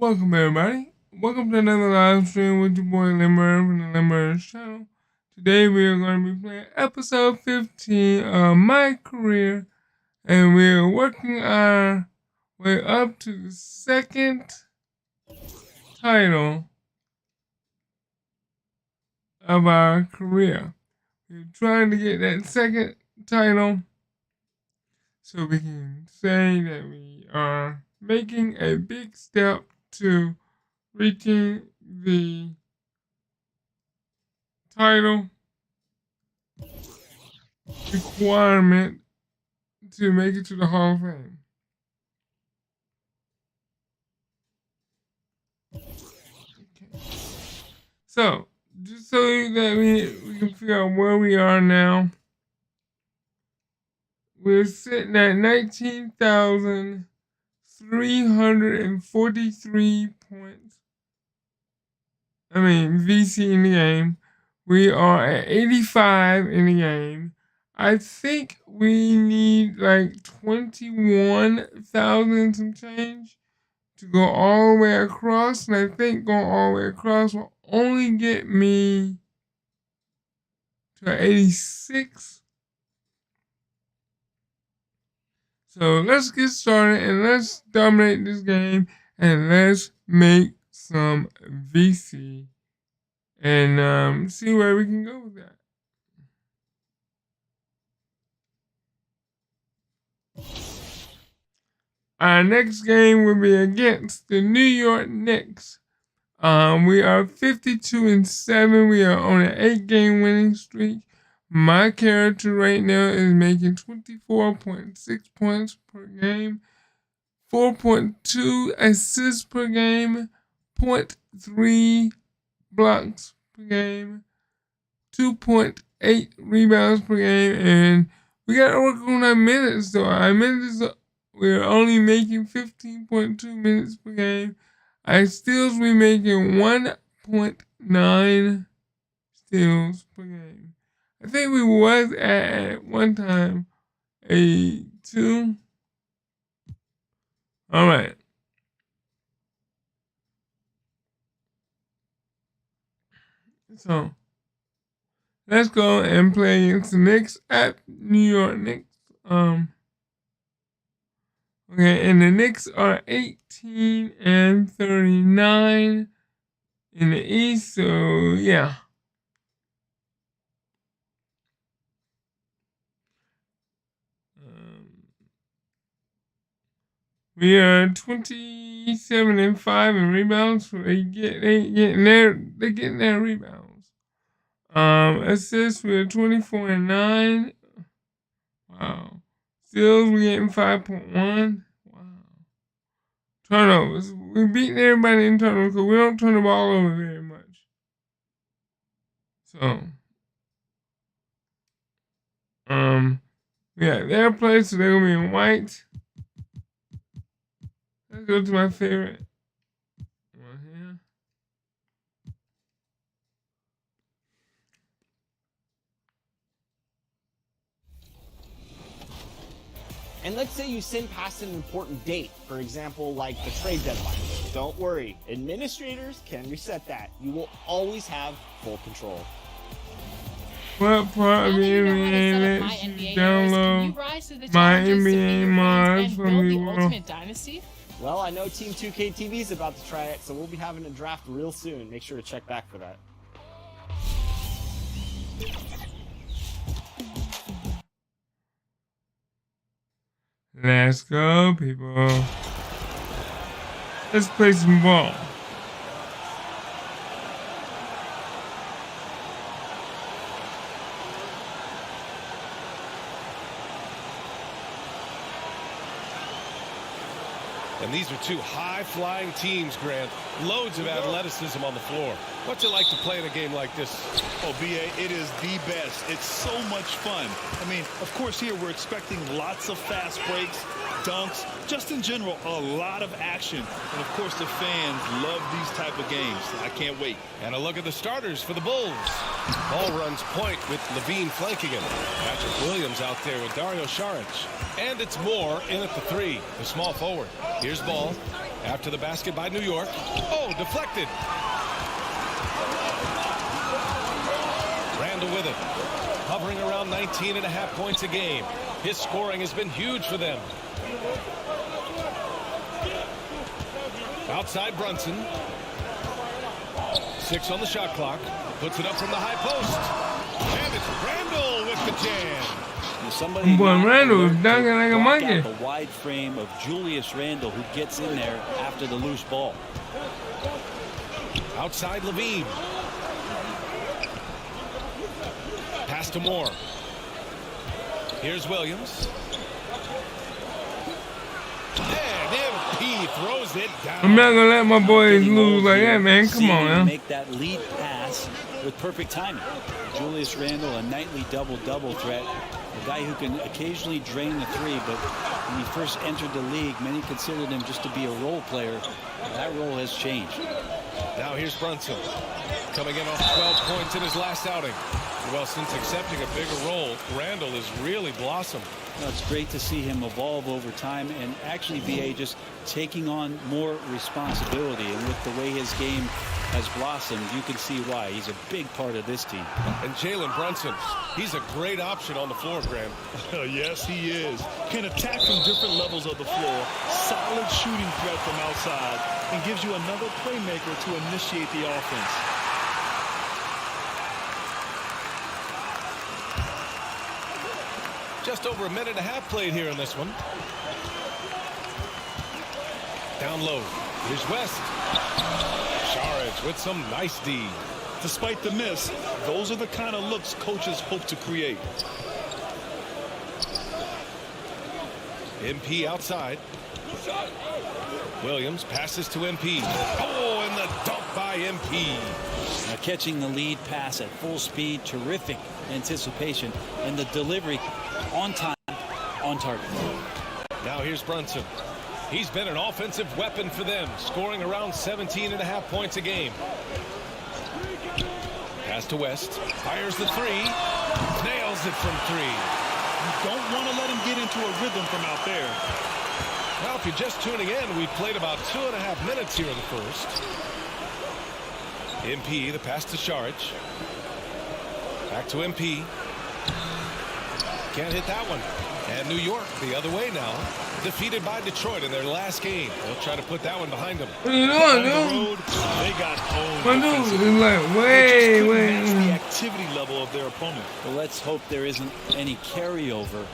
Welcome everybody. Welcome to another live stream with your boy Lindberg from the Lindberg channel. Today we are going to be playing episode 15 of Mycareer, and we are working our way up to the second title of our career. We're trying to get that second title so we can say that we are making a big step to reaching the title requirement to make it to the Hall of Fame. Okay. So, just so that we can figure out where we are now, we're sitting at 19,343 points. VC in the game. We are at 85 in the game. I think we need like 21,000 some change to go all the way across. And I think going all the way across will only get me to 86. So let's get started and let's dominate this game and let's make some VC and see where we can go with that. Our next game will be against the New York Knicks. We are 52-7. We are on an 8-game winning streak. My character right now is making 24.6 points per game, 4.2 assists per game, 0.3 blocks per game, 2.8 rebounds per game, and we got to work on our minutes though. Our minutes, we're only making 15.2 minutes per game. Our steals, we're making 1.9 steals per game. I think we was at one time a 2. All right. So let's go and play against the Knicks at New York Knicks. Okay, and the Knicks are 18-39 in the East, so yeah. We are 27-5 in rebounds, so they getting their rebounds. Assists, we're 24-9. Wow. Steals, we're getting 5.1. Wow. Turnovers, we're beating everybody in turnovers because we don't turn the ball over very much. So, yeah, their place, so they're gonna be in white. Let's go to my favorite one here. And let's say you sin past an important date, for example, like the trade deadline. Don't worry, administrators can reset that. You will always have full control. What part of the NBA lets you download my NBA mods from the Ultimate Dynasty? Well, I know Team 2K23 is about to try it, so we'll be having a draft real soon. Make sure to check back for that. Let's go, people. Let's play some ball. And these are two high-flying teams, Grant. Loads of athleticism on the floor. What's it like to play in a game like this? Oh, B.A., it is the best. It's so much fun. I mean, of course, here we're expecting lots of fast breaks, dunks, just in general, a lot of action. And, of course, the fans love these type of games. I can't wait. And a look at the starters for the Bulls. Ball runs point with Levine flanking him. Patrick Williams out there with Dario Saric. And it's Moore in at the 3, the small forward. Here's Ball. After the basket by New York. Oh, deflected. Randall with it. Hovering around 19.5 points a game. His scoring has been huge for them. Outside Brunson. 6 on the shot clock. Puts it up from the high post. And it's Randall with the jam. Somebody Boy, Randall is dunking like a block monkey. out the wide frame of Julius Randle, who gets in there after the loose ball. Outside Levine. Pass to Moore. Here's Williams. And MP throws it down. I'm not gonna let my boys lose like that, man. Come on, man. Make that lead pass with perfect timing. Julius Randle, a nightly double-double threat. A guy who can occasionally drain the three, but when he first entered the league, many considered him just to be a role player. That role has changed. Now here's Brunson. Coming in off 12 points in his last outing. Well, since accepting a bigger role, Randall has really blossomed. Well, it's great to see him evolve over time and actually BA just taking on more responsibility. And with the way his game has blossomed, you can see why. He's a big part of this team. And Jalen Brunson, he's a great option on the floor, Graham. Yes, he is. Can attack from different levels of the floor. Solid shooting threat from outside. And gives you another playmaker to initiate the offense. Just over a minute and a half played here in this one. Down low. Here's West. Saric with some nice D. Despite the miss, those are the kind of looks coaches hope to create. MP outside. Williams passes to MP. Oh, and the dunk by MP. Now catching the lead pass at full speed, terrific anticipation, and the delivery on time, on target. Now here's Brunson. He's been an offensive weapon for them, scoring around 17.5 points a game. Pass to West. Fires the three. Nails it from three. You don't want to let him get into a rhythm from out there. Well, if you're just tuning in, we've played about 2.5 minutes here in the first. MP, the pass to Saric. Back to MP. Can't hit that one. And New York the other way now. Defeated by Detroit in their last game. They'll try to put that one behind them. What are you doing, On dude? the road, they got owned. My dude is defensively. like They just couldn't way. match the activity level of their opponent. Well, let's hope there isn't any carryover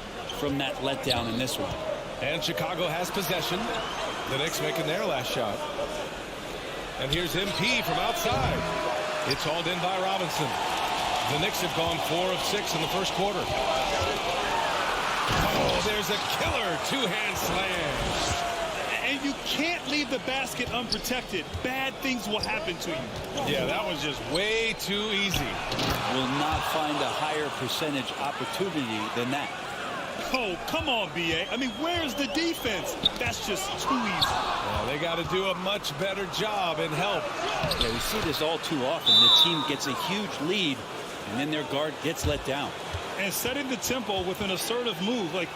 from that letdown in this one. And Chicago has possession. The Knicks making their last shot. And here's MP from outside. It's hauled in by Robinson. The Knicks have gone 4 of 6 in the first quarter. Oh, there's a killer two-hand slam. And you can't leave the basket unprotected. Bad things will happen to you. Yeah, that was just way too easy. Will not find a higher percentage opportunity than that. Oh, come on, BA. I mean, where's the defense? That's just too easy. They got to do a much better job and help. Yeah, we see this all too often. The team gets a huge lead, and then their guard gets let down. And setting the tempo with an assertive move. Like,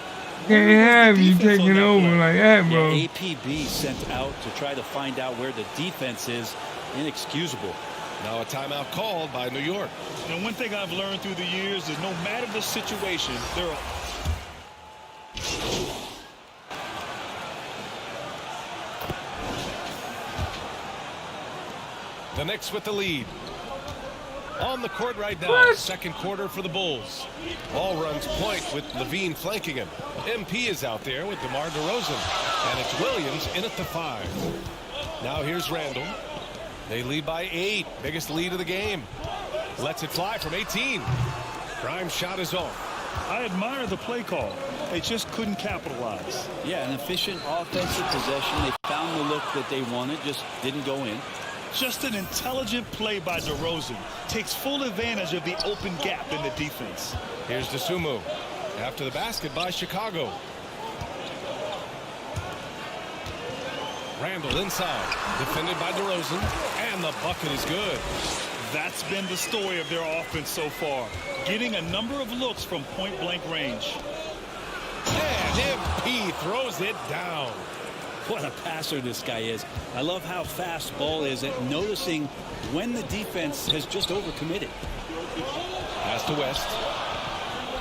Can't have you defense on taking that over play? like that, bro. Yeah, APB sent out to try to find out where the defense is. Inexcusable. Now a timeout called by New York. And one thing I've learned through the years is no matter the situation, there are... The Knicks with the lead. On the court right now, What? second quarter for the Bulls. Ball runs point with Levine flanking him. MP is out there with DeMar DeRozan. And it's Williams in at the 5. Now here's Randall. They lead by 8. Biggest lead of the game. Lets it fly from 18. Grimes' shot is off. I admire the play call. They just couldn't capitalize. Yeah, an efficient offensive possession. They found the look that they wanted, just didn't go in. Just an intelligent play by DeRozan. Takes full advantage of the open gap in the defense. Here's DeSumo. After the basket by Chicago. Randall inside. Defended by DeRozan. And the bucket is good. That's been the story of their offense so far. Getting a number of looks from point-blank range. And MP throws it down. What a passer this guy is. I love how fast Ball is at noticing when the defense has just overcommitted. Pass to West.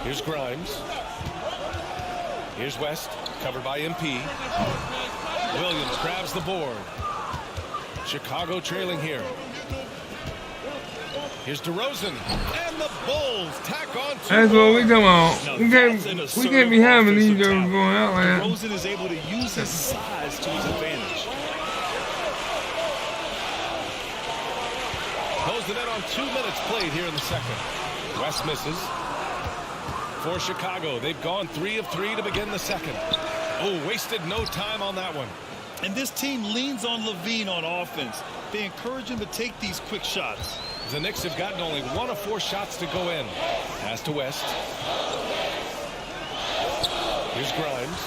Here's Grimes. Here's West, covered by MP. Williams grabs the board. Chicago trailing here. Here's DeRozan, and the Bulls tack on two. That's what we talking about. Now, We can't be having these girls talent. going out like that. DeRozan is able to use his size to his advantage. Close the net on 2 minutes played here in the second. West misses. For Chicago, they've gone 3 of 3 to begin the second. Oh, wasted no time on that one. And this team leans on Levine on offense. They encourage him to take these quick shots. The Knicks have gotten only 1 of 4 shots to go in. Pass to West. Here's Grimes.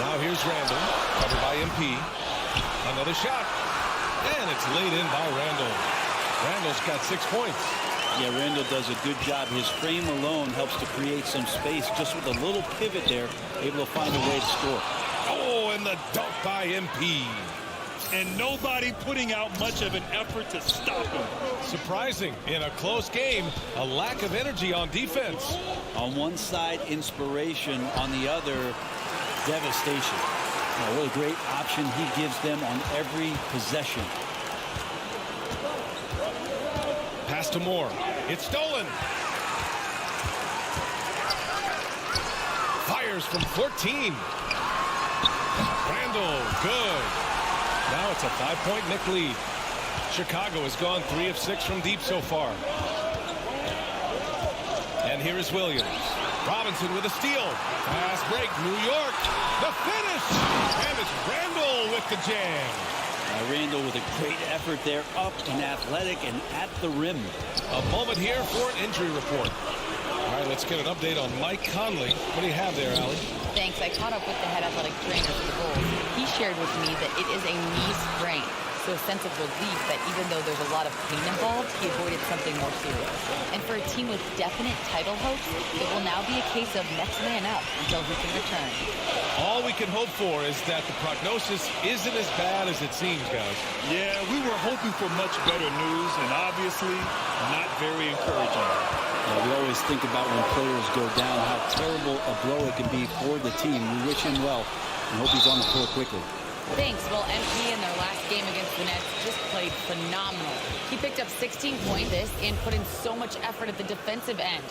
Now here's Randall, covered by MP. Another shot, and it's laid in by Randall. Randall's got 6 points. Yeah, Randall does a good job. His frame alone helps to create some space. Just with a little pivot there, able to find a way to score. Oh, and the dunk by MP. And nobody putting out much of an effort to stop him. Surprising, in a close game, a lack of energy on defense. On one side, inspiration. On the other, devastation. Oh, what a great option he gives them on every possession. Pass to Moore. It's stolen. Fires from 14. Randall, good. Now it's a 5-point Knick lead. Chicago has gone 3 of 6 from deep so far. And here is Williams. Robinson with a steal. Fast break, New York. The finish. And it's Randall with the jam. Randall with a great effort there, up and athletic and at the rim. A moment here for an injury report. All right, let's get an update on Mike Conley. What do you have there, Allie? Thanks. I caught up with the head athletic trainer for the Bulls. He shared with me that it is a knee sprain. So a sense of relief that even though there's a lot of pain involved, he avoided something more serious. And for a team with definite title hopes, it will now be a case of next man up until he can return. All we can hope for is that the prognosis isn't as bad as it seems, guys. Yeah, we were hoping for much better news, and obviously not very encouraging. We always think about when players go down, how terrible a blow it can be for the team. We wish him well and hope he's on the court quickly. Thanks. Well, MP in their last game against the Nets just played phenomenal. He picked up 16 points and put in so much effort at the defensive end.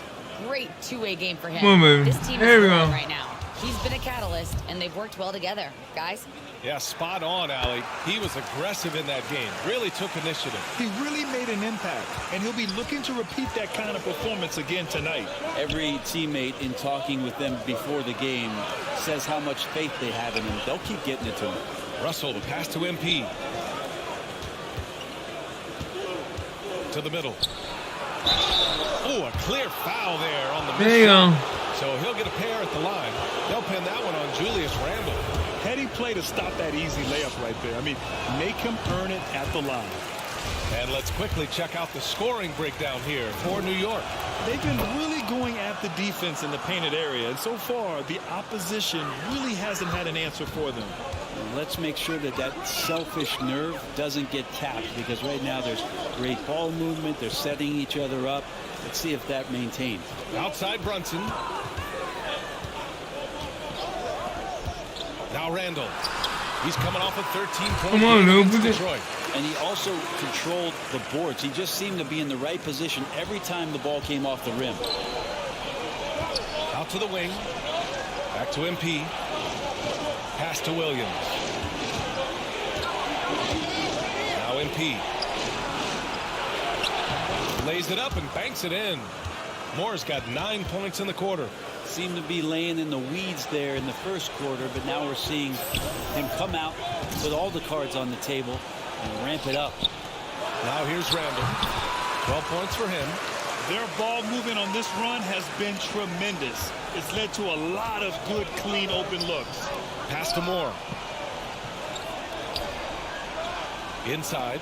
Great two-way game for him. Come on, this team is rolling right now. He's been a catalyst, and they've worked well together. Guys? Yeah, spot on, Allie. He was aggressive in that game. Really took initiative. He really made an impact, and he'll be looking to repeat that kind of performance again tonight. Every teammate in talking with them before the game says how much faith they have in him. They'll keep getting it to him. Russell, the pass to MP. To the middle. Oh, a clear foul there on the miss. There you go. So he'll get a pair at the line. They'll pin that one on Julius Randle. Heady play to stop that easy layup right there. I mean, make him earn it at the line. And let's quickly check out the scoring breakdown here for New York. They've been really going at the defense in the painted area, and so far the opposition really hasn't had an answer for them. Let's make sure that that selfish nerve doesn't get tapped, because right now there's great ball movement. They're setting each other up. Let's see if that maintains. Outside Brunson. Now Randall. He's coming off a 13-point Come on, against Luke. Detroit. And he also controlled the boards. He just seemed to be in the right position every time the ball came off the rim. Out to the wing. Back to MP. Pass to Williams. Now MP. Lays it up and banks it in. Moore's got 9 points in the quarter. Seemed to be laying in the weeds there in the first quarter, but now we're seeing him come out with all the cards on the table and ramp it up. Now here's Randall. 12 points for him. Their ball movement on this run has been tremendous. It's led to a lot of good, clean, open looks. Pass to Moore. Inside.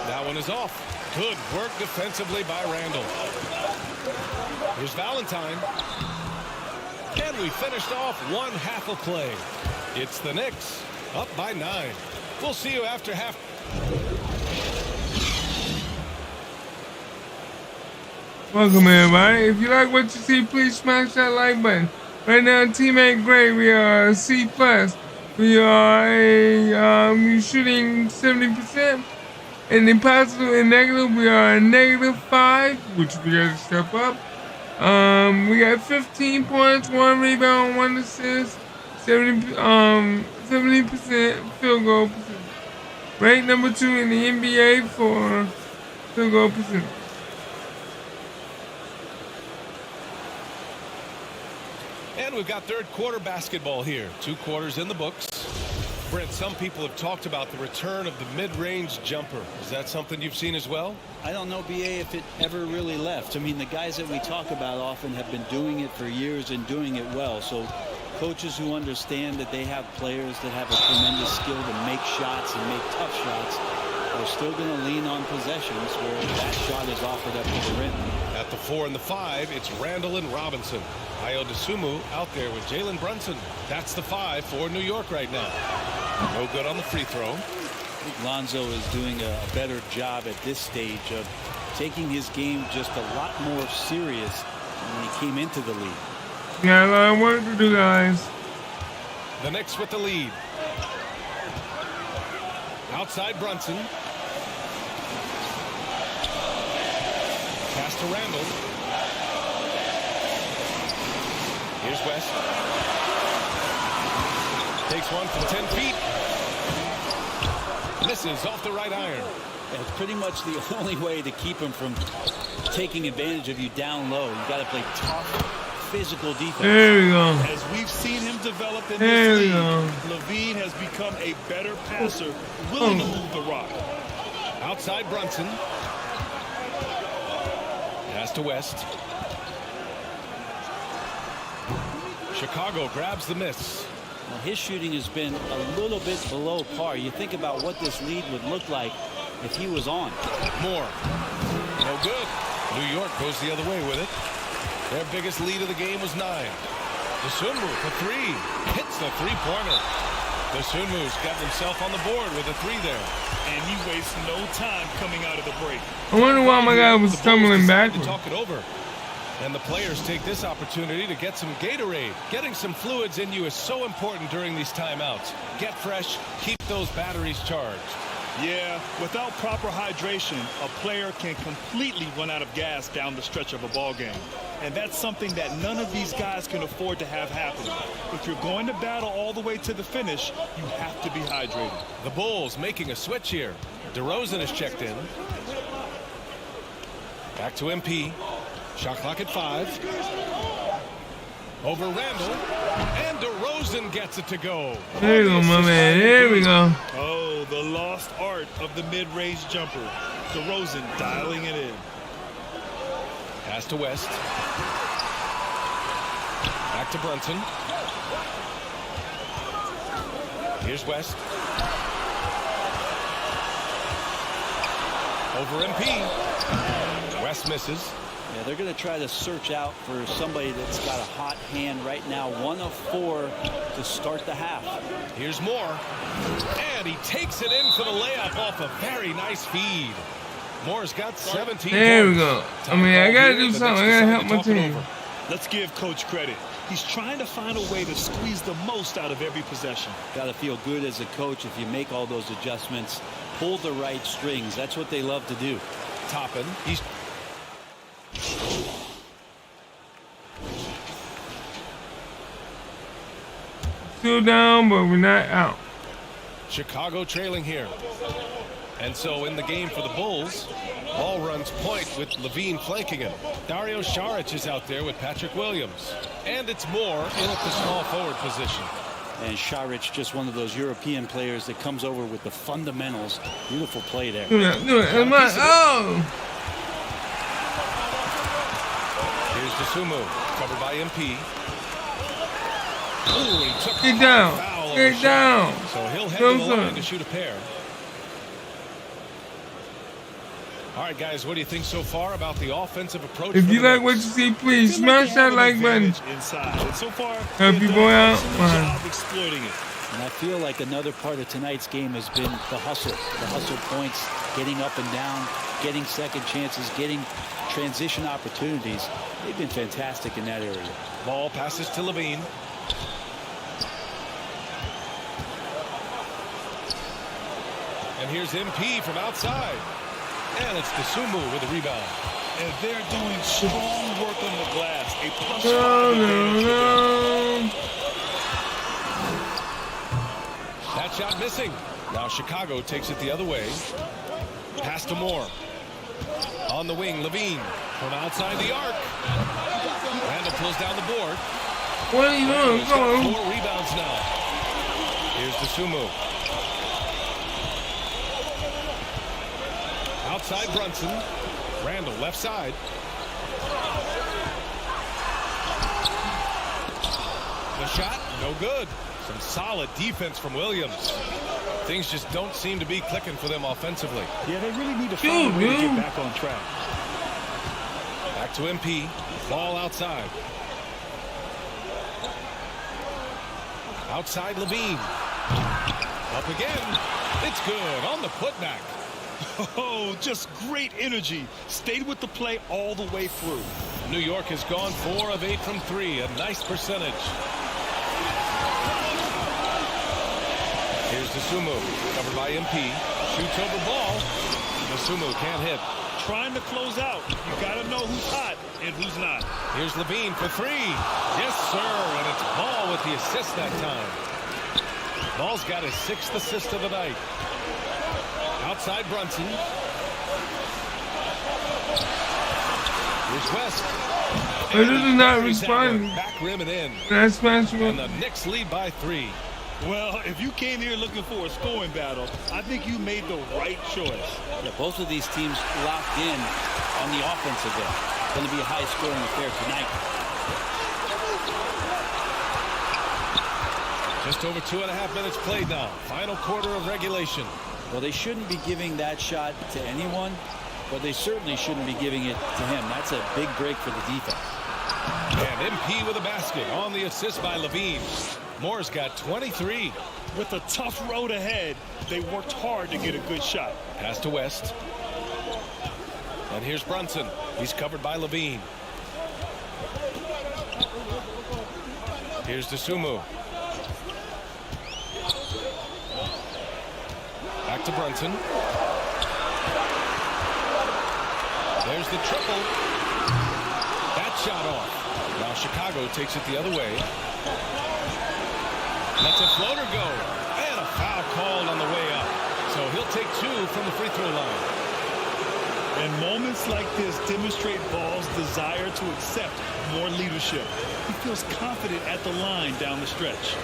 That one is off. Good work defensively by Randall. Here's Valentine. And we finished off one half of play. It's the Knicks up by 9. We'll see you after half. Welcome everybody. If you like what you see, please smash that like button. Right now, team ain't great. We are C+. We are shooting 70%. And in positive and negative, we are a -5, which we got to step up. We got 15 points, 1 rebound, 1 assist, 70% field goal percentage. Ranked number 2 in the NBA for field goal percentage. And we've got third quarter basketball here. 2 quarters in the books. Brent, some people have talked about the return of the mid-range jumper. Is that something you've seen as well? I don't know, BA, if it ever really left. I mean, the guys that we talk about often have been doing it for years and doing it well. So coaches who understand that they have players that have a tremendous skill to make shots and make tough shots are still going to lean on possessions where that shot is offered up to the rim. At the 4 and the 5, it's Randall and Robinson. Ayo Dosunmu out there with Jalen Brunson. That's the 5 for New York right now. No good on the free throw. I think Lonzo is doing a better job at this stage of taking his game just a lot more serious than when he came into the league. Got a lot of work to do, guys. The Knicks with the lead. Outside Brunson. Pass to Randall. Here's West. Takes one from 10 feet. Misses off the right iron. It's pretty much the only way to keep him from taking advantage of you down low. You've got to play tough, physical defense. There we go. As we've seen him develop in There this we league, go. LaVine has become a better passer, willing to move the rock. Outside Brunson. Pass to West. Chicago grabs the miss. Well, his shooting has been a little bit below par. You think about what this lead would look like if he was on. Moore. No good. New York goes the other way with it. Their biggest lead of the game was 9. Dosunmu for 3. Hits the three-pointer. Dosunmu's got himself on the board with a 3 there. And he wastes no time coming out of the break. I wonder why my guy was The Bulls stumbling decided to backwards. talk it over. And the players take this opportunity to get some Gatorade. Getting some fluids in you is so important during these timeouts. Get fresh, keep those batteries charged. Yeah, without proper hydration, a player can completely run out of gas down the stretch of a ball game. And that's something that none of these guys can afford to have happen. If you're going to battle all the way to the finish, you have to be hydrated. The Bulls making a switch here. DeRozan is checked in. Back to MP. Shot clock at 5. Over Randall. And DeRozan gets it to go. There you go, my man. There we go. Oh, the lost art of the mid-range jumper. DeRozan dialing it in. Pass to West. Back to Brunson. Here's West. Over MP. West misses. Yeah, they're going to try to search out for somebody that's got a hot hand right now. 1 of 4 to start the half. Here's Moore. And he takes it in for the layup off a very nice feed. Moore's got 17 There we points. go. I Time mean, I call gotta here. do The something. I Knicks gotta decide help to my talk it team. over. Let's give Coach credit. He's trying to find a way to squeeze the most out of every possession. Got to feel good as a coach if you make all those adjustments. Pull the right strings. That's what they love to do. Toppin. He's Still down, but we're not out. Chicago trailing here. And so in the game for the Bulls, ball runs point with LaVine flanking him. Dario Saric is out there with Patrick Williams. And it's Moore in at the small forward position. And Saric, just one of those European players that comes over with the fundamentals. Beautiful play there. Do it. Am I? Oh! Here's Dosunmu, covered by MP. Ooh, he took Get a down. foul on Get the shot. down. So he'll head Go to the line son. to shoot a pair. All right, guys, what do you think so far about the offensive approach? If you like what you see, please smash that like button. Inside. And so far, Help your boy out. job exploiting it. And I feel like another part of tonight's game has been the hustle points, getting up and down, getting second chances, getting transition opportunities. They've been fantastic in that area. Ball passes to Levine. And here's MP from outside. And it's Dosunmu with a rebound. And they're doing strong work on the glass. A plus No. That shot missing. Now Chicago takes it the other way. Pass to Moore. On the wing, Levine from outside the arc. Randall pulls down the board. What are you doing? He's got 4 rebounds now. Here's Dosunmu. Outside Brunson. Randall left side. The shot, no good. Some solid defense from Williams. Things just don't seem to be clicking for them offensively. Yeah, they really need to find a way to get back on track. Back to MP. Ball outside. Outside Levine. Up again. It's good on the putback. Oh, just great energy. Stayed with the play all the way through. New York has gone 4 of 8 from 3. A nice percentage. Here's Dosunmu, covered by MP. Shoots over ball. Dosunmu can't hit. Trying to close out. You got to know who's hot and who's not. Here's Levine for 3. Yes, sir. And it's Ball with the assist that time. Ball's got his 6th assist of the night. Outside Brunson. Here's West. This is not responding. Back rim and in. That's smashable. And the Knicks lead by 3. Well, if you came here looking for a scoring battle, I think you made the right choice. Yeah, both of these teams locked in on the offensive end. It's going to be a high-scoring affair tonight. Just over 2.5 minutes played now. Final quarter of regulation. Well, they shouldn't be giving that shot to anyone, but they certainly shouldn't be giving it to him. That's a big break for the defense. And MP with a basket on the assist by Levine. Moore's got 23. With a tough road ahead, they worked hard to get a good shot. Pass to West. And here's Brunson. He's covered by Levine. Here's Dosunmu. Back to Brunson. There's the triple. That shot off. Now Chicago takes it the other way. Lets a floater go. And a foul called on the way up. So he'll take 2 from the free throw line. And moments like this demonstrate Ball's desire to accept more leadership. He feels confident at the line down the stretch.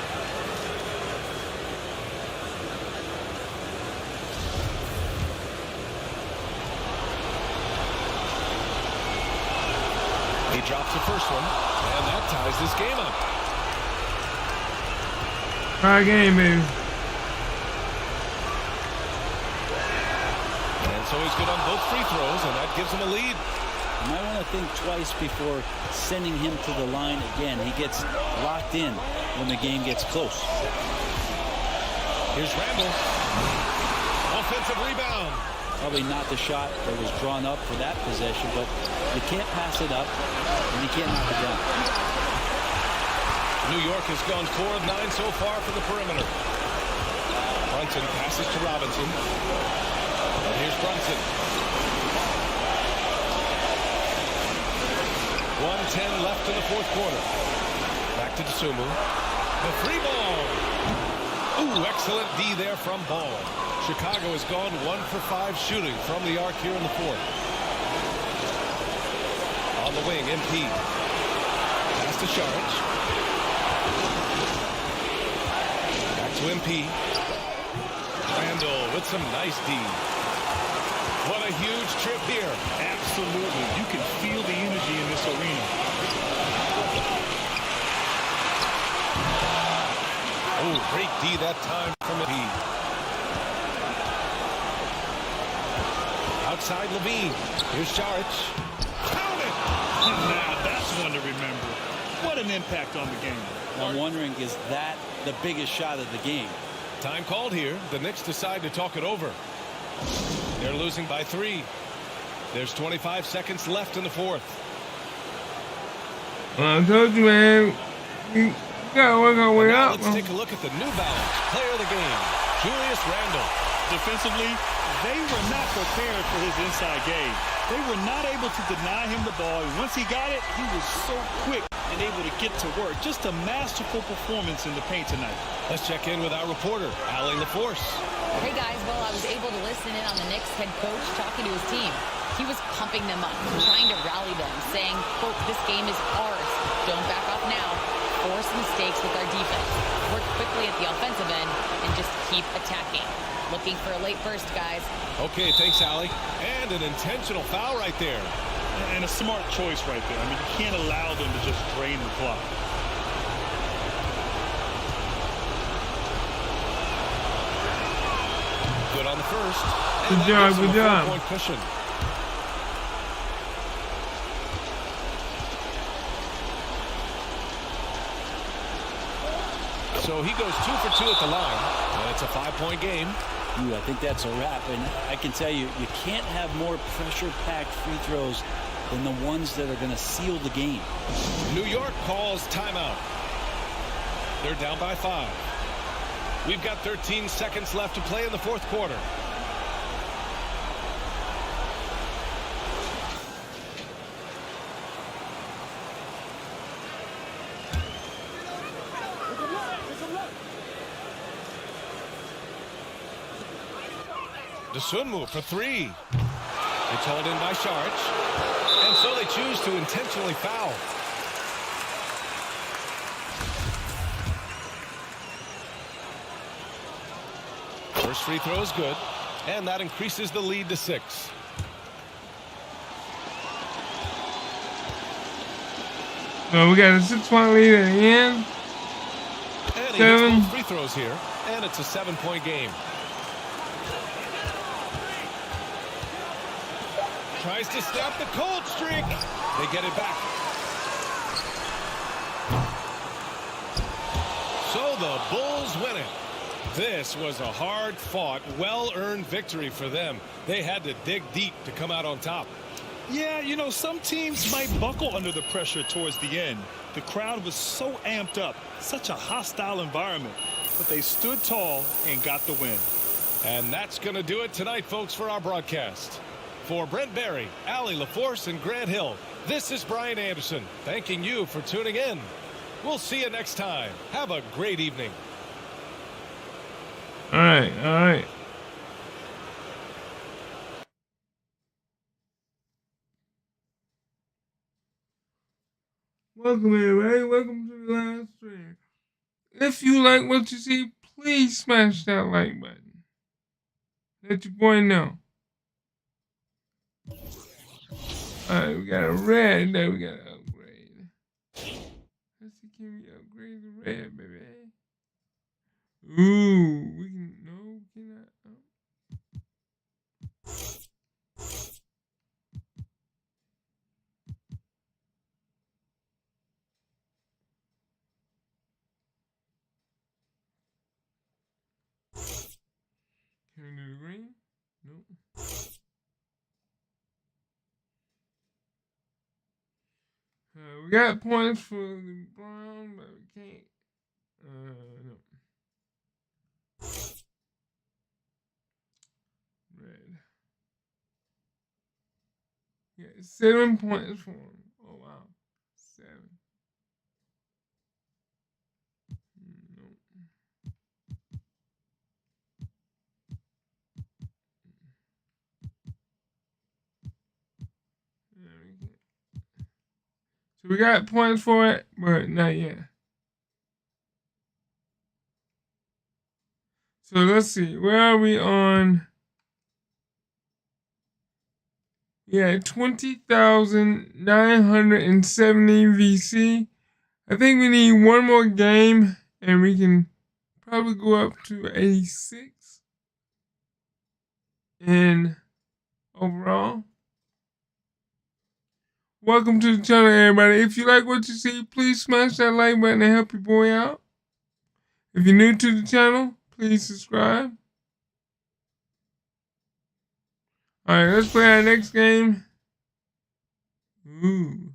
He drops the first one, and that ties this game up. Try game, baby. And so he's good on both free throws, and that gives him a lead. You might want to think twice before sending him to the line again. He gets locked in when the game gets close. Here's Randall. Offensive rebound. Probably not the shot that was drawn up for that possession, but you can't pass it up, and you can't knock it down. New York has gone 4 of 9 so far from the perimeter. Brunson passes to Robinson. And here's Brunson. 1:10 left in the fourth quarter. Back to Dosunmu. The 3 ball. Ooh, excellent D there from Ball. Chicago has gone 1 for 5 shooting from the arc here in the fourth. On the wing, MP. Pass to Saric. Back to MP. Randall with some nice D. What a huge trip here. Absolutely. You can feel the energy in this arena. Oh, great D that time from MP. side, Levine. Here's Saric. Count it! Now that's one to remember. What an impact on the game. I'm wondering, is that the biggest shot of the game? Time called here. The Knicks decide to talk it over. They're losing by 3. There's 25 seconds left in the fourth. I told you, man. We gotta work our way Now up. let's take a look at the New Balance player of the game, Julius Randle. Defensively, they were not prepared for his inside game. They were not able to deny him the ball. And once he got it, he was so quick and able to get to work. Just a masterful performance in the paint tonight. Let's check in with our reporter, Allie LaForce. Hey guys, well, I was able to listen in on the Knicks head coach talking to his team. He was pumping them up, trying to rally them, saying, quote, this game is ours. Don't back off now. Force mistakes with our defense. Work quickly at the offensive end and just keep attacking. Looking for a late burst, guys. Okay, thanks, Allie. And an intentional foul right there. And a smart choice right there. I mean, you can't allow them to just drain the clock. Good on the first. Good job, good job. 4-point cushion. So he goes 2 for 2 at the line, and it's a 5-point game. Ooh, I think that's a wrap, and I can tell you, you can't have more pressure-packed free throws than the ones that are going to seal the game. New York calls timeout. They're down by 5. We've got 13 seconds left to play in the fourth quarter. Dosunmu for 3. It's hauled in by Saric. And so they choose to intentionally foul. First free throw is good, and that increases the lead to 6. So we got a 6-point lead at the end. And he 7. hits both free throws here, and it's a 7-point game. Tries to snap the cold streak. They get it back. So the Bulls win it. This was a hard-fought, well-earned victory for them. They had to dig deep to come out on top. Yeah, you know, some teams might buckle under the pressure towards the end. The crowd was so amped up, such a hostile environment. But they stood tall and got the win. And that's going to do it tonight, folks, for our broadcast. For Brent Barry, Allie LaForce, and Grant Hill, this is Brian Anderson, thanking you for tuning in. We'll see you next time. Have a great evening. All right. Welcome, everybody. Welcome to the live stream. If you like what you see, please smash that like button. Let your boy know. Alright, we got a red. Now we got to upgrade. Let's see, can we upgrade the red, baby? Ooh, we can. No, we cannot. Can we do the green? Nope. We got points for the brown, but we can't. No. Red. Yeah, 7 points for him. Oh, wow. 7. Nope. So we got points for it, but not yet. So let's see. Where are we on? Yeah, 20,970 VC. I think we need one more game, and we can probably go up to 86. And overall. Welcome to the channel, everybody. If you like what you see, please smash that like button to help your boy out. If you're new to the channel, please subscribe. Alright, let's play our next game. Ooh,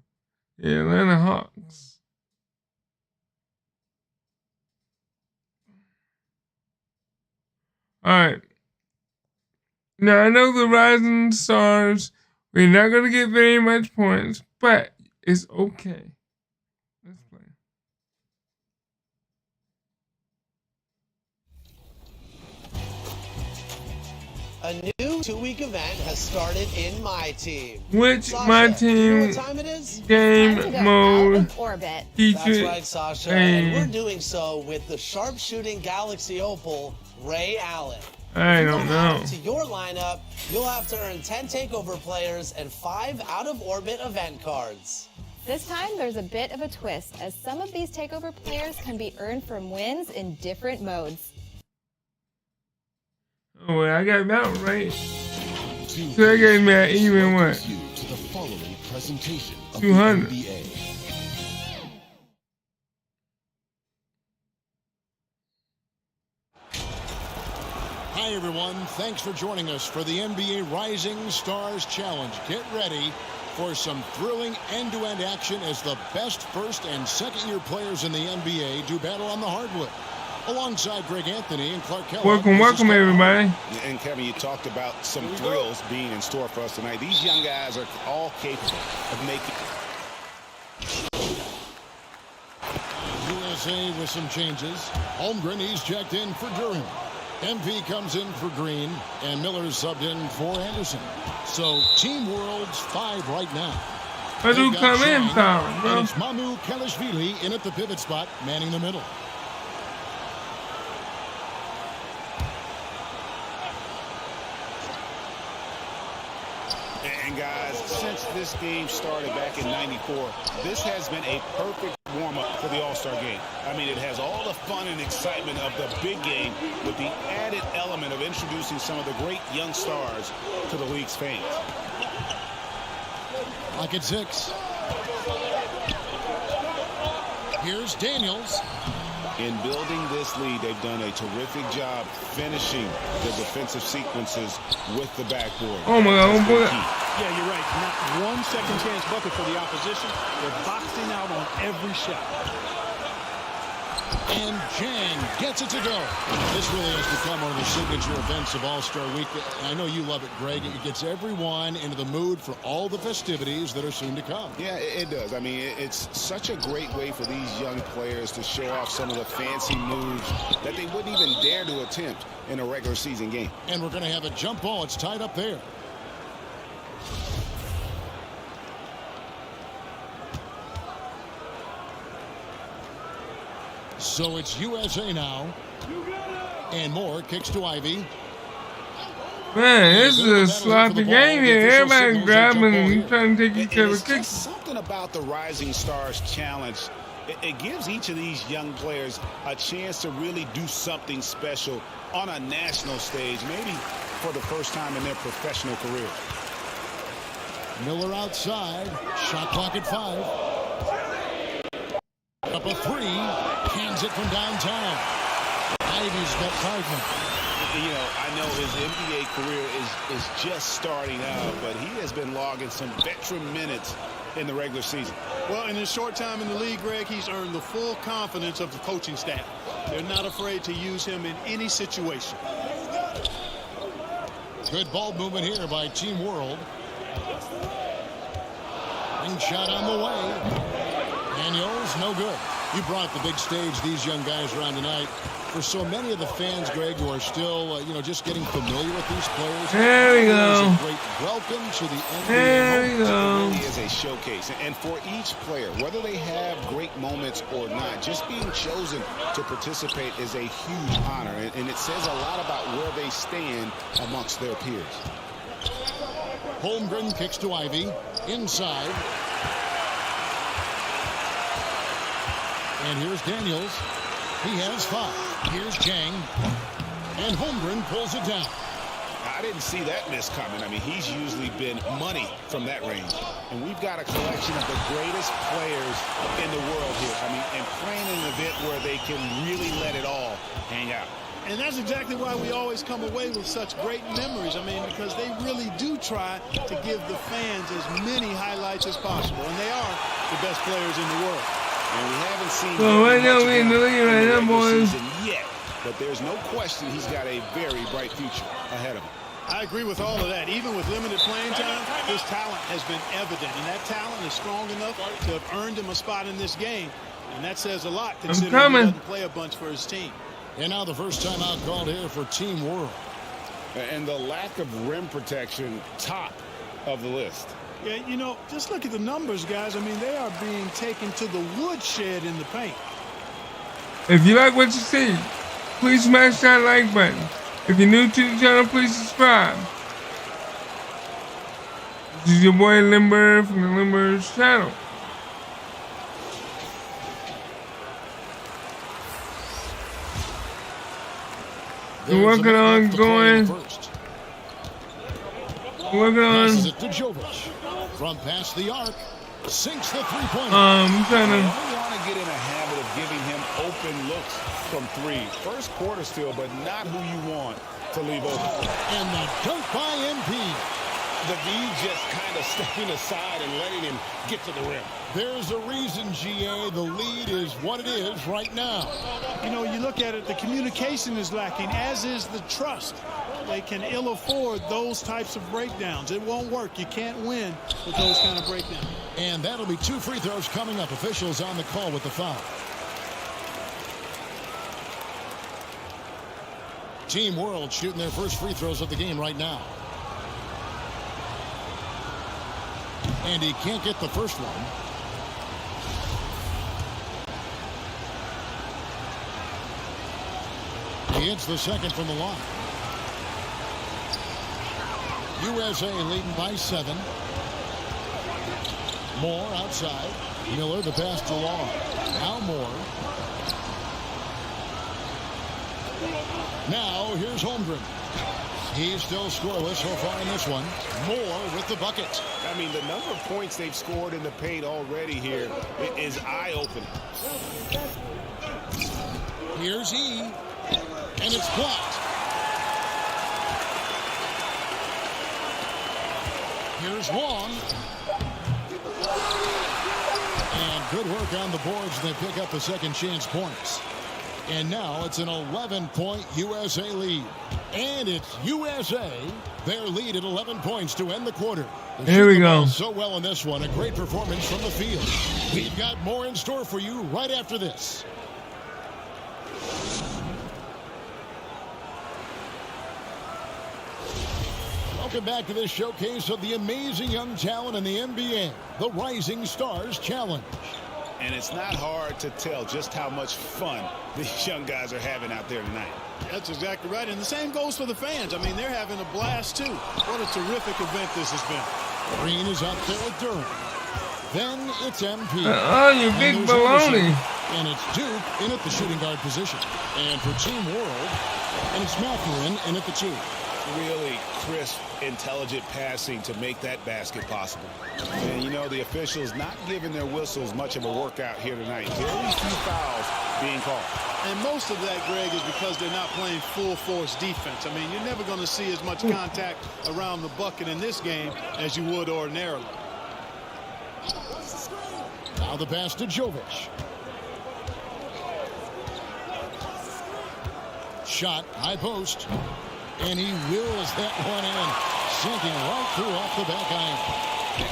the Atlanta Hawks. Alright. Now, I know the Rising Stars, we're not going to get very much points, but it's okay. Let's play. A new 2-week event has started in my team. Which Sasha, my you know team what time it is? game mode orbit. That's featured right, Sasha. And we're doing so with the sharpshooting Galaxy Opal, Ray Allen. I don't know. To your lineup, you'll have to earn 10 takeover players and 5 out-of-orbit event cards. This time, there's a bit of a twist, as some of these takeover players can be earned from wins in different modes. Oh, well, I got that one right. So that gave me an even what? To the following presentation of 200. The NBA. Hi everyone, thanks for joining us for the NBA Rising Stars Challenge. Get ready for some thrilling end-to-end action as the best first and second-year players in the NBA do battle on the hardwood. Alongside Greg Anthony and Clark Kellogg. Welcome, everybody. And Kevin, you talked about some thrills being in store for us tonight. These young guys are all capable of making. USA with some changes. Holmgren, he's checked in for Durham. MP comes in for Green, and Miller's subbed in for Anderson. So Team World's 5 right now. But who come in, bro? And it's Mamu Kelishvili in at the pivot spot, manning the middle. And guys, since this game started back in '94, this has been a perfect warm-up for the All-Star game. I mean, it has all the fun and excitement of the big game with the added element of introducing some of the great young stars to the league's fans. Lock at 6. Here's Daniels. In building this lead, they've done a terrific job finishing the defensive sequences with the backboard. Oh my God, Yeah, you're right. Not one second chance bucket for the opposition. They're boxing out on every shot. And Jang gets it to go. This really has become one of the signature events of All-Star Week. I know you love it, Greg. It gets everyone into the mood for all the festivities that are soon to come. Yeah, it does. I mean, it's such a great way for these young players to show off some of the fancy moves that they wouldn't even dare to attempt in a regular season game. And we're going to have a jump ball. It's tied up there. So it's USA now. And Moore kicks to Ivy. Man, this is a sloppy game here. Everybody grabbing and trying to take each other's kicks. Something about the Rising Stars Challenge. It gives each of these young players a chance to really do something special on a national stage, maybe for the first time in their professional career. Miller outside. Shot clock at 5. Up a 3. Hands it from downtown. Ivy's got Cardman. You know, I know his NBA career is just starting out, but he has been logging some veteran minutes in the regular season. Well, in his short time in the league, Greg, he's earned the full confidence of the coaching staff. They're not afraid to use him in any situation. Good ball movement here by Team World. Ring shot on the way. Daniels, no good. You brought the big stage these young guys around tonight. For so many of the fans, Greg, who are still, just getting familiar with these players. There we go. Great welcome to the NBA. There we go. It really is a showcase. And for each player, whether they have great moments or not, just being chosen to participate is a huge honor. And it says a lot about where they stand amongst their peers. Holmgren kicks to Ivy. Inside. And here's Daniels. He has 5. Here's Jang. And Holmgren pulls it down. I didn't see that miss coming. I mean, he's usually been money from that range. And we've got a collection of the greatest players in the world here. I mean, and playing in an event where they can really let it all hang out. And that's exactly why we always come away with such great memories. I mean, because they really do try to give the fans as many highlights as possible. And they are the best players in the world. And we haven't seen So right now we're in the lead right now, boys. Yet, but there's no question he's got a very bright future ahead of him. I agree with all of that. Even with limited playing time, his talent has been evident. And that talent is strong enough to have earned him a spot in this game. And that says a lot considering he doesn't play a bunch for his team. And now the first time out called here for Team World. And the lack of rim protection, top of the list. Yeah, you know, just look at the numbers, guys. I mean, they are being taken to the woodshed in the paint. If you like what you see, please smash that like button. If you're new to the channel, please subscribe. This is your boy Lindberg from the Lindberg channel. We're working on going. Working on. From past the arc, sinks the three-pointer. I'm trying to. You want to get in a habit of giving him open looks from three. First quarter still, but not who you want to leave open. And the dunk by MP. The V just kind of stepping aside and letting him get to the rim. There's a reason, GA, the lead is what it is right now. You know, you look at it, the communication is lacking, as is the trust. They can ill afford those types of breakdowns. It won't work. You can't win with those kind of breakdowns. And that'll be 2 free throws coming up. Officials on the call with the foul. Team World shooting their first free throws of the game right now. And he can't get the first one. He hits the second from the line. USA leading by 7. Moore outside. Miller the pass to Long. Now Moore. Now here's Holmgren. He's still scoreless so far in this one. Moore with the bucket. I mean, the number of points they've scored in the paint already here is eye-opening. Here's E. And it's blocked. Here's Long. And good work on the boards. They pick up the second chance points. And now it's an 11-point USA lead. And it's USA. Their lead at 11 points to end the quarter. Here we go. So well in this one. A great performance from the field. We've got more in store for you right after this. Welcome back to this showcase of the amazing young talent in the NBA, the Rising Stars Challenge. And it's not hard to tell just how much fun these young guys are having out there tonight. That's exactly right. And the same goes for the fans. I mean, they're having a blast, too. What a terrific event this has been. Green is up there with Durham. Then it's MP. Oh, you big baloney. And it's Duke in at the shooting guard position. And for Team World, and it's Mycareer in at the 2. Really crisp, intelligent passing to make that basket possible. And you know, the officials not giving their whistles much of a workout here tonight. Very few fouls being called. And most of that, Greg, is because they're not playing full force defense. I mean, you're never going to see as much contact around the bucket in this game as you would ordinarily. Now the pass to Jovic. Shot, high post. And he wills that one in, sinking right through off the back iron.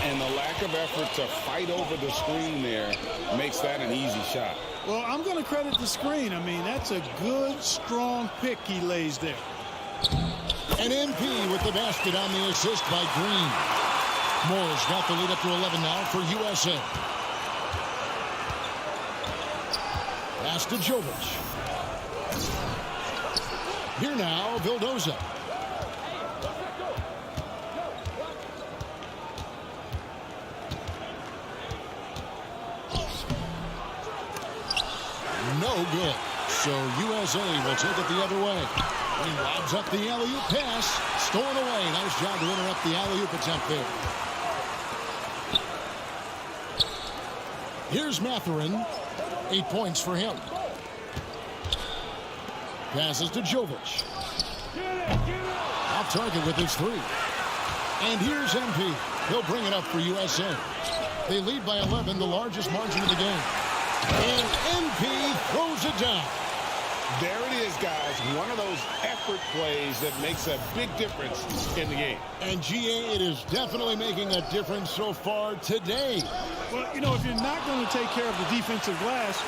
And the lack of effort to fight over the screen there makes that an easy shot. Well, I'm going to credit the screen. I mean, that's a good, strong pick he lays there. And MP with the basket on the assist by Green. Moore's got the lead up to 11 now for USA. Pass to Jovic. Here now, Vildoza. No good. So USA will take it the other way. He lobs up the alley-oop pass. Stolen away. Nice job to interrupt the alley-oop attempt there. Here's Mathurin. 8 points for him. Passes to Jovic. Off target with his 3. And here's MP. He'll bring it up for USA. They lead by 11, the largest margin of the game. And MP throws it down. There it is, guys. One of those effort plays that makes a big difference in the game. And GA, it is definitely making a difference so far today. Well, you know, if you're not going to take care of the defensive glass,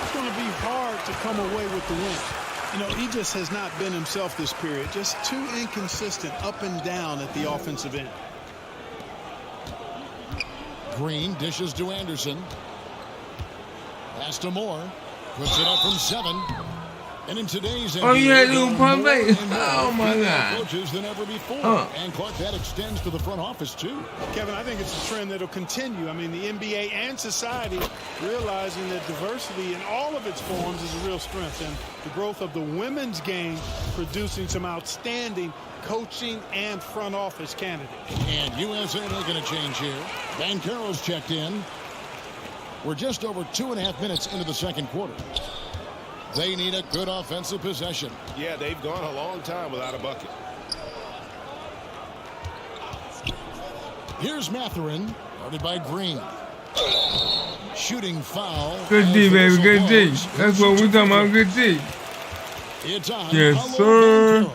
it's going to be hard to come away with the win. You know, he just has not been himself this period. Just too inconsistent up and down at the offensive end. Green dishes to Anderson. Pass to Moore. Puts it up from 7. And in today's NBA, oh, you had to do a parlay. Oh, my God. Coaches than ever before. And Clark, that extends to the front office, too. Kevin, I think it's a trend that will continue. I mean, the NBA and society realizing that diversity in all of its forms is a real strength. And the growth of the women's game producing some outstanding coaching and front office candidates. And USA making a change here. Banchero's checked in. We're just over 2.5 minutes into the second quarter. They need a good offensive possession. Yeah, they've gone a long time without a bucket. Here's Mathurin, guarded by Green. Shooting foul. Good D, baby, good D. That's what we're talking about, good D. It's on. Yes, sir.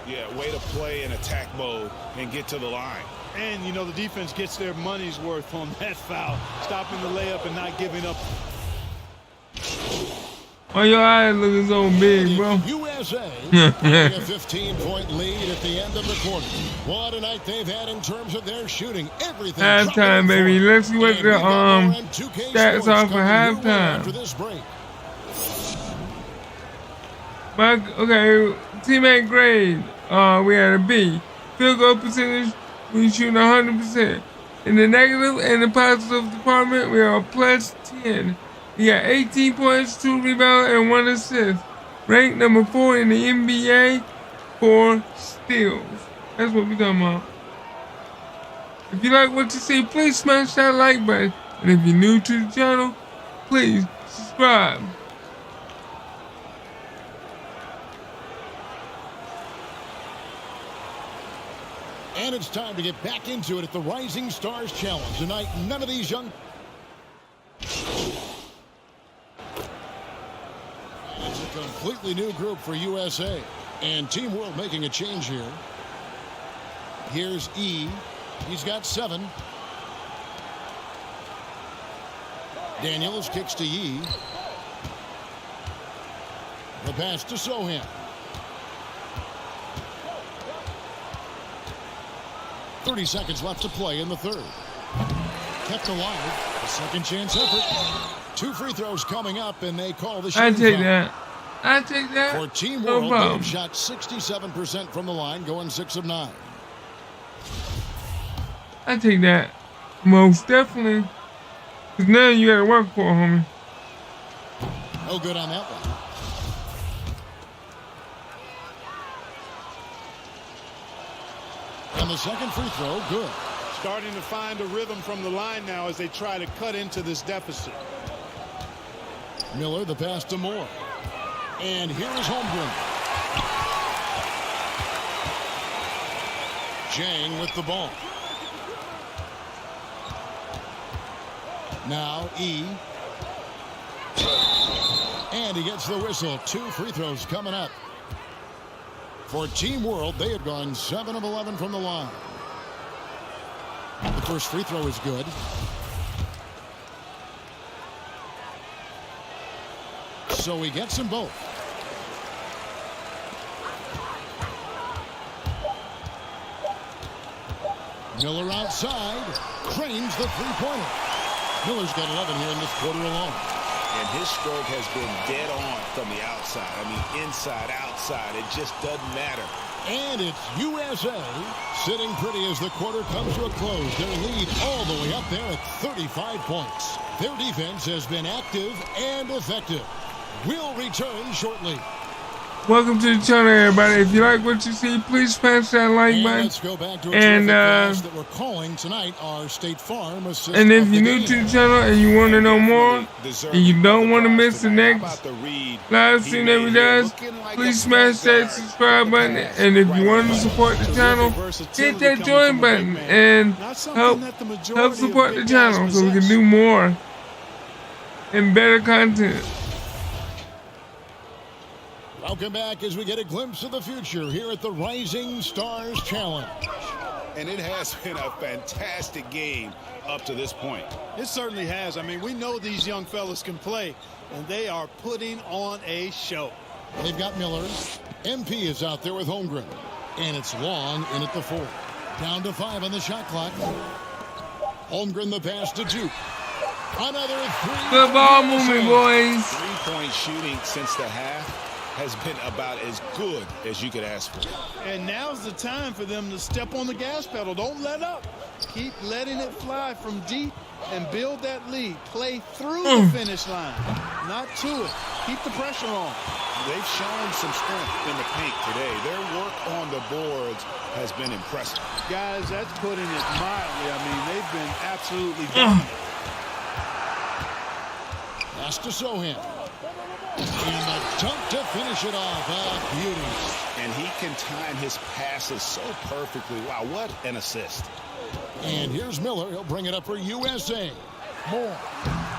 Yeah, way to play in attack mode and get to the line. And, you know, the defense gets their money's worth on that foul. Stopping the layup and not giving up. Oh, your eyes looking so big, bro. USA a 15-point lead at the end of the quarter. What a night they've had in terms of their shooting. Everything. Halftime, baby. Let's see what the stats are for halftime. After this break. Okay, teammate grade. We had a B. Field goal percentage, we shooting 100%. In the negative and the positive department, we are a plus 10. He got 18 points, 2 rebounds, and 1 assist. Ranked number 4 in the NBA for steals. That's what we're talking about. If you like what you see, please smash that like button. And if you're new to the channel, please subscribe. And it's time to get back into it at the Rising Stars Challenge. Tonight, none of these young... It's a completely new group for USA. And Team World making a change here. Here's E. He's got 7. Daniels kicks to Yee. The pass to Sohan. 30 seconds left to play in the third. Kept alive. A second chance effort. 2 free throws coming up, and they call the shot. I take that. I take that. For Team No World, problem. they've shot 67% from the line, going 6 of 9. I take that. Most definitely. Because now you got to work for it, homie. No good on that one. And the second free throw, good. Starting to find a rhythm from the line now as they try to cut into this deficit. Miller, the pass to Moore. And here is Holmgren. Jang with the ball. Now E. And he gets the whistle. 2 free throws coming up. For Team World, they had gone 7 of 11 from the line. The first free throw is good. So he gets them both. Miller outside. Cranes the three-pointer. Miller's got 11 here in this quarter alone. And his stroke has been dead on from the outside. I mean, inside, outside. It just doesn't matter. And it's USA sitting pretty as the quarter comes to a close. Their lead all the way up there at 35 points. Their defense has been active and effective. We'll return shortly. welcome to the channel, everybody. If you like what you see, please smash that like button. Let's go back to a that we're calling tonight our State Farm assist. And if you're new to the channel and you want to know more, and you don't want to miss the next live stream that we does, please smash that subscribe button. And if you want to support the channel, hit that join button and help support the channel so we can do more and better content. Welcome back as we get a glimpse of the future here at the Rising Stars Challenge. And it has been a fantastic game up to this point. It certainly has. I mean, we know these young fellas can play, and they are putting on a show. They've got Miller. MP is out there with Holmgren. And it's Long in at the 4. Down to 5 on the shot clock. Holmgren the pass to Duke. Another 3. Good ball movement, boys. 3-point shooting since the half has been about as good as you could ask for. And now's the time for them to step on the gas pedal. Don't let up. Keep letting it fly from deep and build that lead. Play through the finish line, not to it. Keep the pressure on. They've shown some strength in the paint today. Their work on the boards has been impressive. Guys, that's putting it mildly. I mean, they've been absolutely dominant. Pass to Sohan. And the dunk to finish it off. Beauty. And he can time his passes so perfectly. Wow, what an assist. And here's Miller. He'll bring it up for USA. More.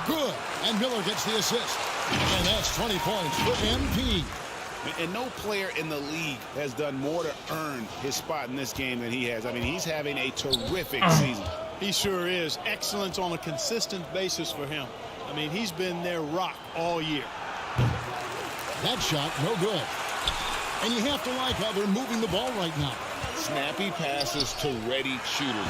Good. And Miller gets the assist. And that's 20 points for MP. And no player in the league has done more to earn his spot in this game than he has. I mean, he's having a terrific season. He sure is. Excellence on a consistent basis for him. I mean, he's been their rock all year. That shot, no good. And you have to like how they're moving the ball right now. Snappy passes to ready shooters.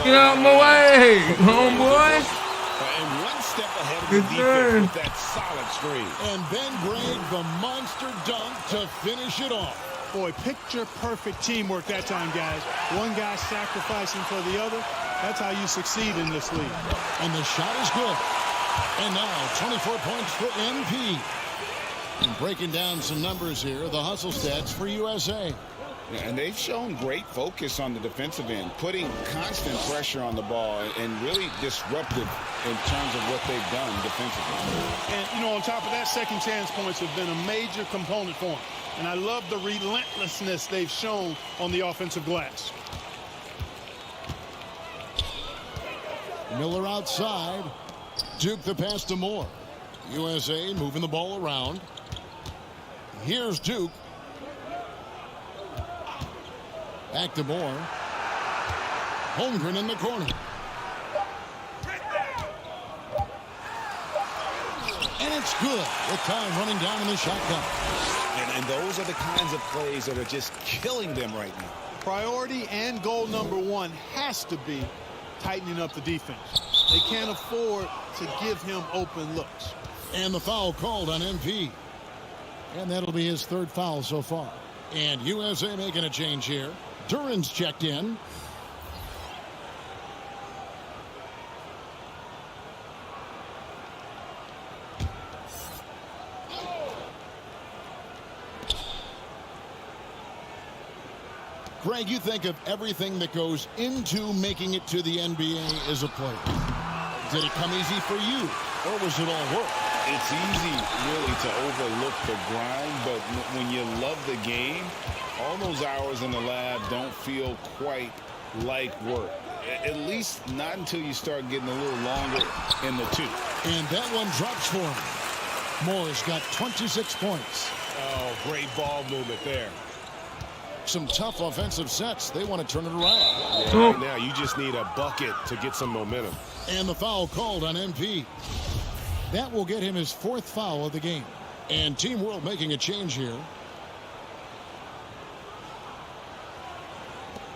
Get out my way, homeboy. And one step ahead of the defense with that solid screen. And Ben Gregg, the monster dunk to finish it off. Boy, picture-perfect teamwork that time, guys. One guy sacrificing for the other. That's how you succeed in this league. And the shot is good. And now 24 points for MP. And breaking down some numbers here, the hustle stats for USA. And they've shown great focus on the defensive end, putting constant pressure on the ball and really disruptive in terms of what they've done defensively. And, you know, on top of that, second chance points have been a major component for them. And I love the relentlessness they've shown on the offensive glass. Miller outside. Duke the pass to Moore. USA moving the ball around. Here's Duke. Back to Moore. Holmgren in the corner. And it's good with time running down in the shot clock. And those are the kinds of plays that are just killing them right now. Priority and goal number one has to be tightening up the defense. They can't afford to give him open looks. And the foul called on MP. And that'll be his third foul so far. And USA making a change here. Duran's checked in. Greg, you think of everything that goes into making it to the NBA as a player. Did it come easy for you, or was it all work? It's easy, really, to overlook the grind, but when you love the game, all those hours in the lab don't feel quite like work. At least not until you start getting a little longer in the two. And that one drops for him. Moore's got 26 points. Oh, great ball movement there. Some tough offensive sets. They want to turn it around. Yeah, right now, you just need a bucket to get some momentum. And the foul called on MP. That will get him his fourth foul of the game. And Team World making a change here.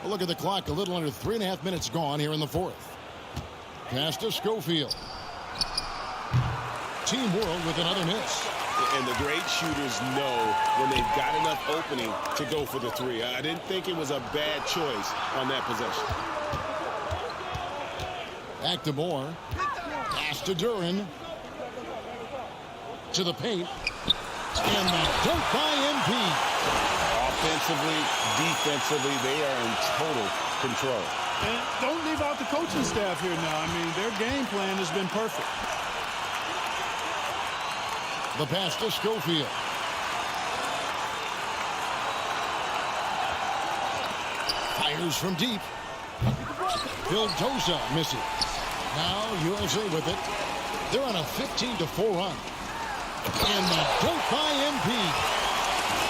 A look at the clock. A little under 3.5 minutes gone here in the fourth. Pass to Schofield. Team World with another miss. And the great shooters know when they've got enough opening to go for the three. I didn't think it was a bad choice on that possession. Back to Moore. Pass to Duran. To the paint. And the dunk by MP. Offensively, defensively, they are in total control. And don't leave out the coaching staff here now. I mean, their game plan has been perfect. The pass to Schofield. Fires from deep. Vildoza misses. Now USA with it. They're on a 15-4 run. And the dunk by MP.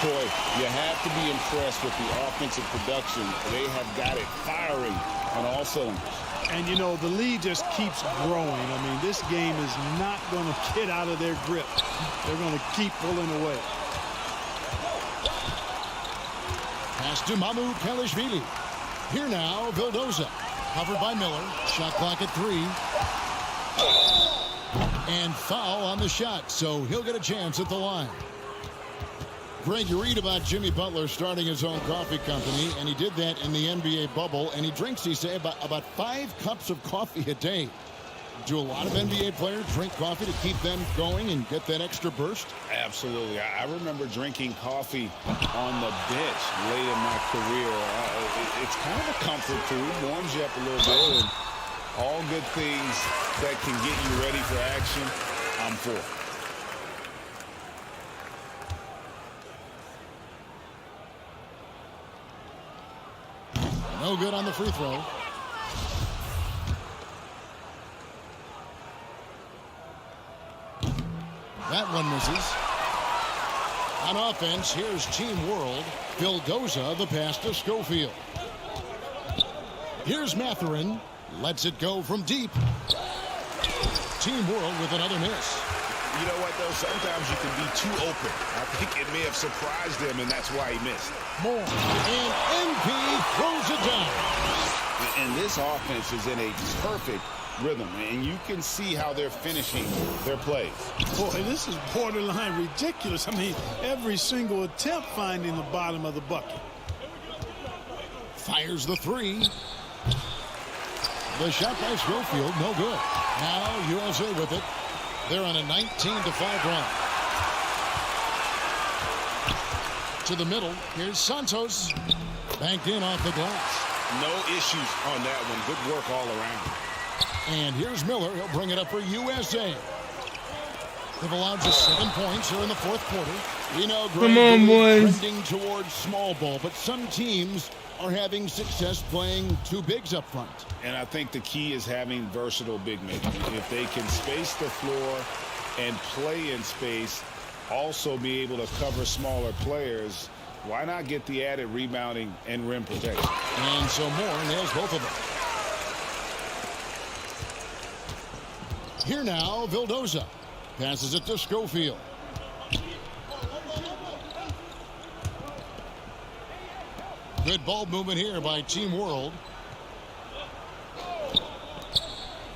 Boy, you have to be impressed with the offensive production. They have got it firing on all cylinders. And, you know, the lead just keeps growing. I mean, this game is not going to get out of their grip. They're going to keep pulling away. Pass to Mamu Pelishvili. Here now, Vildoza. Covered by Miller. Shot clock at 3. And foul on the shot, so he'll get a chance at the line. Greg, you read about Jimmy Butler starting his own coffee company, and he did that in the NBA bubble, and he drinks, he say, about 5 cups of coffee a day. Do a lot of NBA players drink coffee to keep them going and get that extra burst? Absolutely. I remember drinking coffee on the bench late in my career. It's kind of a comfort food, warms you up a little bit, and all good things that can get you ready for action, I'm for. No good on the free throw. That one misses. On offense, here's Team World. Vildoza, the pass to Schofield. Here's Mathurin. Lets it go from deep. Team World with another miss. You know what, though? Sometimes you can be too open. I think it may have surprised him, and that's why he missed. More. And MP throws it down. And this offense is in a perfect rhythm, and you can see how they're finishing their plays. Boy, this is borderline ridiculous. I mean, every single attempt finding the bottom of the bucket. Fires the 3. The shot by Schofield, no good. Now USA with it. They're on a 19-5 run. To the middle. Here's Santos. Banked in off the glass. No issues on that one. Good work all around. And here's Miller. He'll bring it up for USA. They've allowed just 7 points here in the 4th quarter. We know Come on, boys. Trending towards small ball, but some teams are having success playing 2 bigs up front. And I think the key is having versatile big men. If they can space the floor and play in space, also be able to cover smaller players, why not get the added rebounding and rim protection? And so Moore nails both of them. Here now, Vildoza passes it to Schofield. Good ball movement here by Team World.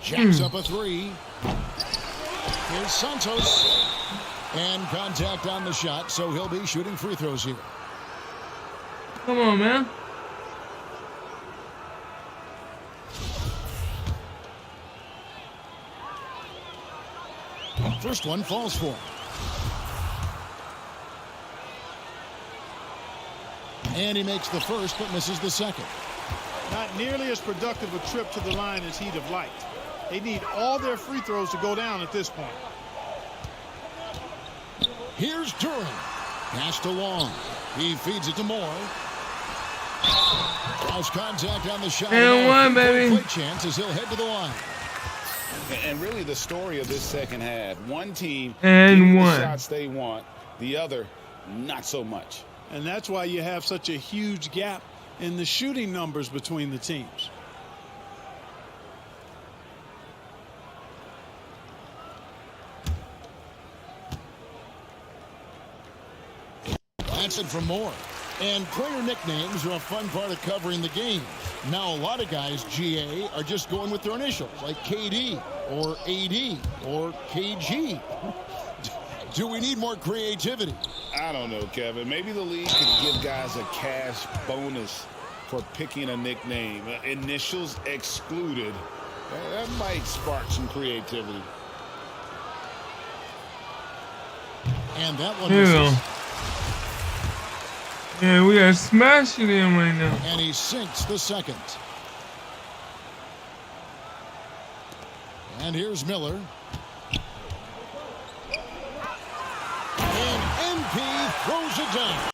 Jacks up a 3. Here's Santos. And contact on the shot, so he'll be shooting free throws here. Come on, man. First one falls for him. And he makes the first, but misses the second. Not nearly as productive a trip to the line as he'd have liked. They need all their free throws to go down at this point. Here's Duran. Pass to Long. He feeds it to Moore. Draws contact on the shot. And one, baby. Play chance as he'll head to the line. And really the story of this second half, one team and getting one the shots they want, the other not so much. And that's why you have such a huge gap in the shooting numbers between the teams. That's it from Moore. And player nicknames are a fun part of covering the game. Now a lot of guys, GA, are just going with their initials, like KD or AD or KG. Do we need more creativity? I don't know, Kevin. Maybe the league could give guys a cash bonus for picking a nickname. Initials excluded. That might spark some creativity. And that one Here we go. misses. Yeah, we are smashing him right now. And he sinks the second. And here's Miller. And MP throws it down.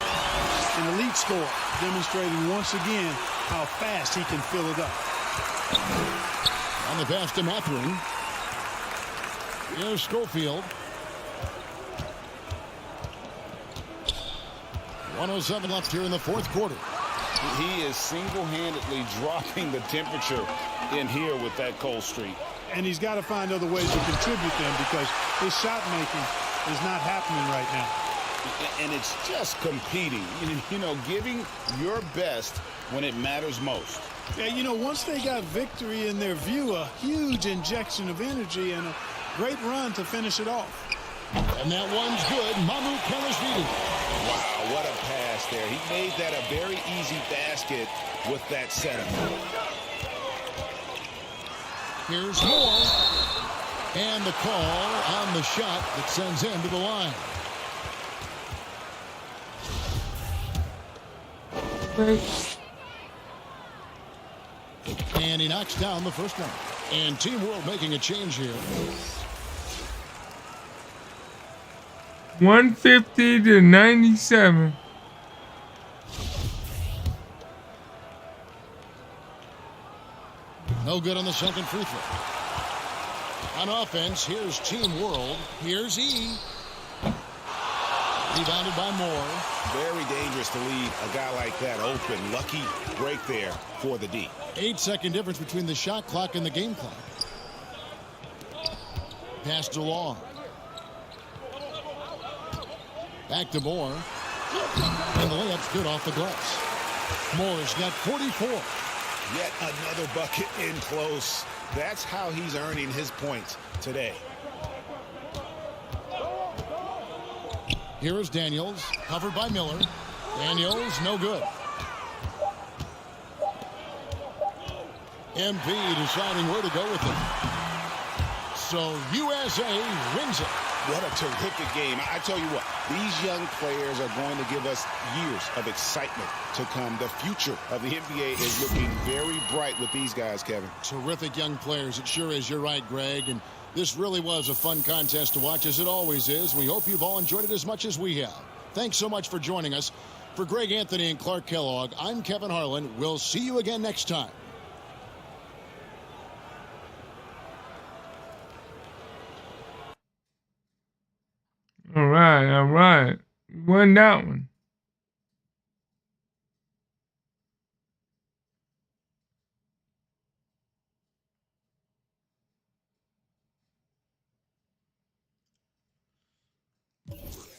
An elite score, demonstrating once again how fast he can fill it up. On the pass to Mathurin. Here's Schofield. 1:07 left here in the fourth quarter. He is single-handedly dropping the temperature in here with that cold streak. And he's got to find other ways to contribute them because his shot making is not happening right now. And it's just competing, you know, giving your best when it matters most. Yeah, you know, once they got victory in their view, a huge injection of energy and a great run to finish it off. And that one's good. Mamu Pelishvili. Wow, what a pass there. He made that a very easy basket with that setup. Here's Moore. And the call on the shot that sends him to the line. And he knocks down the first one. And Team World making a change here. 150 to 97. No good on the second free throw. On offense, here's Team World. Here's E. Rebounded by Moore. Very dangerous to leave a guy like that open. Lucky break there for the D. 8-second difference between the shot clock and the game clock. Passed along. Back to Moore. And the layup's good off the glass. Moore's got 44. Yet another bucket in close. That's how he's earning his points today. Here is Daniels, covered by Miller. Daniels, no good. MP deciding where to go with it. So USA wins it. What a terrific game. I tell you what, these young players are going to give us years of excitement to come. The future of the NBA is looking very bright with these guys, Kevin. Terrific young players. It sure is. You're right, Greg. And this really was a fun contest to watch, as it always is. We hope you've all enjoyed it as much as we have. Thanks so much for joining us. For Greg Anthony and Clark Kellogg, I'm Kevin Harlan. We'll see you again next time. All right, all right. Won that one.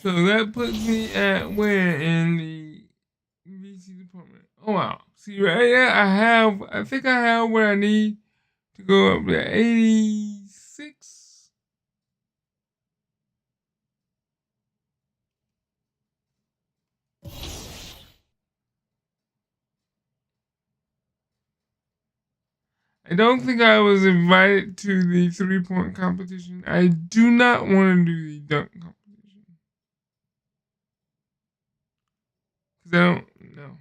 So that puts me at where in the VC department? Oh wow. See right there, I think I have where I need to go up to 86. I don't think I was invited to the 3-point competition. I do not want to do the dunk competition. Because I don't, no.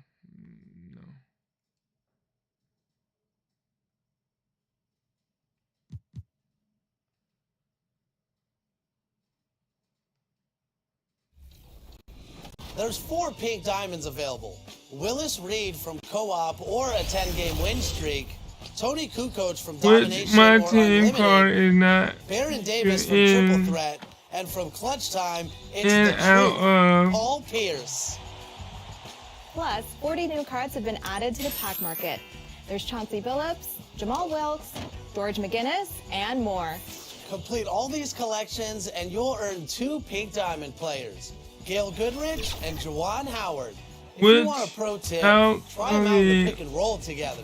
There's 4 pink diamonds available. Willis Reed from Co-op or a 10-game win streak. Tony Kukoc from Domination Which my or team Unlimited. card is not Baron Davis from in, Triple Threat. And from Clutch Time, it's in, the out truth, of Paul Pierce. Plus, 40 new cards have been added to the pack market. There's Chauncey Billups, Jamal Wilkes, George McGinnis, and more. Complete all these collections and you'll earn 2 pink diamond players. Gail Goodrich and Juwan Howard. If you want a pro tip, try them out in the pick and roll together.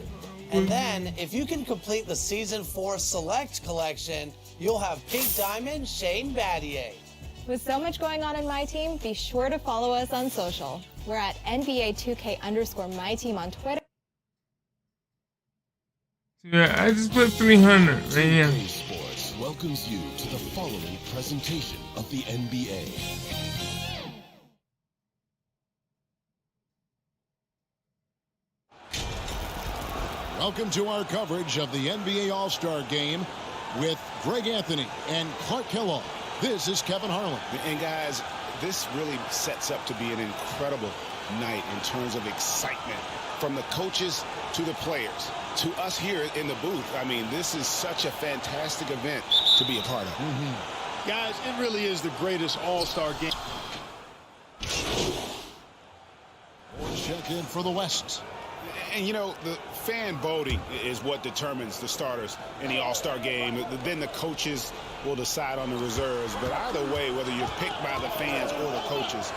And then, if you can complete the Season 4 Select collection, you'll have pink diamond Shane Battier. With so much going on in my team, be sure to follow us on social. We're at NBA2K_MyTeam on Twitter. Yeah, I just put 300 right here. Sports. Welcome welcomes you to the following presentation of the NBA. Welcome to our coverage of the NBA All-Star Game with Greg Anthony and Clark Kellogg. This is Kevin Harlan. And guys, this really sets up to be an incredible night in terms of excitement from the coaches to the players to us here in the booth. I mean, this is such a fantastic event to be a part of. Guys, it really is the greatest All-Star game. Check in for the West. And, you know, the fan voting is what determines the starters in the All-Star game. Then the coaches will decide on the reserves. But either way, whether you're picked by the fans or the coaches,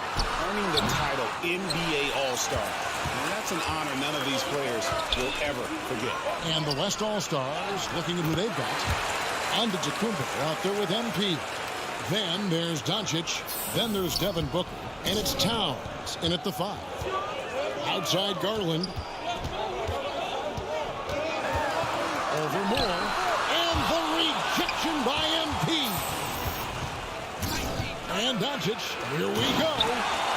earning the title NBA All-Star, and that's an honor none of these players will ever forget. And the West All-Stars, looking at who they've got. Antetokounmpo out there with MP. Then there's Doncic. Then there's Devin Booker. And it's Towns in at the 5. Outside Garland. Over Moore. And the rejection by MP. And Doncic. Here we go.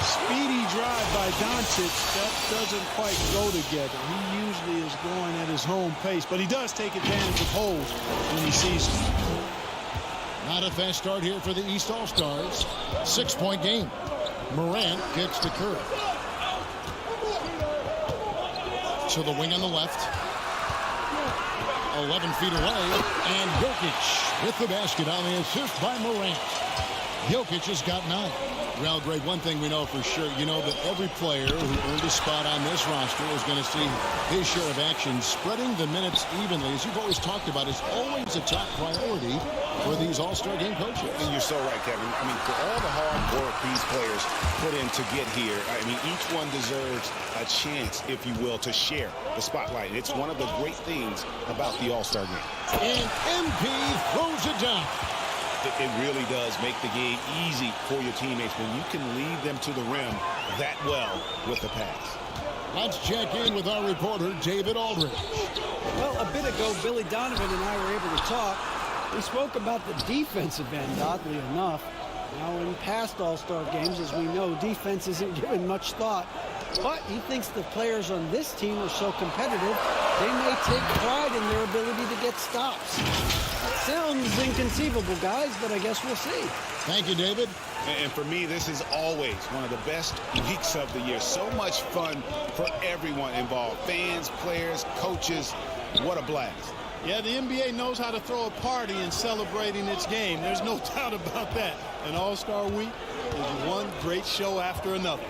Speedy drive by Doncic. That doesn't quite go together. He usually is going at his home pace, but he does take advantage of holes when he sees them. Not a fast start here for the East All-Stars. 6-point game. Morant gets to Curry. To the wing on the left. 11 feet away. And Jokic with the basket on the assist by Morant. Jokic has got 9. Well, Greg, one thing we know for sure, you know that every player who earned a spot on this roster is going to see his share of action. Spreading the minutes evenly, as you've always talked about, is always a top priority for these All-Star game coaches. And you're so right, Kevin. I mean, for all the hard work these players put in to get here, I mean, each one deserves a chance, if you will, to share the spotlight. It's one of the great things about the All-Star game. And MP throws it down. It really does make the game easy for your teammates when you can lead them to the rim that well with the pass. Let's check in with our reporter, David Aldridge. Well, a bit ago, Billy Donovan and I were able to talk. We spoke about the defensive end, oddly enough. Now, in past All-Star games, as we know, defense isn't given much thought. But he thinks the players on this team are so competitive, they may take pride in their ability to get stops. Sounds inconceivable, guys, but I guess we'll see. Thank you, David. And for me, this is always one of the best weeks of the year. So much fun for everyone involved. Fans, players, coaches. What a blast. Yeah, the NBA knows how to throw a party in celebrating its game. There's no doubt about that. An All-Star week is one great show after another.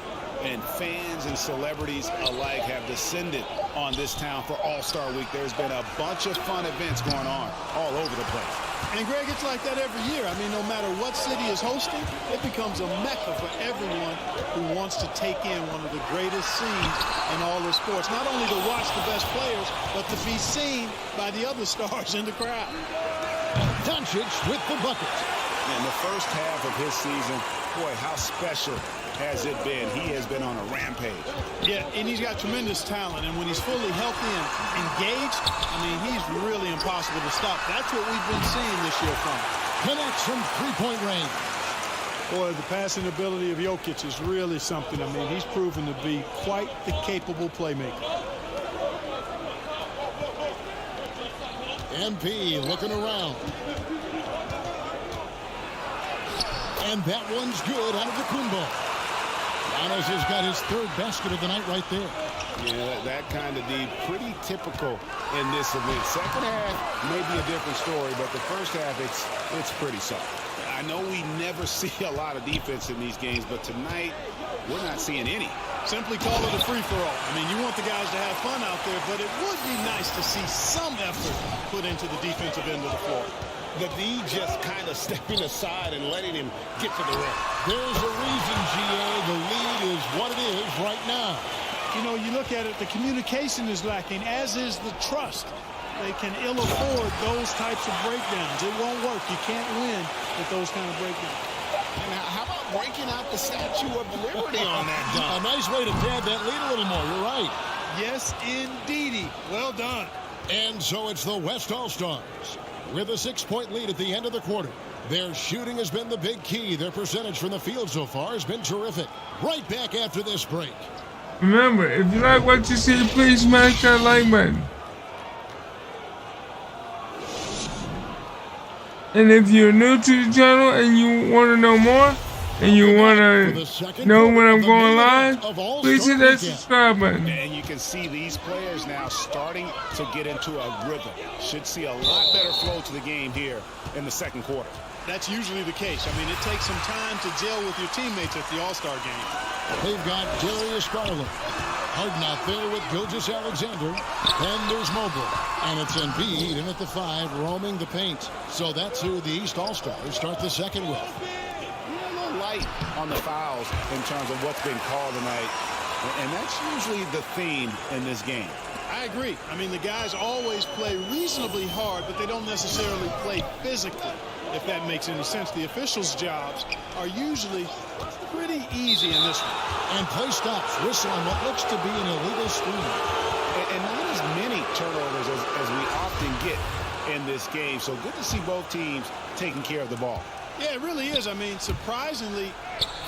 And fans and celebrities alike have descended on this town for All-Star Week. There's been a bunch of fun events going on all over the place. And, Greg, it's like that every year. I mean, no matter what city is hosting, it becomes a mecca for everyone who wants to take in one of the greatest scenes in all of sports. Not only to watch the best players, but to be seen by the other stars in the crowd. Doncic with the bucket. In the first half of his season, boy, how special has it been? He has been on a rampage. Yeah, and he's got tremendous talent, and when he's fully healthy and engaged, I mean, he's really impossible to stop. That's what we've been seeing this year from him. Connects from three-point range. Boy, the passing ability of Jokic is really something. I mean, he's proven to be quite the capable playmaker. MP looking around. And that one's good out of the Kumbo. Giannis has got his 3rd basket of the night right there. Yeah, that kind of deep, pretty typical in this event. Second half may be a different story, but the first half, it's pretty soft. I know we never see a lot of defense in these games, but tonight, we're not seeing any. Simply call it a free-for-all. I mean, you want the guys to have fun out there, but it would be nice to see some effort put into the defensive end of the floor. The D just kind of stepping aside and letting him get to the rim. There's a reason, GA. The lead is what it is right now. You know, you look at it, the communication is lacking, as is the trust. They can ill afford those types of breakdowns. It won't work. You can't win with those kind of breakdowns. And how about breaking out the Statue of Liberty on that dunk? A nice way to pad that lead a little more. You're right. Yes, indeedy. Well done. And so it's the West All-Stars. with a 6-point lead at the end of the quarter. Their shooting has been the big key. Their percentage from the field so far has been terrific. Right back after this break. Remember, if you like what you see, please smash that like button. And if you're new to the channel and you want to know more, and you want to know when I'm going live, please hit that subscribe button. And you can see these players now starting to get into a rhythm. Should see a lot better flow to the game here in the second quarter. That's usually the case. I mean, it takes some time to gel with your teammates at the All-Star game. They've got Darius Garland. Harden out there with Gilgeous-Alexander. Then there's Mobley. And it's Embiid in at the 5, roaming the paint. So that's who the East All-Stars start the second with. Light on the fouls in terms of what's been called tonight, and that's usually the theme in this game. I agree. I mean, the guys always play reasonably hard, but they don't necessarily play physically, if that makes any sense. The officials' jobs are usually pretty easy in this one. And play stops. Whistle on what looks to be an illegal screen. And not as many turnovers as we often get in this game, so good to see both teams taking care of the ball. Yeah, it really is. I mean, surprisingly,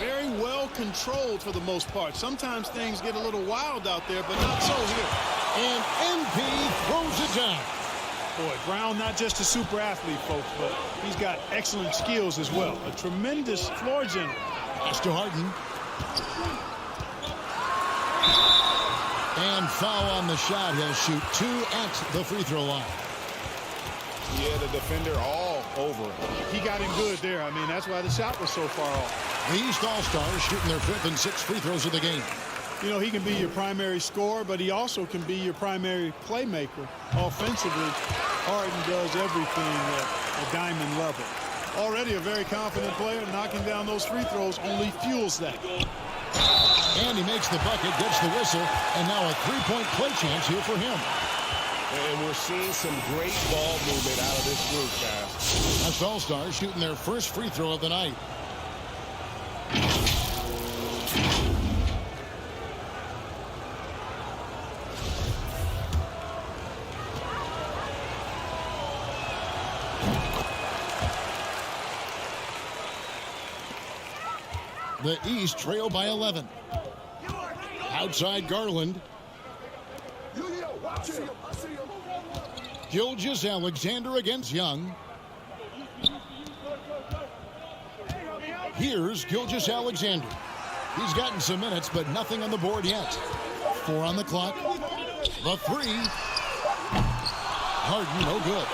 very well controlled for the most part. Sometimes things get a little wild out there, but not so here. And MP throws it down. Boy, Brown, not just a super athlete, folks, but he's got excellent skills as well. A tremendous floor general. Pass to Harden. And foul on the shot. He'll shoot 2 at the free throw line. Yeah, the defender all over him. He got him good there. I mean, that's why the shot was so far off. The East All-Stars shooting their 5th and 6th free throws of the game. You know, he can be your primary scorer, but he also can be your primary playmaker. Offensively, Harden does everything at a diamond level. Already a very confident player. Knocking down those free throws only fuels that. And he makes the bucket, gets the whistle, and now a 3-point play chance here for him. And we're seeing some great ball movement out of this group, guys. That's All-Stars shooting their first free throw of the night. The East trail by 11. Outside Garland. Gilgeous-Alexander against Young. Here's Gilgeous-Alexander. He's gotten some minutes, but nothing on the board yet. 4 on the clock. The 3. Harden, no good.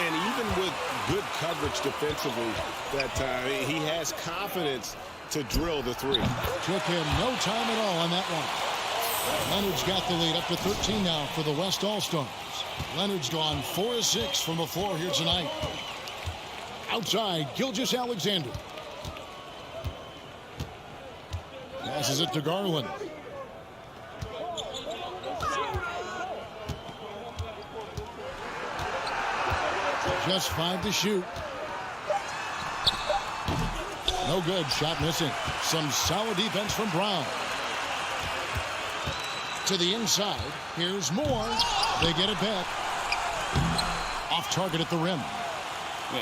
And even with good coverage defensively that time, he has confidence to drill the 3. Took him no time at all on that one. Leonard's got the lead up to 13 now for the West All-Stars. Leonard's gone 4 of 6 from the floor here tonight. Outside, Gilgeous-Alexander. Passes it to Garland. Just 5 to shoot. No good. Shot missing. Some solid defense from Brown. To the inside. Here's Moore. They get it back. Off target at the rim.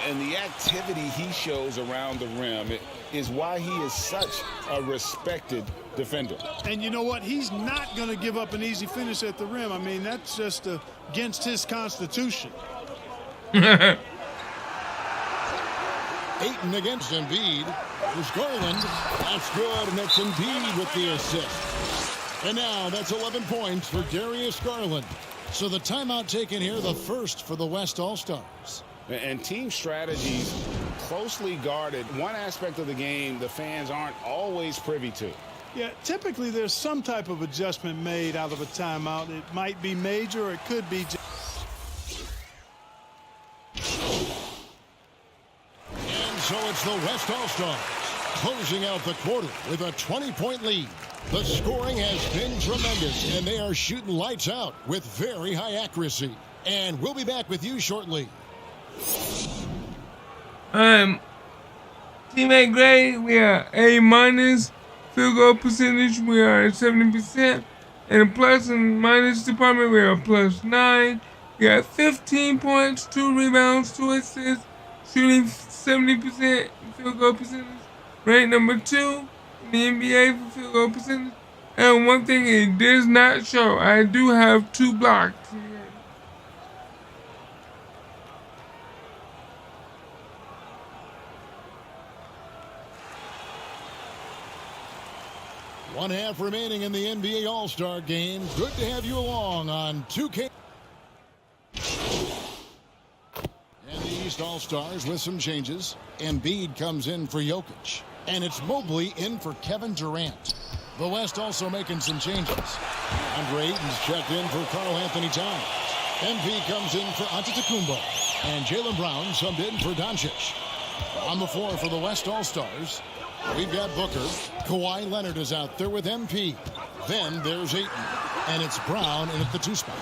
And the activity he shows around the rim is why he is such a respected defender. And you know what? He's not going to give up an easy finish at the rim. I mean, that's just against his constitution. Ayton against Embiid. There's Garland. That's good, and that's Embiid with the assist. And now that's 11 points for Darius Garland. So the timeout taken here, the first for the West All-Stars. And team strategies closely guarded. One aspect of the game the fans aren't always privy to. Yeah, typically there's some type of adjustment made out of a timeout. It might be major or it could be. And so it's the West All-Stars closing out the quarter with a 20-point lead. The scoring has been tremendous, and they are shooting lights out with very high accuracy. And we'll be back with you shortly. Teammate grade, we are A-. Field goal percentage, we are at 70%. And plus and minus department, we are +9. He got 15 points, 2 rebounds, 2 assists, shooting 70% field goal percentage. Ranked number 2 in the NBA for field goal percentage. And one thing it does not show, I do have 2 blocks. One half remaining in the NBA All-Star Game. Good to have you along on 2K. And the East All-Stars with some changes. Embiid comes in for Jokic. And it's Mobley in for Kevin Durant. The West also making some changes. Andre Ayton's checked in for Karl Anthony Towns. MP comes in for Antetokounmpo. And Jaylen Brown subbed in for Doncic. On the floor for the West All-Stars, we've got Booker. Kawhi Leonard is out there with MP. Then there's Ayton. And it's Brown in at the 2 spot.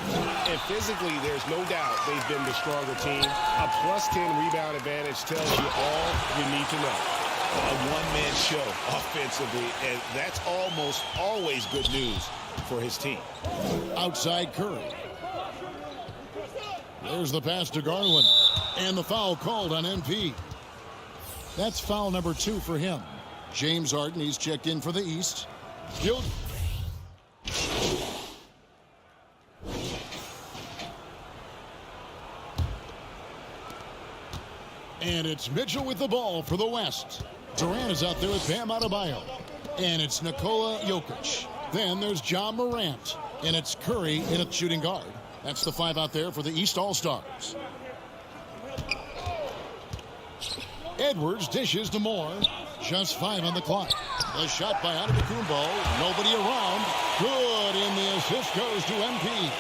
And physically, there's no doubt they've been the stronger team. A +10 rebound advantage tells you all you need to know. A one-man show offensively, and that's almost always good news for his team. Outside Curry. There's the pass to Garland. And the foul called on MP. That's foul number 2 for him. James Harden, he's checked in for the East. And it's Mitchell with the ball for the West. Durant is out there with Bam Adebayo. And it's Nikola Jokic. Then there's John Morant. And it's Curry in at shooting guard. That's the 5 out there for the East All-Stars. Edwards dishes to Moore. Just 5 on the clock. The shot by Antetokounmpo. Nobody around. Good, and the assist goes to MP.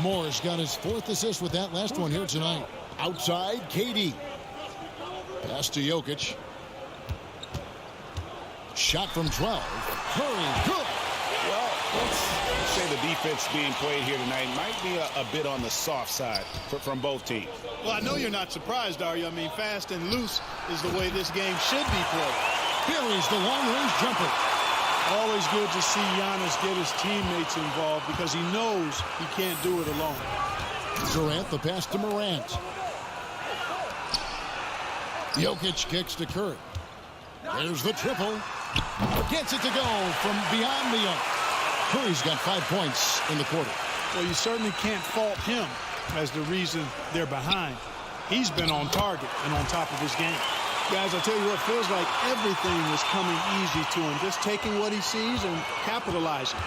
Moore's got his 4th assist with that last one here tonight. Outside, KD. Pass to Jokic. Shot from 12. Curry, good. Well, let's say the defense being played here tonight might be a bit on the soft side from both teams. Well, I know you're not surprised, are you? I mean, fast and loose is the way this game should be played. Buries the long-range jumper. Always good to see Giannis get his teammates involved because he knows he can't do it alone. Durant, the pass to Morant. Jokic kicks to Curry. There's the triple. Gets it to go from beyond the arc. Curry's got 5 points in the quarter. Well, you certainly can't fault him as the reason they're behind. He's been on target and on top of his game. Guys, I tell you what, feels like everything is coming easy to him. Just taking what he sees and capitalizing.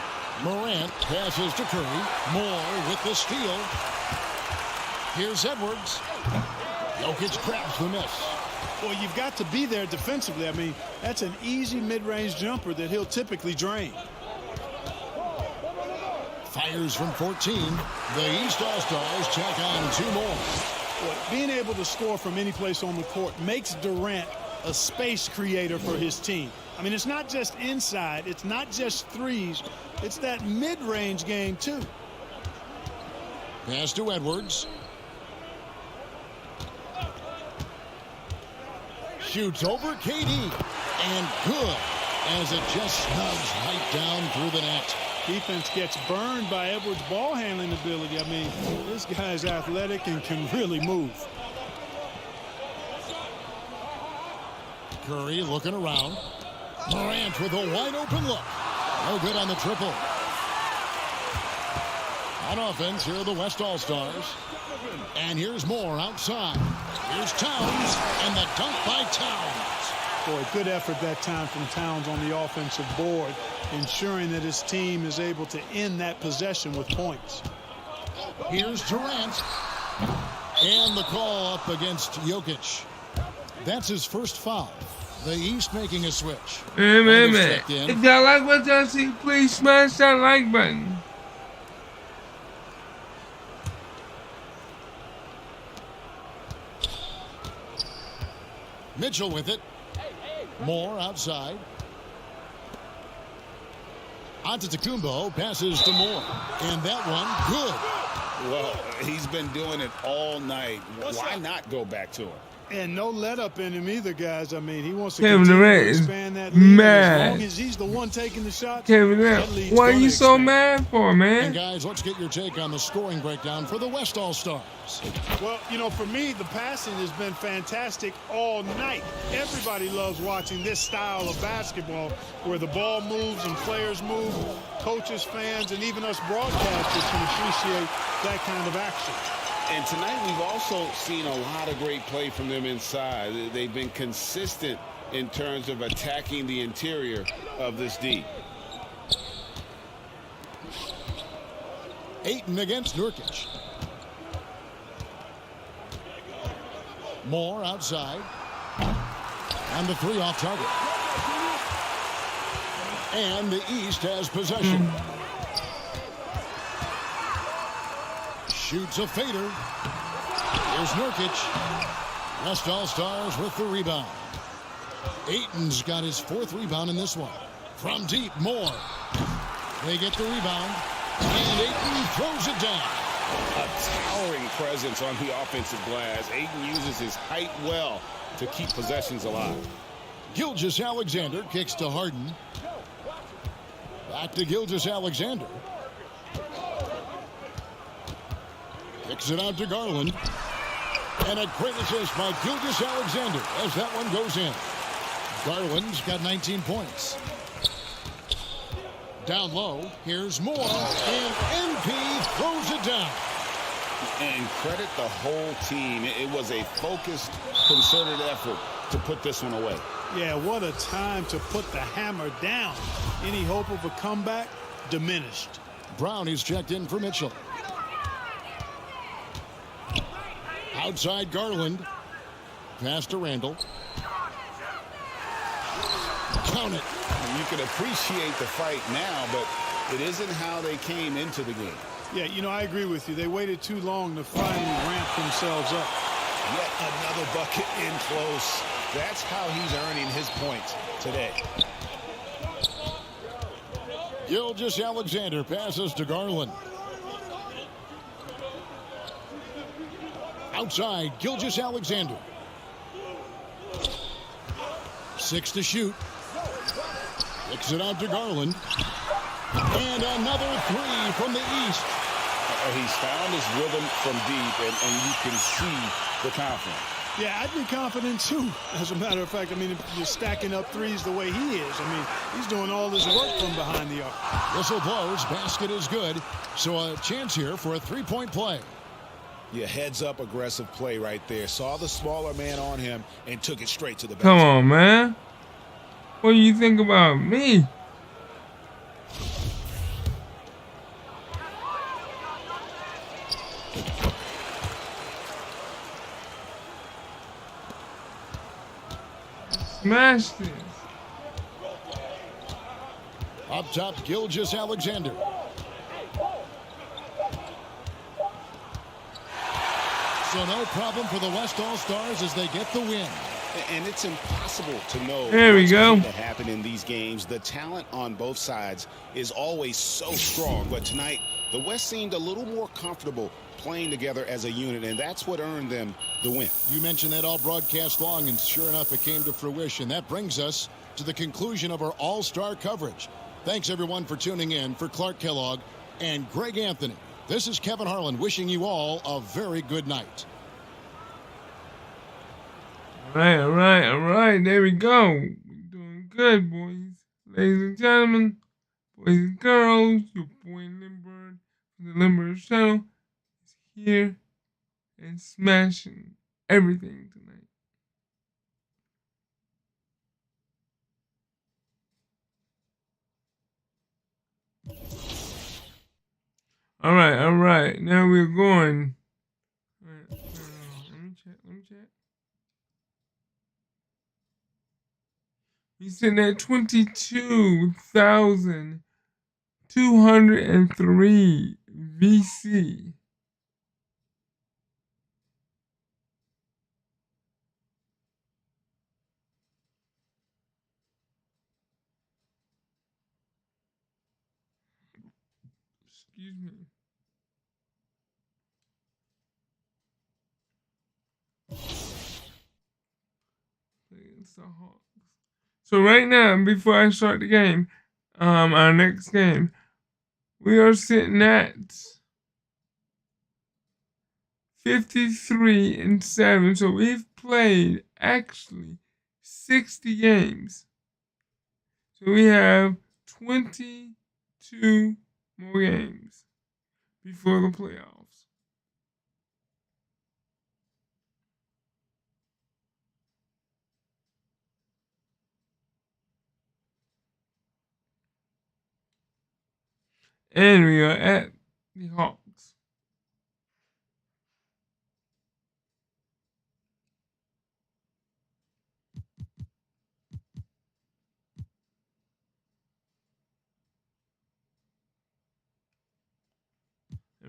Morant passes to Curry. Moore with the steal. Here's Edwards. Jokic grabs the miss. Well, you've got to be there defensively. I mean, that's an easy mid-range jumper that he'll typically drain. Fires from 14. The East All-Stars check on 2 more. Well, being able to score from any place on the court makes Durant a space creator for his team. I mean, it's not just inside. It's not just threes. It's that mid-range game, too. Pass to Edwards. Shoots over KD. And good, as it just snugs right down through the net. Defense gets burned by Edwards' ball handling ability. I mean, this guy's athletic and can really move. Curry looking around. Morant with a wide open look. No good on the triple. On offense, here are the West All-Stars. And here's Moore outside. Here's Towns, and the dunk by Towns. Boy, good effort that time from Towns on the offensive board, ensuring that his team is able to end that possession with points. Here's Durant. And the call up against Jokic. That's his first foul. The East making a switch. If y'all like what y'all see, please smash that like button. Mitchell with it. Moore outside. Antetokounmpo passes to Moore. And that one, good. Well, he's been doing it all night. Why not go back to him? And no let up in him either, guys. I mean, he wants to Kevin continue Durant to is expand that lead. mad. As long as he's the one taking the shots, Kevin Durant, what are you so mad for, man? And guys, let's get your take on the scoring breakdown for the West All-Stars. Well, you know, for me, the passing has been fantastic all night. Everybody loves watching this style of basketball where the ball moves and players move. Coaches, fans, and even us broadcasters can appreciate that kind of action. And tonight we've also seen a lot of great play from them inside. They've been consistent in terms of attacking the interior of this D. Ayton against Nurkic. Moore outside. And the three off target. And the East has possession. Shoots a fader. Here's Nurkic. West All-Stars with the rebound. Ayton's got his fourth rebound in this one. From deep, Moore. They get the rebound. And Ayton throws it down. A towering presence on the offensive glass. Ayton uses his height well to keep possessions alive. Gilgeous-Alexander kicks to Harden. Back to Gilgeous-Alexander. Kicks it out to Garland. And a great assist by Gilgeous-Alexander as that one goes in. Garland's got 19 points. Down low, here's Moore, and MP throws it down. And credit the whole team. It was a focused, concerted effort to put this one away. Yeah, what a time to put the hammer down. Any hope of a comeback diminished. Brown is checked in for Mitchell. Outside Garland. Pass to Randall. Count it. You can appreciate the fight now, but it isn't how they came into the game. Yeah, you know, I agree with you. They waited too long to finally ramp themselves up. Yet another bucket in close. That's how he's earning his points today. Gilgeous-Alexander passes to Garland. Outside, Gilgeous-Alexander. 6 to shoot. Kicks it out to Garland. And another three from the East. He's found his rhythm from deep, and you can see the confidence. Yeah, I'd be confident too. As a matter of fact, I mean, if you're stacking up threes the way he is, I mean, he's doing all this work from behind the arc. Whistle blows, basket is good. So a chance here for a three-point play. Yeah, heads up aggressive play right there. Saw the smaller man on him and took it straight to the basket. Come on, man. What do you think about me? Smash this. Up top, Gilgeous-Alexander. So no problem for the West All-Stars as they get the win. And it's impossible to know there we what's go. going to happen in these games. The talent on both sides is always so strong. But tonight, the West seemed a little more comfortable playing together as a unit, and that's what earned them the win. You mentioned that all broadcast long, and sure enough, it came to fruition. That brings us to the conclusion of our All-Star coverage. Thanks, everyone, for tuning in. For Clark Kellogg and Greg Anthony, this is Kevin Harlan wishing you all a very good night. All right. There we go. We're doing good, boys. Ladies and gentlemen, boys and girls, your boy Lindberg from the Lindberg Channel is here and smashing everything tonight. All right. Now we're going. Let me check. He's sitting at 22,203 VC. Excuse me. against the Hawks. So right now, before I start the game, our next game, we are sitting at 53-7. So we've played actually 60 games. So we have 22 more games before the playoffs. And we are at the Hawks.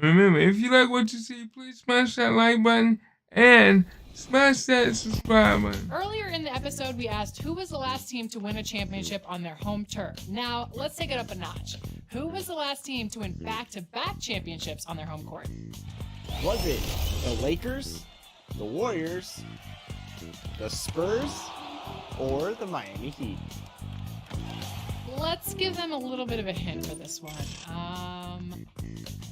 Remember, if you like what you see, please smash that like button and smash that subscribe button. Earlier in the episode, we asked who was the last team to win a championship on their home turf. Now, let's take it up a notch. Who was the last team to win back-to-back championships on their home court? Was it the Lakers, the Warriors, the Spurs, or the Miami Heat? Let's give them a little bit of a hint for this one.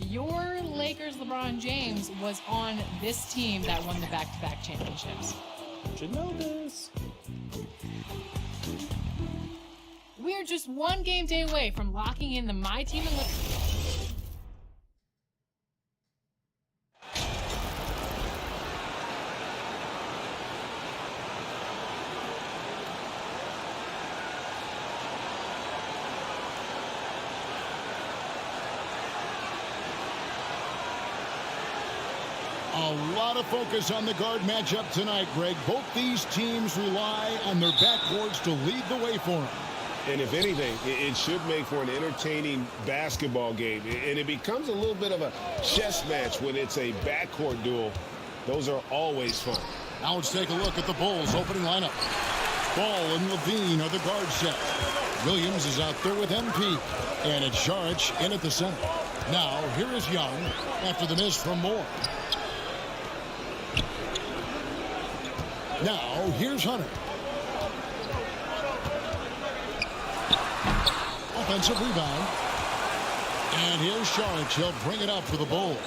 Your Lakers LeBron James was on this team that won the back-to-back championships. Should know this. We're just one game day away from locking in the My Team and A lot of focus on the guard matchup tonight, Greg. Both these teams rely on their backboards to lead the way for them. And if anything, it should make for an entertaining basketball game. And it becomes a little bit of a chess match when it's a backcourt duel. Those are always fun. Now let's take a look at the Bulls' opening lineup. Ball and Levine are the guard set. Williams is out there with MP. And it's Saric in at the center. Now, here is Young after the miss from Moore. Now, here's Hunter. Offensive rebound. And here's Saric. He'll bring it up for the Bulls.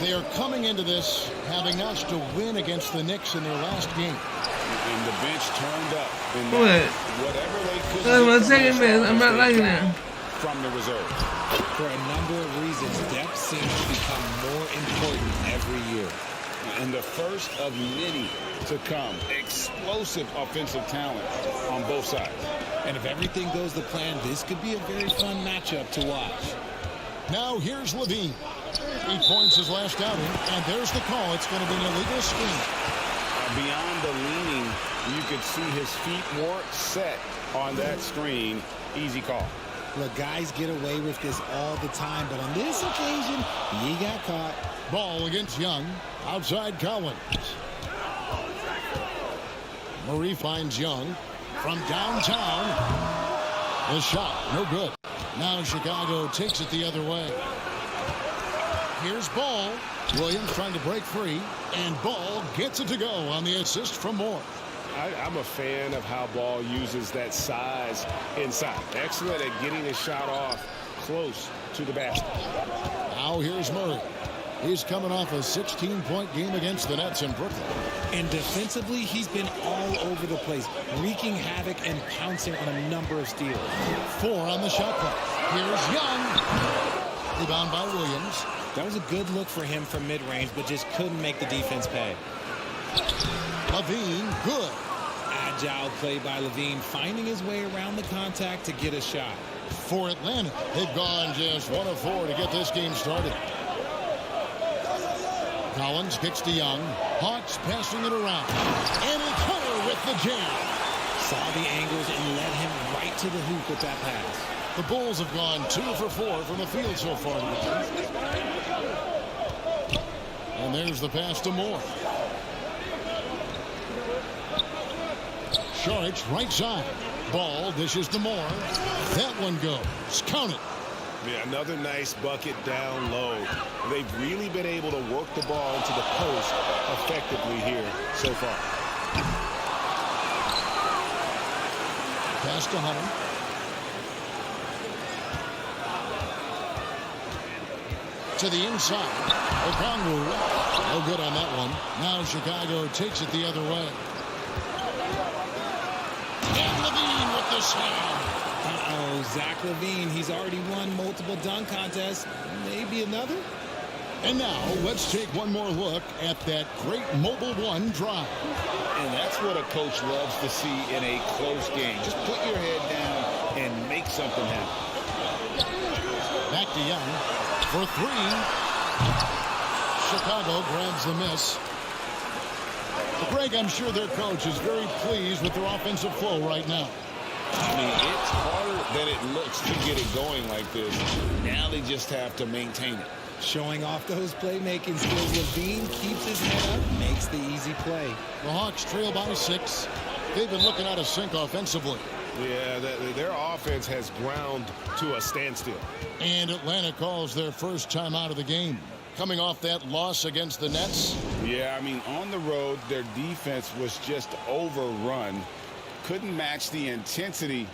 They are coming into this having us to win against the Knicks in their last game. And the bench turned up. What? Whatever they could I'm not liking that. From the reserve. For a number of reasons, depth seems to become more important every year. And the first of many to come. Explosive offensive talent on both sides. And if everything goes to plan, this could be a very fun matchup to watch. Now here's Levine. 8 points his last outing, and there's the call. It's going to be an illegal screen. Beyond the leaning, you could see his feet more set on that screen. Easy call. Look, guys get away with this all the time, but on this occasion, he got caught. Ball against Young. Outside Collins. Murray finds Young from downtown. The shot, no good. Now Chicago takes it the other way. Here's Ball. Williams trying to break free. And Ball gets it to go on the assist from Moore. I'm a fan of how Ball uses that size inside. Excellent at getting his shot off close to the basket. Now here's Murray. He's coming off a 16-point game against the Nets in Brooklyn. And defensively, he's been all over the place, wreaking havoc and pouncing on a number of steals. 4 on the shot clock. Here's Young. Rebound by Williams. That was a good look for him from mid-range, but just couldn't make the defense pay. Levine, good. Agile play by Levine, finding his way around the contact to get a shot. For Atlanta, they've gone just 1 of 4 to get this game started. Collins kicks to Young. Hawks passing it around. And it's Hunter with the jam. Saw the angles and led him right to the hoop with that pass. The Bulls have gone 2 for 4 from the field so far tonight. And there's the pass to Moore. Saric right side. Ball dishes to Moore. That one goes. Count it. Yeah, another nice bucket down low. They've really been able to work the ball into the post effectively here so far. Pass to Hunter. To the inside. Okongwu. No good on that one. Now Chicago takes it the other way. And LaVine with the slam. Uh-oh, Zach LaVine. He's already won multiple dunk contests. Maybe another? And now let's take one more look at that great Mobile One drive. And that's what a coach loves to see in a close game. Just put your head down and make something happen. Back to Young for three. Chicago grabs the miss. Greg, I'm sure their coach is very pleased with their offensive flow right now. I mean, it's harder than it looks to get it going like this. Now they just have to maintain it. Showing off those playmaking skills, LaVine keeps his head up, makes the easy play. The Hawks trail by 6. They've been looking out of sync offensively. Yeah, their offense has ground to a standstill. And Atlanta calls their first time out of the game. Coming off that loss against the Nets. Yeah, I mean, on the road, their defense was just overrun. Couldn't match the intensity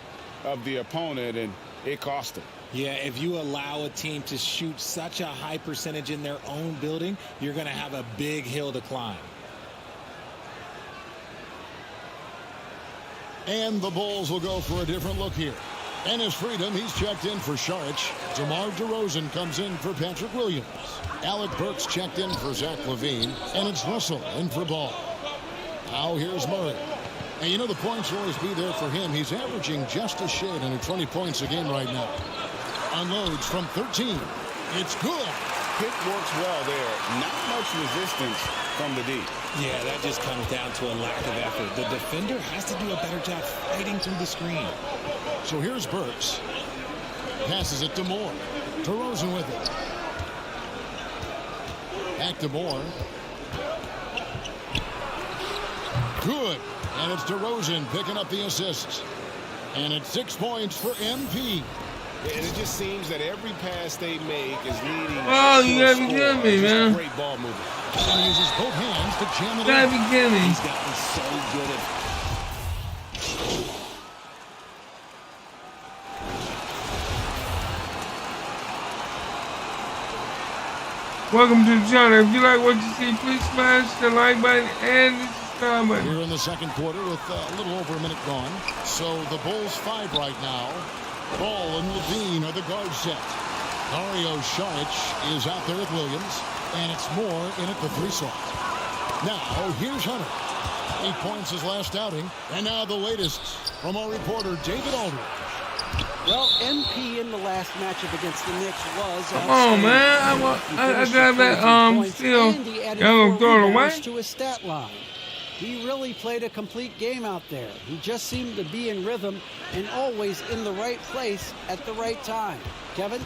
of the opponent, and it cost them. Yeah, if you allow a team to shoot such a high percentage in their own building, you're going to have a big hill to climb. And the Bulls will go for a different look here. Ennis Freedom, he's checked in for Saric. DeMar DeRozan comes in for Patrick Williams. Alec Burks checked in for Zach LaVine. And it's Russell in for Ball. Now here's Murray. And you know the points will always be there for him. He's averaging just a shade under 20 points a game right now. Unloads from 13. It's good. Pick works well there. Not much resistance from the D. Yeah, that just comes down to a lack of effort. The defender has to do a better job fighting through the screen. So here's Burks. Passes it to Moore. DeRozan with it. Back to Moore. Good. And it's DeRozan picking up the assist. And it's 6 points for MP. And it just seems that every pass they make is leading. Oh, you gotta be kidding me, man. Great ball movement. And he uses both hands to jam it in. You gotta be kidding me. He's gotten so good at. Welcome to the channel. If you like what you see, please smash the like button and the subscribe button. We're in the second quarter with a little over a minute gone. So the Bulls 5 right now. Ball and LaVine are the guard set. Dario Saric is out there with Williams. And it's Moore in at the 3 slot. Now, here's Hunter. 8 points his last outing. And now the latest from our reporter, David Aldridge. Well, MP in the last matchup against the Knicks was. Come on, man. I got that still. Y'all gonna throw it away? To his stat line. He really played a complete game out there. He just seemed to be in rhythm and always in the right place at the right time. Kevin?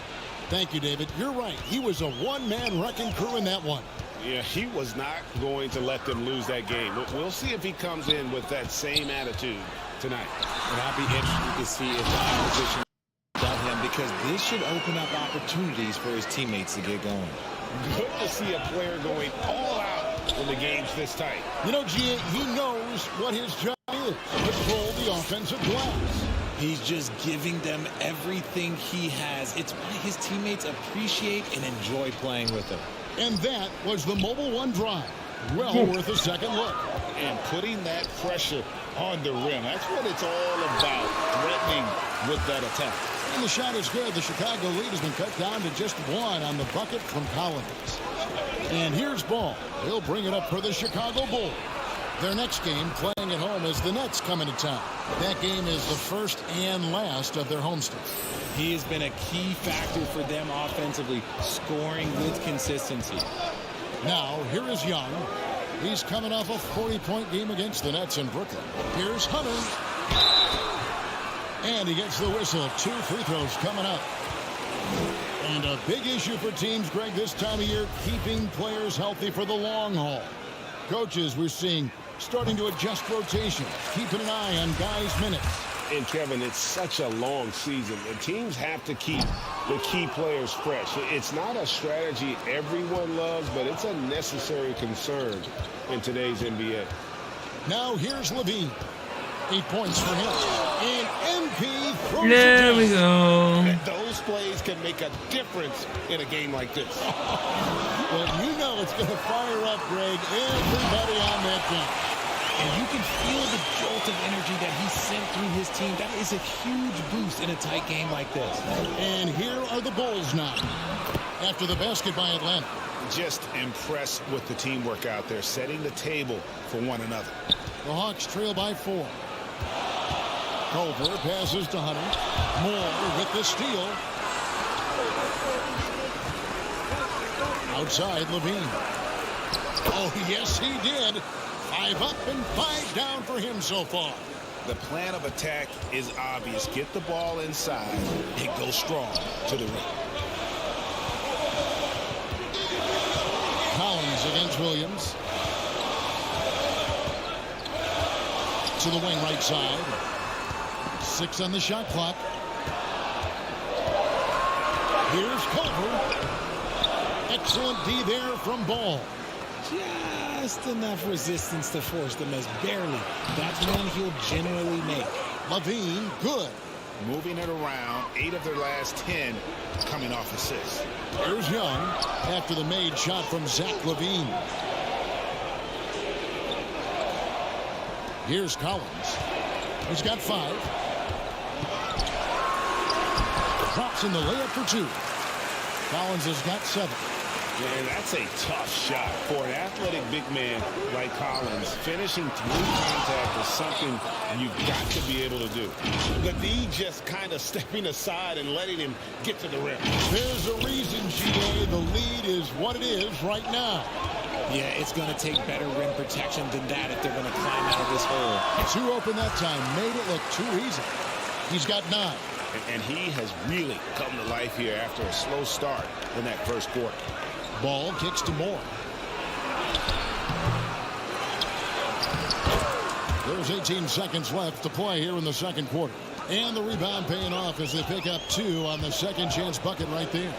Thank you, David. You're right. He was a one-man wrecking crew in that one. Yeah, he was not going to let them lose that game. We'll see if he comes in with that same attitude tonight. And I'll be interested to see if the opposition does him, because this should open up opportunities for his teammates to get going. Good to see a player going all out when the game's this tight. You know, G, he knows what his job is. Control the offensive glass. He's just giving them everything he has. It's why his teammates appreciate and enjoy playing with him. And that was the Mobile One drive. Well worth a second look. And putting that pressure on the rim. That's what it's all about, threatening with that attack. And the shot is good. The Chicago lead has been cut down to just 1 on the bucket from Collins. And here's Ball. He'll bring it up for the Chicago Bulls. Their next game, playing at home, is the Nets coming to town. That game is the first and last of their homestand. He has been a key factor for them offensively, scoring with consistency. Now, here is Young. He's coming off a 40-point game against the Nets in Brooklyn. Here's Hunter. And he gets the whistle. 2 free throws coming up. And a big issue for teams, Greg, this time of year, keeping players healthy for the long haul. Coaches, we're seeing, starting to adjust rotation, keeping an eye on guys' minutes. And, Kevin, it's such a long season. The teams have to keep the key players fresh. It's not a strategy everyone loves, but it's a necessary concern in today's NBA. Now here's LaVine. 8 points for him. And MP throws There it we down. go. And those plays can make a difference in a game like this. Well, you know it's going to fire up, Greg, everybody on that bench. And you can feel the jolt of energy that he sent through his team. That is a huge boost in a tight game like this. And here are the Bulls now, after the basket by Atlanta. Just impressed with the teamwork out there, setting the table for one another. The Hawks trail by 4. Culver passes to Hunter. Moore with the steal. Outside, Levine. Oh, yes, he did. 5 up and 5 down for him so far. The plan of attack is obvious. Get the ball inside and go strong to the rim. Collins against Williams. To the wing right side. 6 on the shot clock. Here's Culver. Excellent D there from Ball. Just enough resistance to force the miss. Barely. That's one he'll generally make. Levine, good. Moving it around. 8 of their last 10 coming off assists. Here's Young after the made shot from Zach Levine. Here's Collins. He's got 5. Drops in the layup for 2. Collins has got 7. Man, that's a tough shot for an athletic big man like Collins. Finishing through contact is something you've got to be able to do. The D just kind of stepping aside and letting him get to the rim. There's a reason, GA. The lead is what it is right now. Yeah, it's going to take better rim protection than that if they're going to climb out of this hole. 2 open that time. Made it look too easy. He's got 9. And he has really come to life here after a slow start in that first quarter. Ball kicks to Moore. There's 18 seconds left to play here in the second quarter. And the rebound paying off as they pick up 2 on the second chance bucket right there.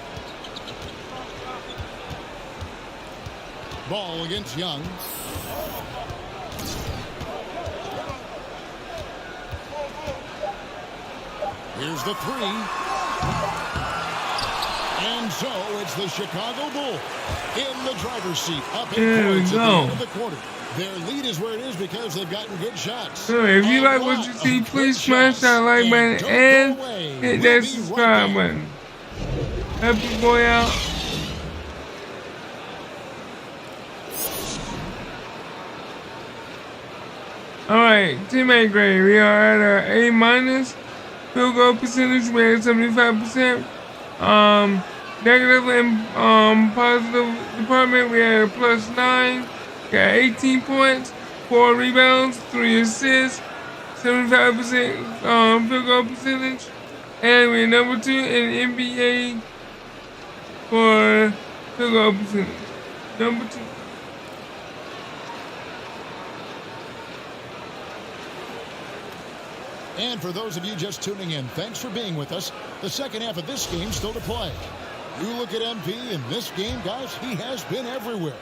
Ball against Young. Here's the 3. And so it's the Chicago Bulls in the driver's seat. Up 8 points at the end of the quarter. Their lead is where it is because they've gotten good shots. So if you like what you see, please smash that like button and hit that subscribe button. Help your boy out. Alright, teammate grade. We are at an A-. Field goal percentage, we had 75%. Negative and positive department, we had a +9. Got 18 points, 4 rebounds, 3 assists, 75% field goal percentage. And we're number 2 in NBA for field goal percentage. Number 2. And for those of you just tuning in, thanks for being with us. The second half of this game still to play. You look at MP in this game, guys, he has been everywhere.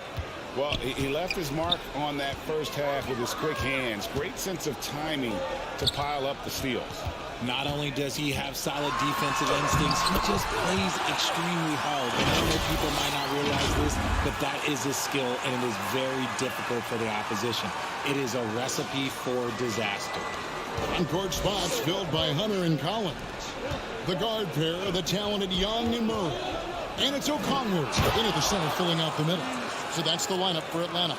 Well, he left his mark on that first half with his quick hands. Great sense of timing to pile up the steals. Not only does he have solid defensive instincts, he just plays extremely hard. And I know people might not realize this, but that is his skill, and it is very difficult for the opposition. It is a recipe for disaster. On-court spots filled by Hunter and Collins. The guard pair are the talented Young and Murray. And it's O'Connor into the center filling out the middle. So that's the lineup for Atlanta.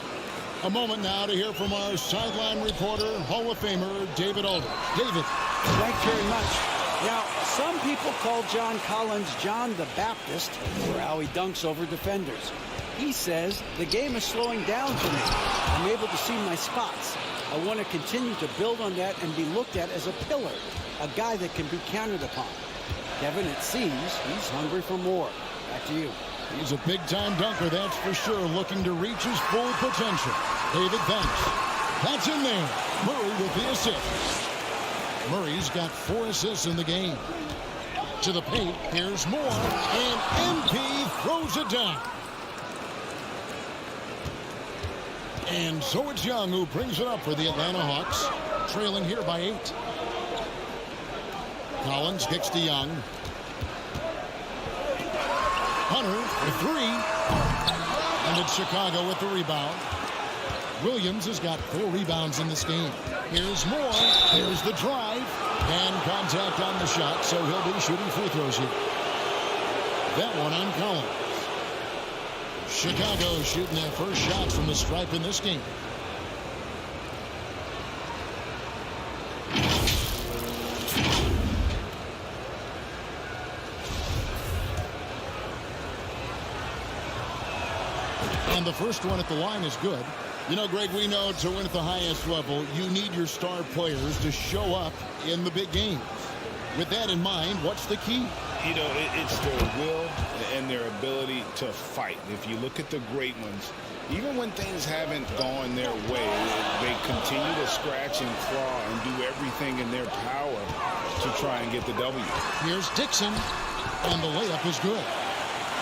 A moment now to hear from our sideline reporter, Hall of Famer, David Aldridge. David. Thanks very much. Now, some people call John Collins John the Baptist for how he dunks over defenders. He says, the game is slowing down for me. I'm able to see my spots. I want to continue to build on that and be looked at as a pillar, a guy that can be counted upon. Kevin, it seems he's hungry for more. Back to you. He's a big-time dunker, that's for sure, looking to reach his full potential. David, thanks. That's in there. Murray with the assist. Murray's got 4 assists in the game. To the paint, here's Moore, and MP throws it down. And so it's Young who brings it up for the Atlanta Hawks. trailing here by 8. Collins kicks to Young. Hunter for 3. And it's Chicago with the rebound. Williams has got 4 rebounds in this game. Here's Moore. Here's the drive. And contact on the shot, so he'll be shooting free throws here. That one on Collins. Chicago shooting their first shot from the stripe in this game. And the first one at the line is good. You know, Greg, we know to win at the highest level, you need your star players to show up in the big games. With that in mind, what's the key? You know, it's their will and their ability to fight. If you look at the great ones, even when things haven't gone their way, they continue to scratch and claw and do everything in their power to try and get the W. Here's Dixon, and the layup is good.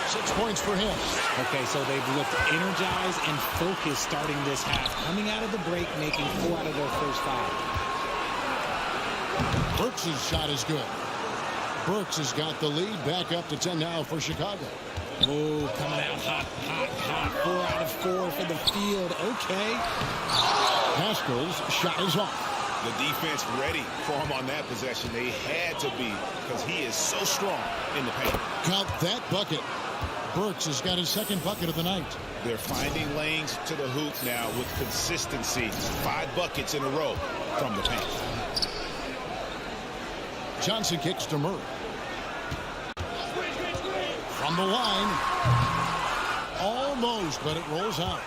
6 points for him. Okay, so they've looked energized and focused starting this half. Coming out of the break, making 4 out of their first 5. Burks' shot is good. Burks has got the lead back up to 10 now for Chicago. Oh, coming out hot, hot, hot. 4 out of 4 for the field. Okay. Haskell's shot is off. The defense ready for him on that possession. They had to be, because he is so strong in the paint. Count that bucket. Burks has got his second bucket of the night. They're finding lanes to the hoop now with consistency. 5 buckets in a row from the paint. Johnson kicks to Murray. From the line. Almost, but it rolls out.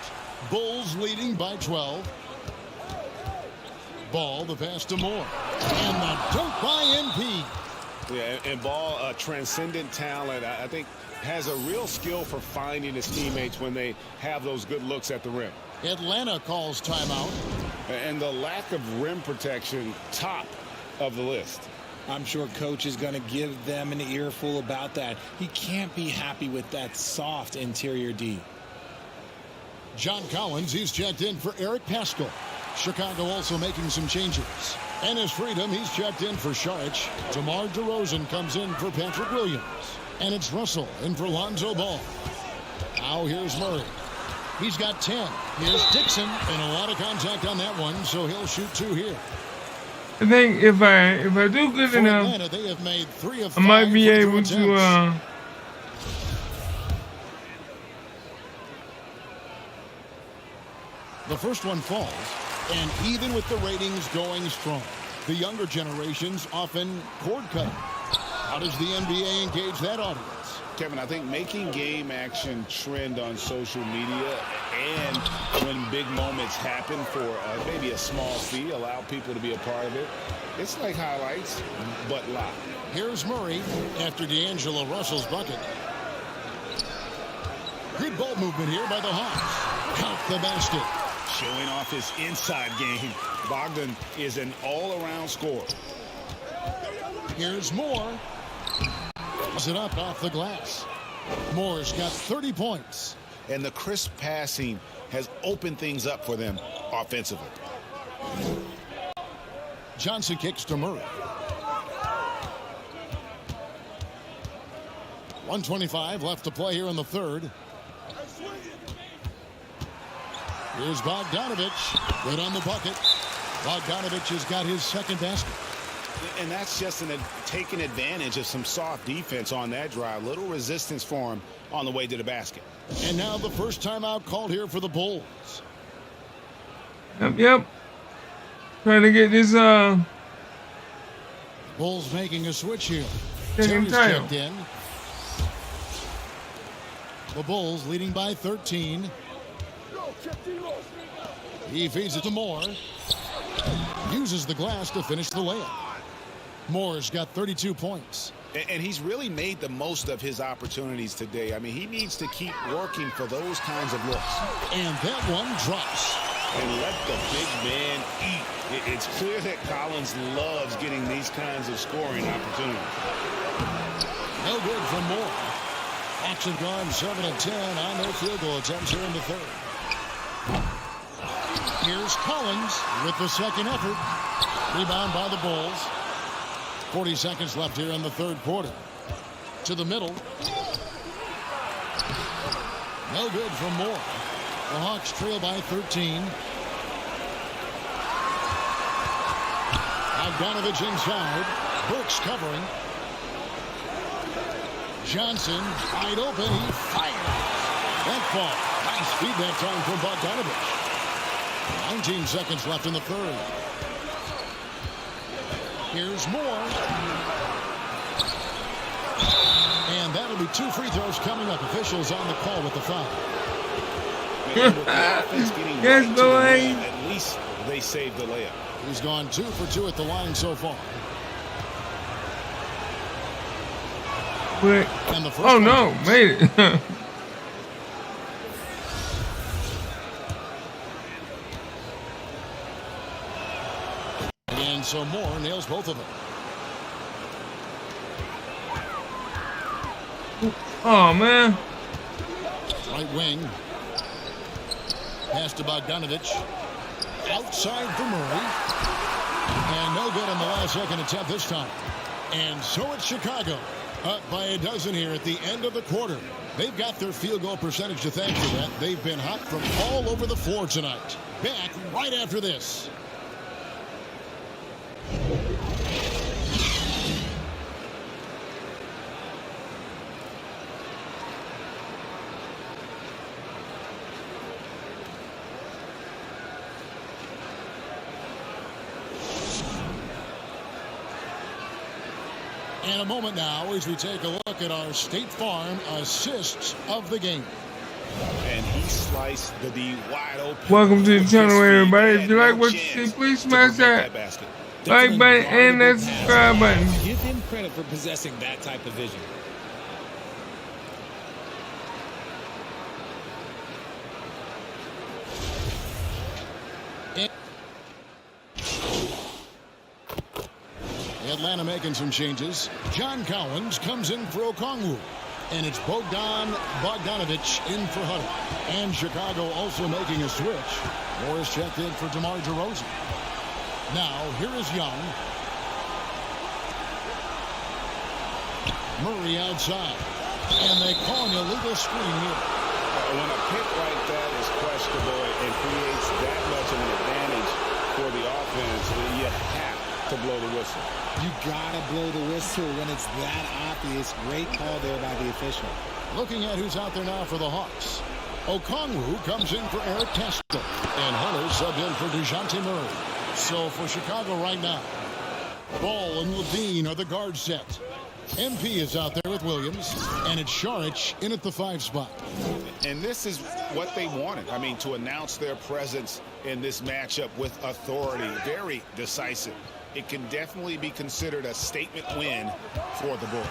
Bulls leading by 12. Ball, the pass to Moore. And the dunk by MP. Yeah, and Ball, a transcendent talent, I think, has a real skill for finding his teammates when they have those good looks at the rim. Atlanta calls timeout. And the lack of rim protection, top of the list. I'm sure coach is going to give them an earful about that. He can't be happy with that soft interior D. John Collins, he's checked in for Eric Paschal. Chicago also making some changes. Ennis Freedom, he's checked in for Saric. DeMar DeRozan comes in for Patrick Williams. And it's Russell in for Lonzo Ball. Now here's Murray. He's got 10. Here's Dixon, and a lot of contact on that one, so he'll shoot 2 here. I think if I do good For enough, Atlanta, they have made 3 of 5 I might be free throw able to attempts. The first one falls, and even with the ratings going strong, the younger generations often cord cut. How does the NBA engage that audience? Kevin, I think making game action trend on social media, and when big moments happen for maybe a small fee, allow people to be a part of it. It's like highlights, but live. Here's Murray after D'Angelo Russell's bucket. Good ball movement here by the Hawks. Count the basket. Showing off his inside game. Bogdan is an all-around scorer. Here's Moore. Puts it up off the glass. Moore's got 30 points. And the crisp passing has opened things up for them offensively. Johnson kicks to Murray. 1:25 left to play here in the third. Here's Bogdanovich. Good on the bucket. Bogdanovich has got his second basket. And that's just taking advantage of some soft defense on that drive. Little resistance for him on the way to the basket. And now the first timeout called here for the Bulls. Yep. Trying to get this Bulls making a switch here. Second Terry's title. checked in. The Bulls leading by 13. He feeds it to Moore. Uses the glass to finish the layup. Moore's got 32 points. And he's really made the most of his opportunities today. I mean, he needs to keep working for those kinds of looks. And that one drops. And let the big man eat. It's clear that Collins loves getting these kinds of scoring opportunities. No good from Moore. Hawks have gone 7 of 10 on their field goal attempts here in the third. Here's Collins with the second effort. Rebound by the Bulls. 40 seconds left here in the third quarter. To the middle. No good from Moore. The Hawks trail by 13. Bogdanovich inside. Burks covering. Johnson wide open. He fires. That ball. Nice feed that time from Bogdanovich. 19 seconds left in the third. Here's Moore. And that'll be 2 free throws coming up. Officials on the call with the foul. Yes, boy. At least they saved the layup. He's gone 2 for 2 at the line so far. And the first oh no, made it. And so Moore nails both of them. Oh man. Right wing. Pass to Bogdanovich. Outside for Murray. And no good on the last second attempt this time. And so it's Chicago. Up by a dozen here at the end of the quarter. They've got their field goal percentage to thank for that. They've been hot from all over the floor tonight. Back right after this. In a moment now as we take a look at our State Farm assists of the game. And he sliced the D wide open. Welcome to the channel, everybody. If you like what you see, please smash that like button and that subscribe button. Give him credit for possessing that type of vision. Atlanta making some changes. John Collins comes in for Okongwu. And it's Bogdanovich in for Hunter. And Chicago also making a switch. Morris checked in for DeMar DeRozan. Now, here is Young. Murray outside. And they call an illegal screen here. When a pick like that is questionable and creates that much of an advantage for the offense, you have to blow the whistle. You gotta blow the whistle when it's that obvious. Great call there by the official. Looking at who's out there now for the Hawks. Okongwu comes in for Eric Testel. And Hunter subbed in for DeJounte Murray. So for Chicago right now, Ball and Levine are the guard set. MP is out there with Williams. And it's Šarić in at the 5 spot. And this is what they wanted. I mean, to announce their presence in this matchup with authority. Very decisive. It can definitely be considered a statement win for the Bulls.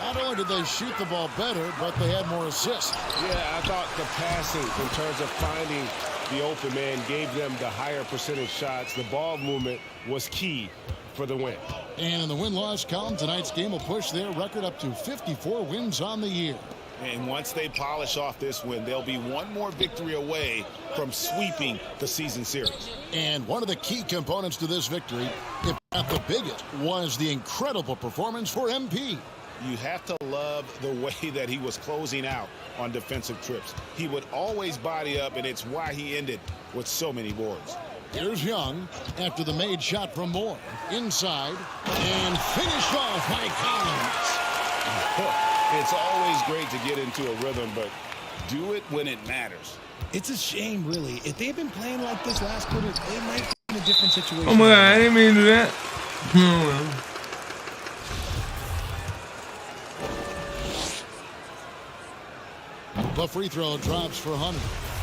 Not only did they shoot the ball better, but they had more assists. Yeah, I thought the passing in terms of finding the open man gave them the higher percentage shots. The ball movement was key for the win. And in the win-loss column, tonight's game will push their record up to 54 wins on the year. And once they polish off this win, they'll be one more victory away from sweeping the season series. And one of the key components to this victory, if not the biggest, was the incredible performance for MP. You have to love the way that he was closing out on defensive trips. He would always body up, and it's why he ended with so many boards. Here's Young after the made shot from Moore. Inside, and finished off by Collins. It's always great to get into a rhythm, but do it when it matters. It's a shame, really. If they'd been playing like this last quarter, they might be in a different situation. Oh my God, I didn't mean to do that. The free throw drops for Hunter.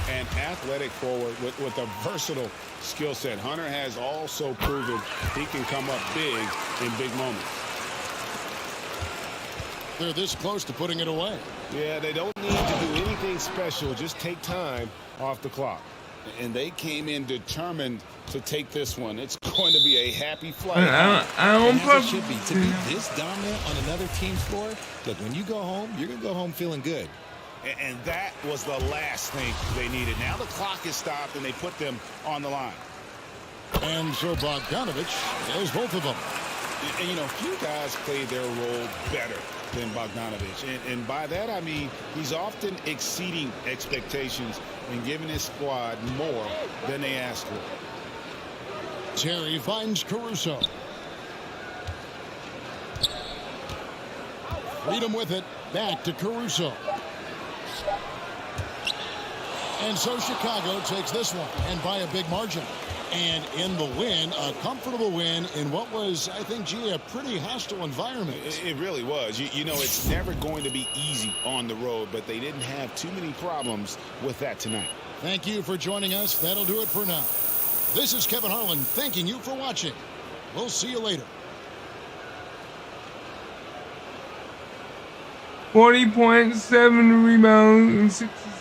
An athletic forward with a versatile skill set. Hunter has also proven he can come up big in big moments. They're this close to putting it away. Yeah, they don't need to do anything special. Just take time off the clock. And they came in determined to take this one. It's going to be a happy flight. It should be. To be this dominant on another team's floor, look, when you go home, you're going to go home feeling good. And that was the last thing they needed. Now the clock is stopped, and they put them on the line. And so Bogdanovich has both of them. And, you know, few guys play their role better than Bogdanovich. And by that, I mean he's often exceeding expectations and giving his squad more than they asked for. Terry finds Caruso. Freedom with it. Back to Caruso. And so Chicago takes this one, and by a big margin. And in the win, a comfortable win in what was, I think, G, a pretty hostile environment. It really was. You know, it's never going to be easy on the road, but they didn't have too many problems with that tonight. Thank you for joining us. That'll do it for now. This is Kevin Harlan thanking you for watching. We'll see you later. 40.7 rebounds and 66.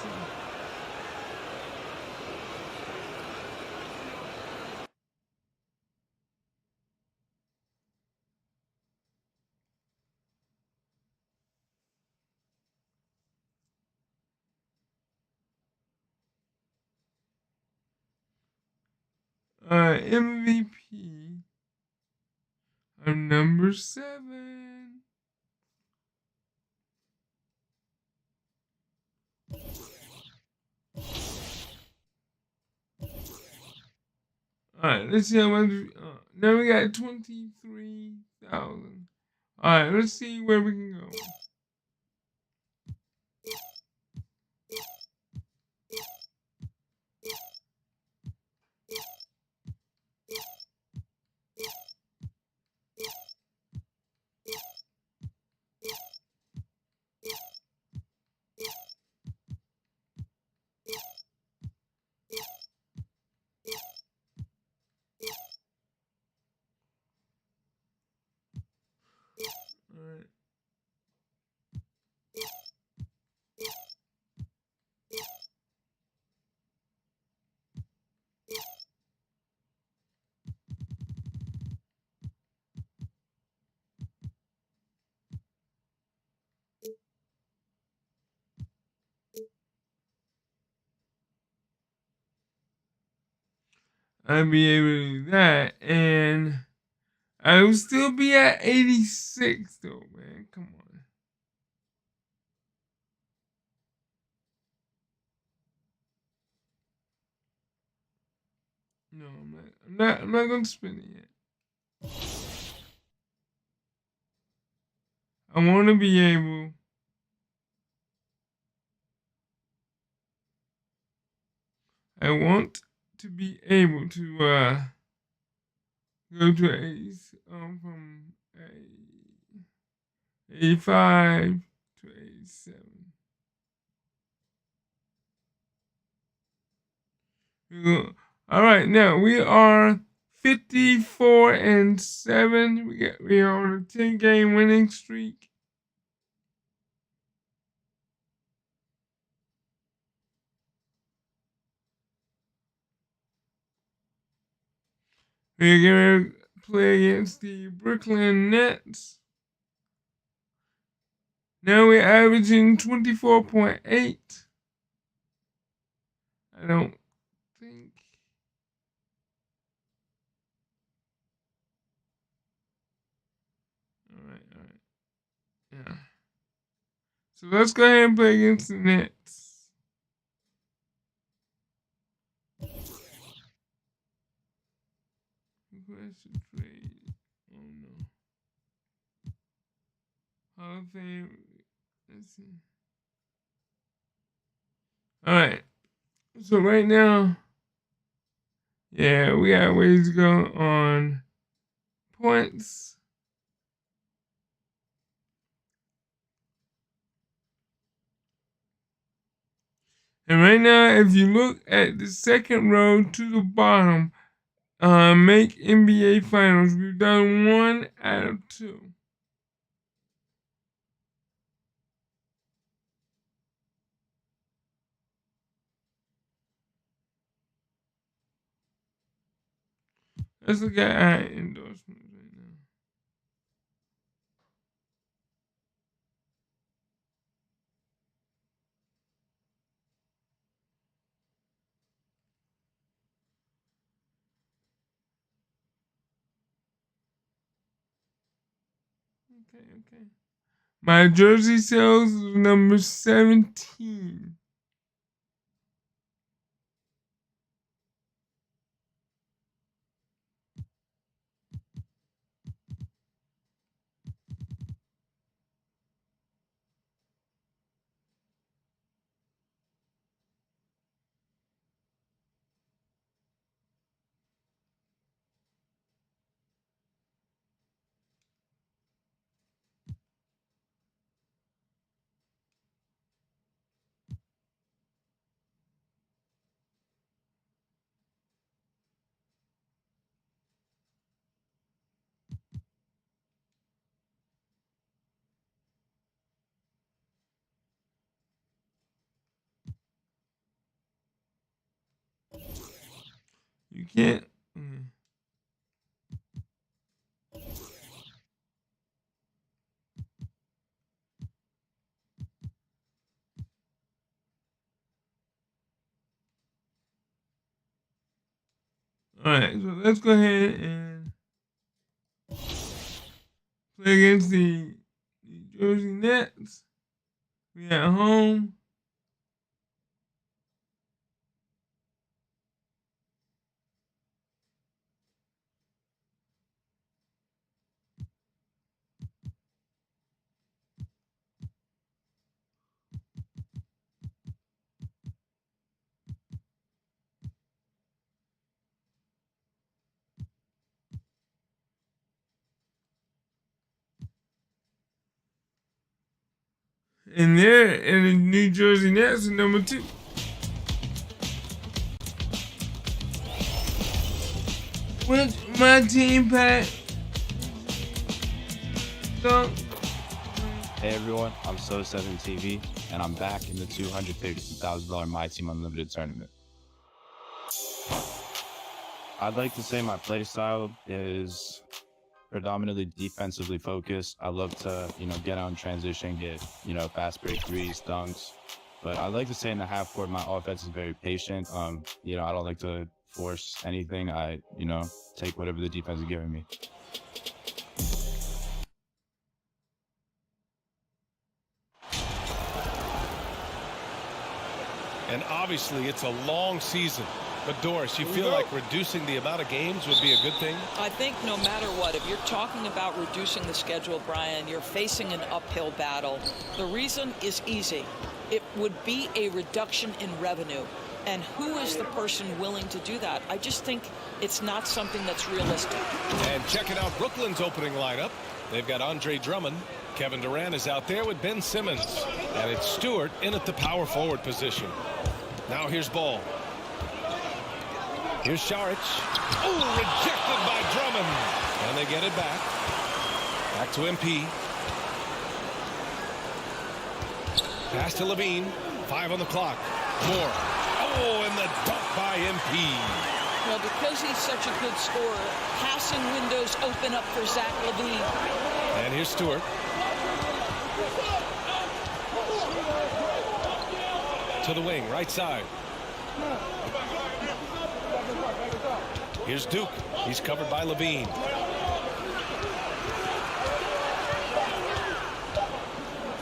MVP of number 7. Alright, let's see how much. Now we got 23,000. Alright, let's see where we can go. Alright. I'll be able to do that, and I will still be at 86 though, man. Come on. No, I'm not gonna spin it yet. I want to be able to be able to go to from 85 to 87. All right, now we are 54-7. We are on a 10-game winning streak. We're going to play against the Brooklyn Nets. Now we're averaging 24.8. I don't think. All right. Yeah. So let's go ahead and play against the Nets. Request a trade. Oh no. Hall of Fame. Let's see. Alright. So right now, yeah, we got ways to go on points. And right now, if you look at the second row to the bottom, make NBA Finals, we've done 1 out of 2. Let's look at our endorsements right now. Okay. My jersey sales was number 17. You can't. Alright, so let's go ahead and play against the New Jersey Nets. We at home. And they're in the New Jersey Nets number 2. What's my team, Pat? Hey everyone, I'm So7TV, and I'm back in the $250,000 My Team Unlimited tournament. I'd like to say my play style is predominantly defensively focused. I love to, get out in transition, get, fast break threes, dunks. But I like to say in the half court, my offense is very patient. I don't like to force anything. I, take whatever the defense is giving me. And obviously, it's a long season. But Doris, you feel like reducing the amount of games would be a good thing? I think no matter what, if you're talking about reducing the schedule, Brian, you're facing an uphill battle. The reason is easy. It would be a reduction in revenue. And who is the person willing to do that? I just think it's not something that's realistic. And checking out Brooklyn's opening lineup. They've got Andre Drummond. Kevin Durant is out there with Ben Simmons. And it's Stewart in at the power forward position. Now here's Ball. Here's Saric. Oh, rejected by Drummond. And they get it back. Back to MP. Pass to Levine. 5 on the clock. Moore. Oh, and the dunk by MP. Well, because he's such a good scorer, passing windows open up for Zach Levine. And here's Stewart. To the wing, right side. Here's Duke. He's covered by Levine.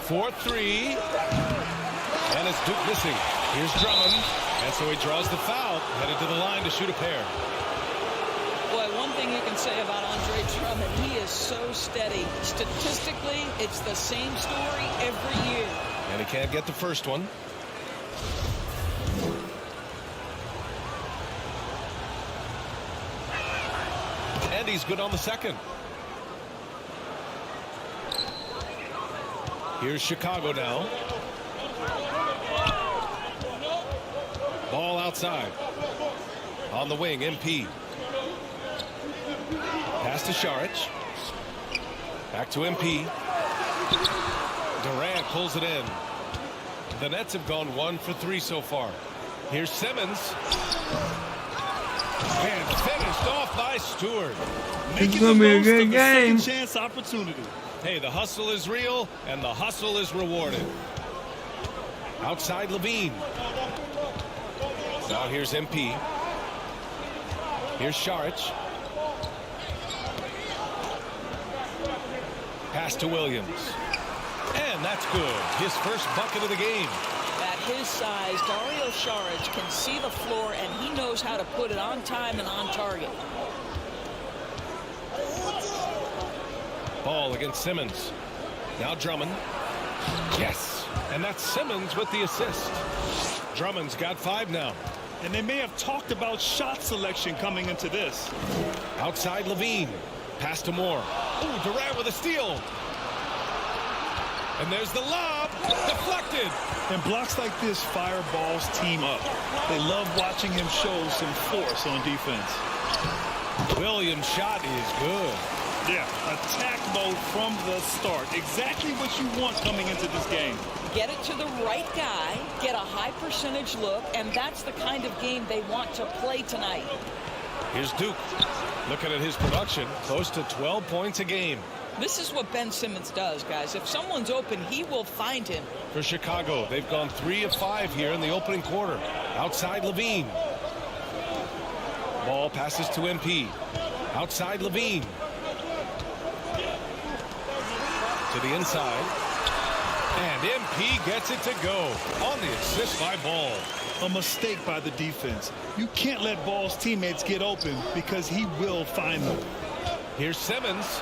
For 3. And it's Duke missing. Here's Drummond. And so he draws the foul. Headed to the line to shoot a pair. Boy, one thing you can say about Andre Drummond, he is so steady. Statistically, it's the same story every year. And he can't get the first one. And he's good on the second. Here's Chicago now. Ball outside. On the wing, MP. Pass to Saric. Back to MP. Durant pulls it in. The Nets have gone 1 for 3 so far. Here's Simmons. And finished off by Stewart. It's going to be a good game. Second chance opportunity. Hey, the hustle is real, and the hustle is rewarded. Outside Levine. Now here's MP. Here's Saric. Pass to Williams. And that's good. His first bucket of the game. At his size, Dario Saric can see the floor, and he knows how to put it on time and on target. Ball against Simmons. Now Drummond. Yes. And that's Simmons with the assist. Drummond's got 5 now. And they may have talked about shot selection coming into this. Outside Levine. Pass to Moore. Ooh, Durant with a steal. And there's the lob. Deflected. And blocks like this fire Ball's team up. They love watching him show some force on defense. Williams' shot is good. Yeah, attack mode from the start. Exactly what you want coming into this game. Get it to the right guy, get a high percentage look, and that's the kind of game they want to play tonight. Here's Duke. Looking at his production, close to 12 points a game. This is what Ben Simmons does, guys. If someone's open, he will find him. For Chicago, they've gone 3 of 5 here in the opening quarter. Outside Levine. Ball passes to MP. Outside Levine. To the inside. And MP gets it to go on the assist by Ball. A mistake by the defense. You can't let Ball's teammates get open because he will find them. Here's Simmons.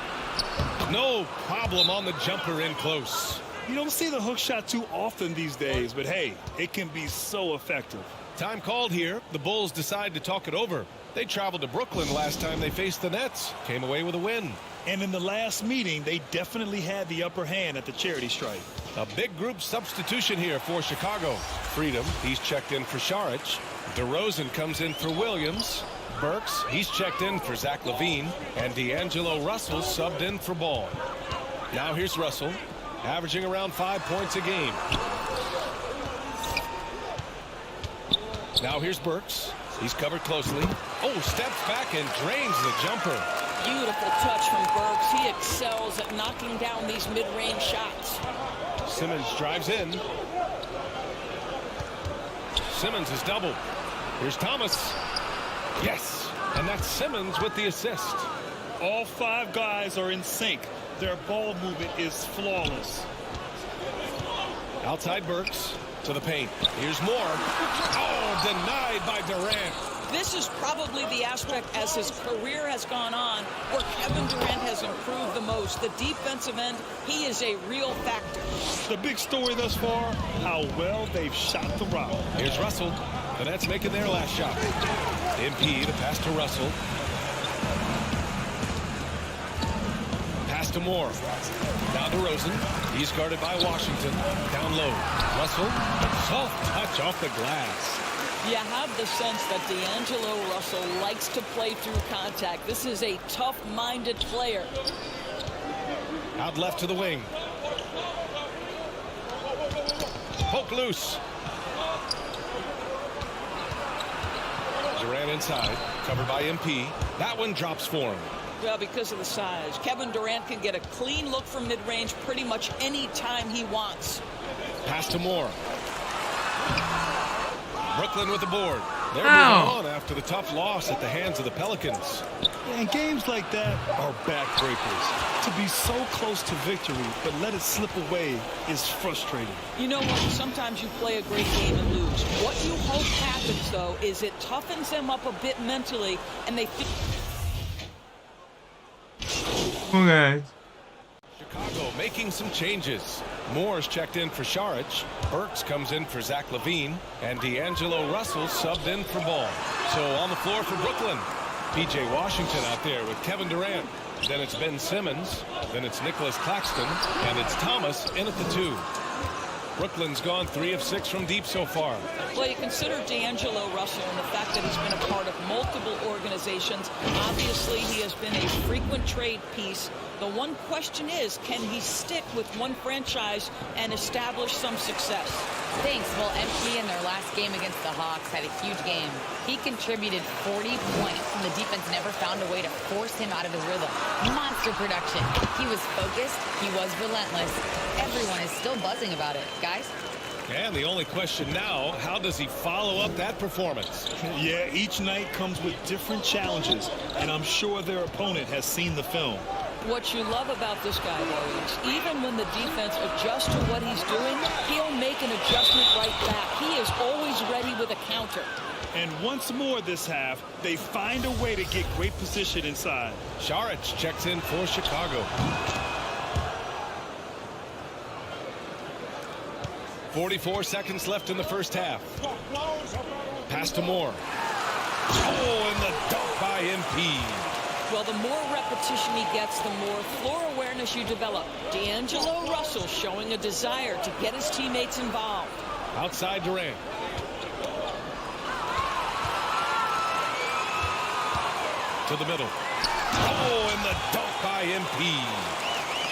No problem on the jumper in close. You don't see the hook shot too often these days, but hey, it can be so effective. Time called here. The Bulls decide to talk it over. They traveled to Brooklyn last time they faced the Nets. Came away with a win. And in the last meeting, they definitely had the upper hand at the charity stripe. A big group substitution here for Chicago. Freedom, he's checked in for Saric. DeRozan comes in for Williams. Burks, he's checked in for Zach LaVine. And D'Angelo Russell subbed in for Ball. Now here's Russell, averaging around 5 points a game. Now here's Burks. He's covered closely. Oh, steps back and drains the jumper. Beautiful touch from Burks. He excels at knocking down these mid-range shots. Simmons drives in. Simmons is doubled. Here's Thomas. Yes, and that's Simmons with the assist. All 5 guys are in sync. Their ball movement is flawless. Outside Burks to the paint. Here's Moore. Oh, denied by Durant. This is probably the aspect as his career has gone on where Kevin Durant has improved the most. The defensive end, he is a real factor. The big story thus far, how well they've shot the rock. Here's Russell. The Nets making their last shot. MP to pass to Russell. Pass to Moore. Now DeRozan. He's guarded by Washington. Down low. Russell. Soft touch off the glass. You have the sense that D'Angelo Russell likes to play through contact. This is a tough-minded player. Out left to the wing. Poke loose. Durant inside, covered by MP. That one drops for him. Well, because of the size. Kevin Durant can get a clean look from mid-range pretty much any time he wants. Pass to Moore. Brooklyn with the board. They're moving on after the tough loss at the hands of the Pelicans. And games like that are backbreakers. To be so close to victory, but let it slip away is frustrating. You know what? Sometimes you play a great game and lose. What you hope happens, though, is it toughens them up a bit mentally, and they feel... Okay. Chicago making some changes. Moore's checked in for Saric. Burks comes in for Zach LaVine. And D'Angelo Russell subbed in for Ball. So on the floor for Brooklyn, P.J. Washington out there with Kevin Durant. Then it's Ben Simmons. Then it's Nicholas Claxton. And it's Thomas in at the 2. Brooklyn's gone 3 of 6 from deep so far. Well, you consider D'Angelo Russell and the fact that he's been a part of multiple organizations. Obviously, he has been a frequent trade piece. The one question is, can he stick with one franchise and establish some success? Thanks. Well, MP in their last game against the Hawks had a huge game. He contributed 40 points, and the defense never found a way to force him out of his rhythm. Monster production. He was focused. He was relentless. Everyone is still buzzing about it. Guys? And the only question now, how does he follow up that performance? Yeah, each night comes with different challenges, and I'm sure their opponent has seen the film. What you love about this guy, though, is even when the defense adjusts to what he's doing, he'll make an adjustment right back. He is always ready with a counter. And once more this half, they find a way to get great position inside. Saric checks in for Chicago. 44 seconds left in the first half. Pass to Moore. Oh, and the dunk by MP. Well, the more repetition he gets, the more floor awareness you develop. D'Angelo Russell showing a desire to get his teammates involved. Outside Durant. To the middle. Oh, and the dunk by MP.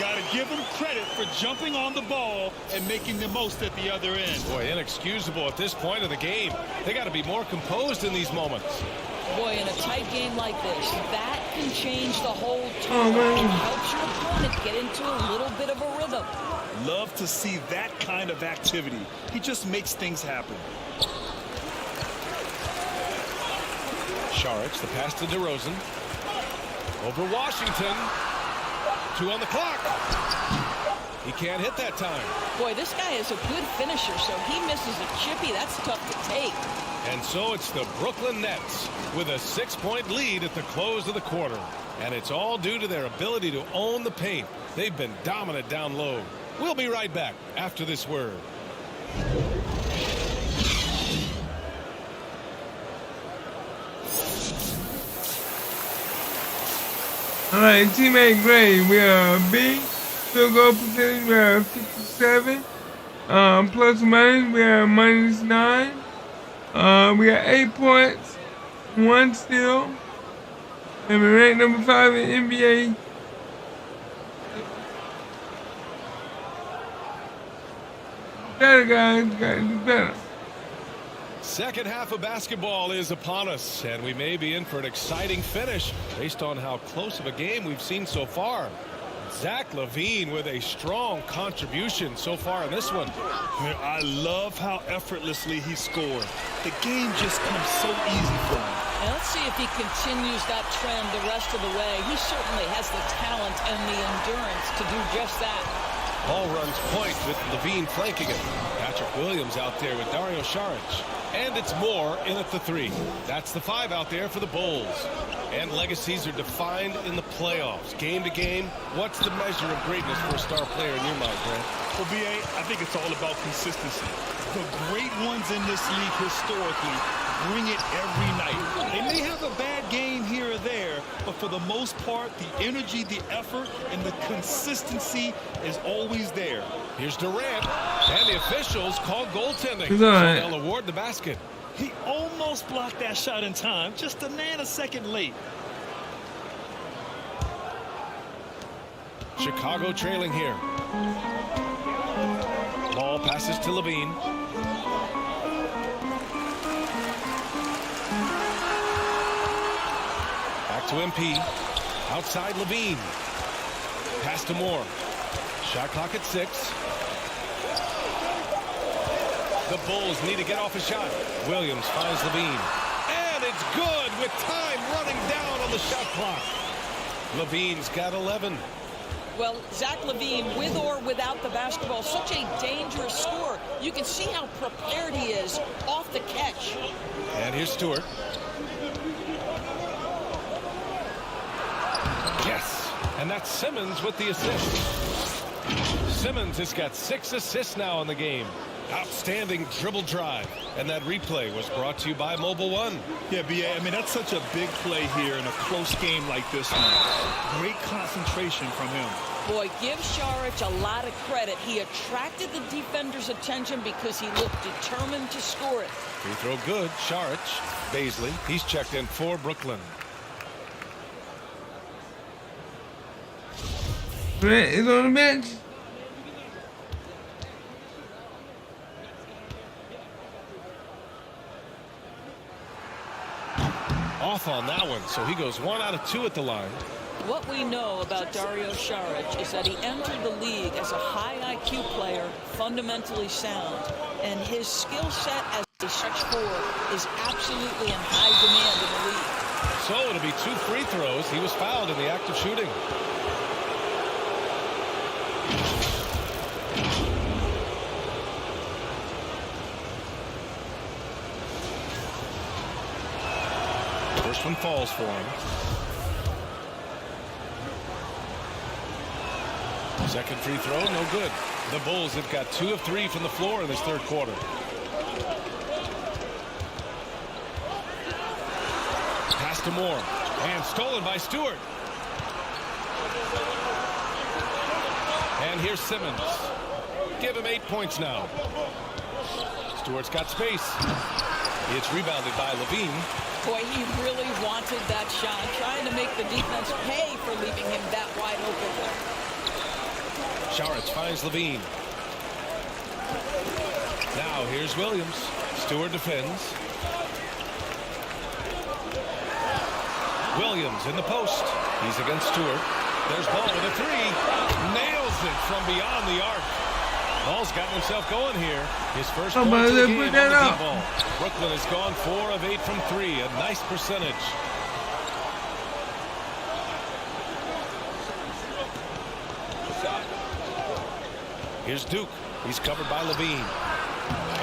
Got to give him credit for jumping on the ball and making the most at the other end. Boy, inexcusable at this point of the game. They got to be more composed in these moments. Boy, in a tight game like this, that can change the whole tone. It helps your opponent get into a little bit of a rhythm. Love to see that kind of activity. He just makes things happen. Saric, the pass to DeRozan. Over Washington. 2 on the clock. He can't hit that time. Boy, this guy is a good finisher, so he misses a chippy. That's tough to take. And so it's the Brooklyn Nets with a 6-point lead at the close of the quarter. And it's all due to their ability to own the paint. They've been dominant down low. We'll be right back after this word. All right, teammate grade. We are B. Field goal percentage, we are 57. Plus or minus, we are -9. We got 8 points, 1 steal. And we rank number 5 in NBA. Better, guys. Gotta do better. Second half of basketball is upon us, and we may be in for an exciting finish based on how close of a game we've seen so far. Zach LaVine with a strong contribution so far in this one. I love how effortlessly he scored. The game just comes so easy for him. And let's see if he continues that trend the rest of the way. He certainly has the talent and the endurance to do just that. Ball runs point with LaVine flanking it. Patrick Williams out there with Dario Saric. And it's Moore in at the 3. That's the 5 out there for the Bulls. And legacies are defined in the playoffs. Game to game, what's the measure of greatness for a star player in your mind, Grant? Well, BA, I think it's all about consistency. The great ones in this league historically bring it every night. They may have a bad game here or there, but for the most part, the energy, the effort, and the consistency is always there. Here's Durant, and the officials call goaltending. So they'll award the basket. He almost blocked that shot in time, just a nanosecond late. Chicago trailing here. Ball passes to LaVine. Back to MP. Outside LaVine. Pass to Moore. Shot clock at 6. The Bulls need to get off a shot. Williams finds LaVine. And it's good with time running down on the shot clock. LaVine's got 11. Well, Zach LaVine, with or without the basketball, such a dangerous scorer. You can see how prepared he is off the catch. And here's Stewart. Yes, and that's Simmons with the assist. Simmons has got 6 assists now in the game. Outstanding dribble drive. And that replay was brought to you by Mobile One. Yeah, BA, I mean, that's such a big play here in a close game like this one. Great concentration from him. Boy, give Saric a lot of credit. He attracted the defender's attention because he looked determined to score it. Free throw good. Saric. Baisley. He's checked in for Brooklyn. Brett is on the bench. Off on that one, so he goes 1 out of 2 at the line. What we know about Dario Saric is that he entered the league as a high IQ player, fundamentally sound, and his skill set as a stretch forward is absolutely in high demand in the league. So it'll be 2 free throws. He was fouled in the act of shooting. one falls for him. Second free throw, no good. The Bulls have got 2 of 3 from the floor in this third quarter. Pass to Moore. And stolen by Stewart. And here's Simmons. Give him 8 points now. Stewart's got space. It's rebounded by Levine. Boy, he really wanted that shot, trying to make the defense pay for leaving him that wide open there. Saric finds Levine. Now here's Williams. Stewart defends. Williams in the post. He's against Stewart. There's Ball with a 3. Nails it from beyond the arc. Ball's gotten himself going here. His first point of the game on the deep ball. Brooklyn has gone 4 of 8 from 3. A nice percentage. Here's Duke. He's covered by Levine.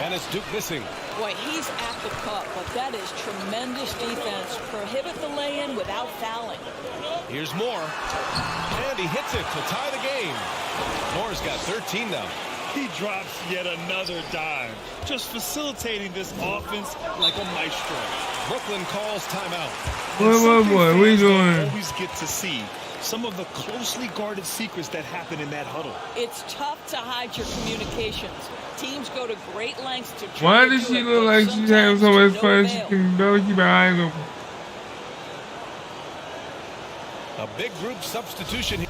And it's Duke missing. Boy, he's at the cup, but that is tremendous defense. Prohibit the lay-in without fouling. Here's Moore. And he hits it to tie the game. Moore's got 13 now. He drops yet another dime. Just facilitating this offense like a maestro. Brooklyn calls timeout. What we doing? Always get to see some of the closely guarded secrets that happen in that huddle. It's tough to hide your communications. Teams go to great lengths to try. Why does she look like she's having so much fun she can barely keep her eyes open? A big group substitution here.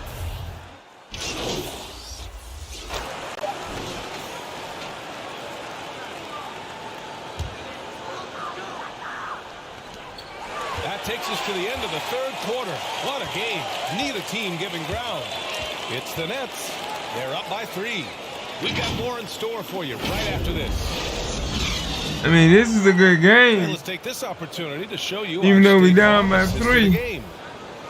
That takes us to the end of the third quarter. What a game. Neither team giving ground. It's the Nets. They're up by 3. We got more in store for you right after this. I mean, this is a good game. Well, let's take this opportunity to show you. Even though we're down by 3.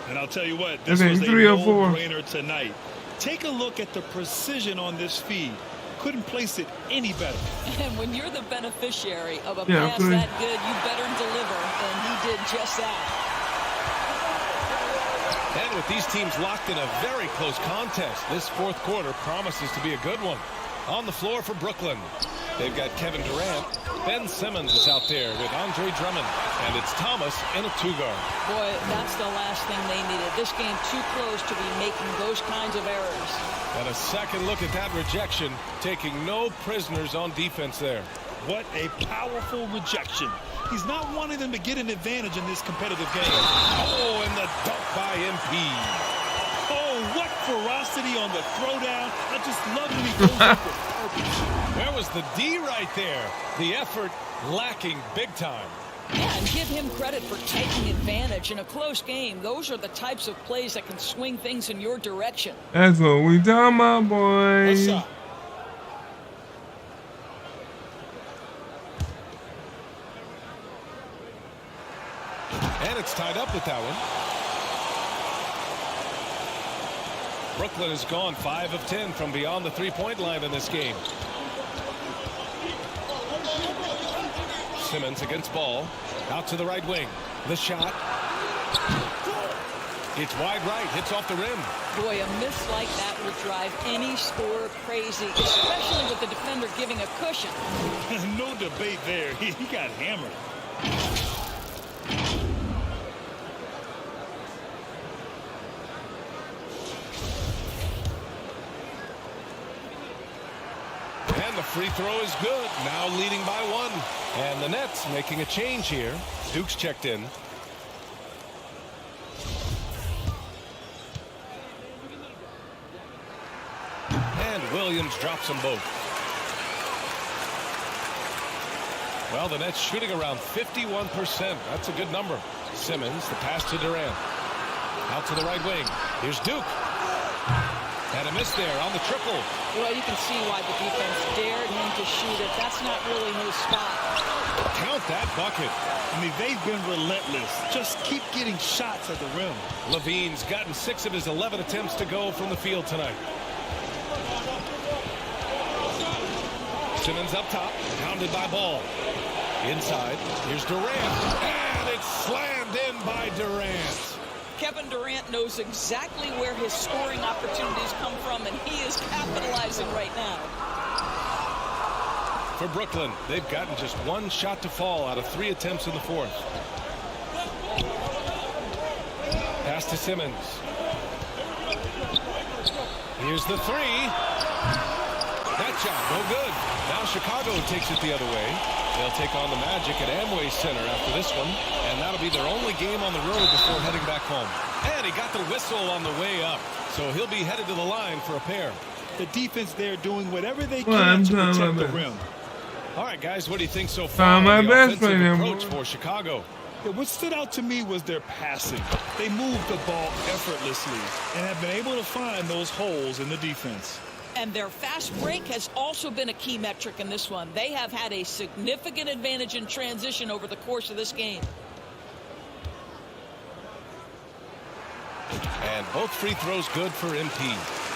And I'll tell you what, this was a no-brainer tonight. Take a look at the precision on this feed. Couldn't place it any better. And when you're the beneficiary of a pass that good, you better deliver, and he did just that. And with these teams locked in a very close contest, this fourth quarter promises to be a good one. On the floor for Brooklyn, they've got Kevin Durant. Ben Simmons is out there with Andre Drummond. And it's Thomas in a 2-guard. Boy, that's the last thing they needed. This game too close to be making those kinds of errors. And a second look at that rejection, taking no prisoners on defense there. What a powerful rejection. He's not wanting them to get an advantage in this competitive game. Oh, and the dunk by MP. Oh, what ferocity on the throwdown. I just love when he goes up with purpose. Where was the D right there? The effort lacking big time. Yeah, and give him credit for taking advantage in a close game. Those are the types of plays that can swing things in your direction. That's what we talking about, boy. What's up? And it's tied up with that one. Brooklyn has gone 5 of 10 from beyond the 3-point line in this game. Simmons against Ball. Out to the right wing. The shot. It's wide right. Hits off the rim. Boy, a miss like that would drive any scorer crazy, especially with the defender giving a cushion. No debate there. He got hammered. And the free throw is good. Now leading by 1. And the Nets making a change here. Duke's checked in. And Williams drops them both. Well, the Nets shooting around 51%. That's a good number. Simmons, the pass to Durant. Out to the right wing. Here's Duke. And a miss there on the triple. Well, you can see why the defense dared him to shoot it. That's not really his spot. Count that bucket. I mean, they've been relentless. Just keep getting shots at the rim. Levine's gotten 6 of his 11 attempts to go from the field tonight. Simmons up top, pounded by Ball. Inside, here's Durant. And it's slammed in by Durant. Kevin Durant knows exactly where his scoring opportunities come from, and he is capitalizing right now. For Brooklyn, they've gotten just one shot to fall out of 3 attempts in the fourth. Pass to Simmons. Here's the three. That shot, no good. Now Chicago takes it the other way. They'll take on the Magic at Amway Center after this one, and that'll be their only game on the road before heading back home. And he got the whistle on the way up, so he'll be headed to the line for a pair. The defense there doing whatever they can to protect the rim. All right, guys, what do you think so far? My The best offensive approach for Chicago. Yeah, what stood out to me was their passing. They moved the ball effortlessly and have been able to find those holes in the defense. And their fast break has also been a key metric in this one. They have had a significant advantage in transition over the course of this game. And both free throws good for MP.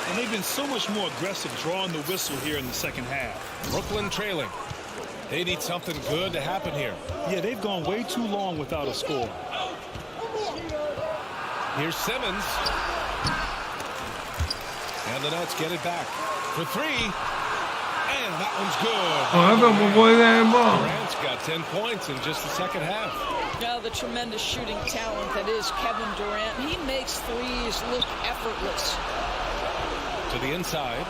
And they've been so much more aggressive drawing the whistle here in the second half. Brooklyn trailing. They need something good to happen here. Yeah, they've gone way too long without a score. Here's Simmons. And the Nets get it back for three. And that one's good. Oh, I thought my boy had the ball. Durant's got 10 points in just the second half. Now the tremendous shooting talent that is Kevin Durant. He makes threes look effortless. To the inside.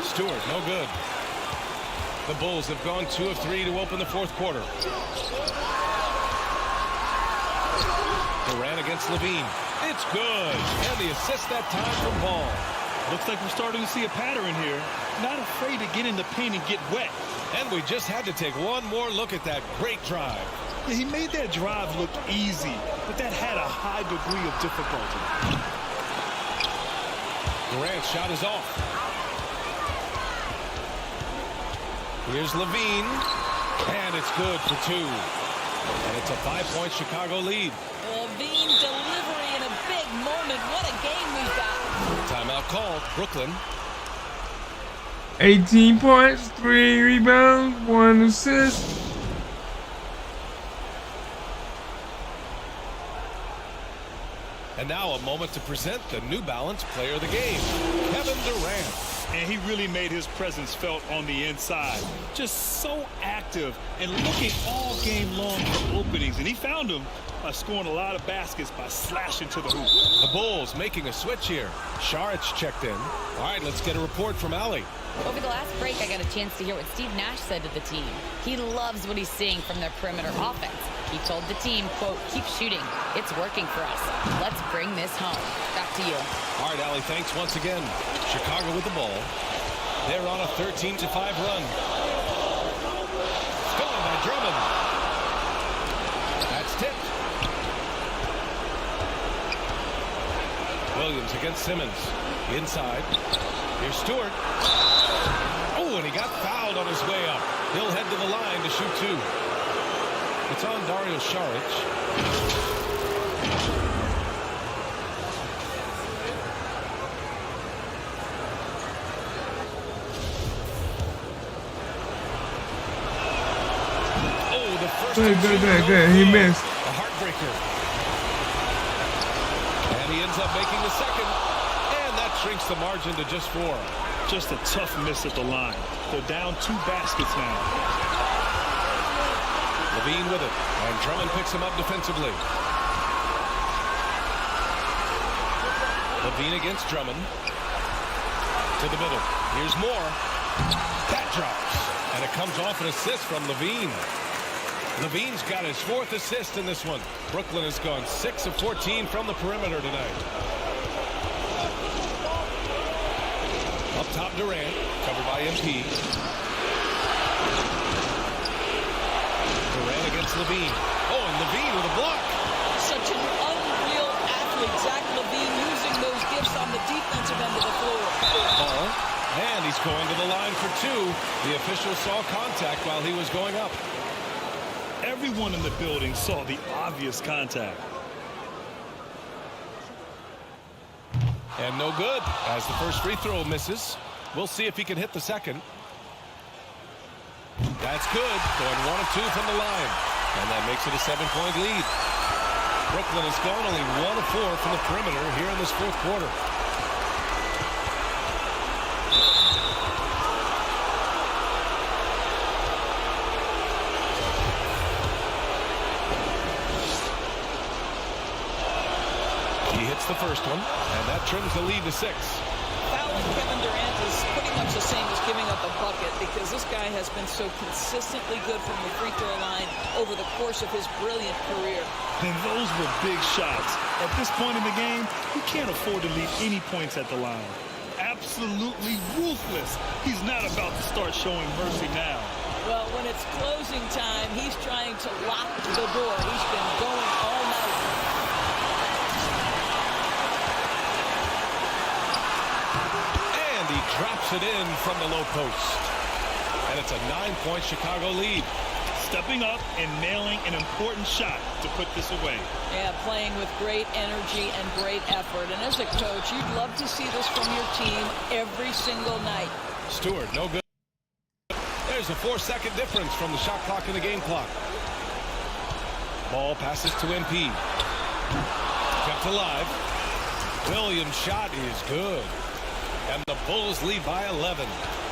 Stewart, no good. The Bulls have gone 2 of 3 to open the fourth quarter. Durant against Levine. It's good. And the assist that time from Ball. Looks like we're starting to see a pattern here. Not afraid to get in the paint and get wet. And we just had to take one more look at that great drive. Yeah, he made that drive look easy, but that had a high degree of difficulty. Durant's shot is off. Here's Levine. And it's good for 2. And it's a 5-point Chicago lead. Levine delivery in a big moment. What a game we've got. Timeout called. Brooklyn. 18 points, 3 rebounds, 1 assist. And now a moment to present the New Balance Player of the Game, Kevin Durant. And he really made his presence felt on the inside. Just so active and looking all game long for openings. And he found them by scoring a lot of baskets by slashing to the hoop. The Bulls making a switch here. Saric checked in. All right, let's get a report from Allie. Over the last break, I got a chance to hear what Steve Nash said to the team. He loves what he's seeing from their perimeter offense. He told the team, quote, keep shooting. It's working for us. Let's bring this home. Back to you. All right, Allie, thanks once again. Chicago with the ball. They're on a 13-5 run. Stolen by Drummond. That's tipped. Williams against Simmons. Inside. Here's Stewart. Oh, and he got fouled on his way up. He'll head to the line to shoot 2. It's on Dario Saric. Oh, the first. Good. He missed. A heartbreaker. And he ends up making the second. And that shrinks the margin to just 4. Just a tough miss at the line. They're down 2 baskets now. Levine with it, and Drummond picks him up defensively. Levine against Drummond. To the middle. Here's more. That drops. And it comes off an assist from Levine. Levine's got his 4th assist in this one. Brooklyn has gone 6 of 14 from the perimeter tonight. Up top, Durant, covered by MP. Durant against Levine. Oh, and Levine with a block. Such an unreal athlete, Zach Levine, using those gifts on the defensive end of the floor. Ball, and he's going to the line for 2. The official saw contact while he was going up. Everyone in the building saw the obvious contact. And no good, as the first free throw misses. We'll see if he can hit the second. That's good, going 1 of 2 from the line. And that makes it a 7-point lead. Brooklyn has gone only 1 of 4 from the perimeter here in this fourth quarter. He hits the first one, and that trims the lead to 6. Fouling Kevin Durant is pretty much the same as giving up a bucket because this guy has been so consistently good from the free throw line over the course of his brilliant career. And those were big shots. At this point in the game, you can't afford to leave any points at the line. Absolutely ruthless. He's not about to start showing mercy now. Well, when it's closing time, he's trying to lock the door. He's been going all night. And he drops it in from the low post. And it's a 9-point Chicago lead. Stepping up and nailing an important shot to put this away. Yeah, playing with great energy and great effort. And as a coach, you'd love to see this from your team every single night. Stewart, no good. There's a 4-second difference from the shot clock and the game clock. Ball passes to MP. Kept alive. Williams' shot is good. And the Bulls lead by 11.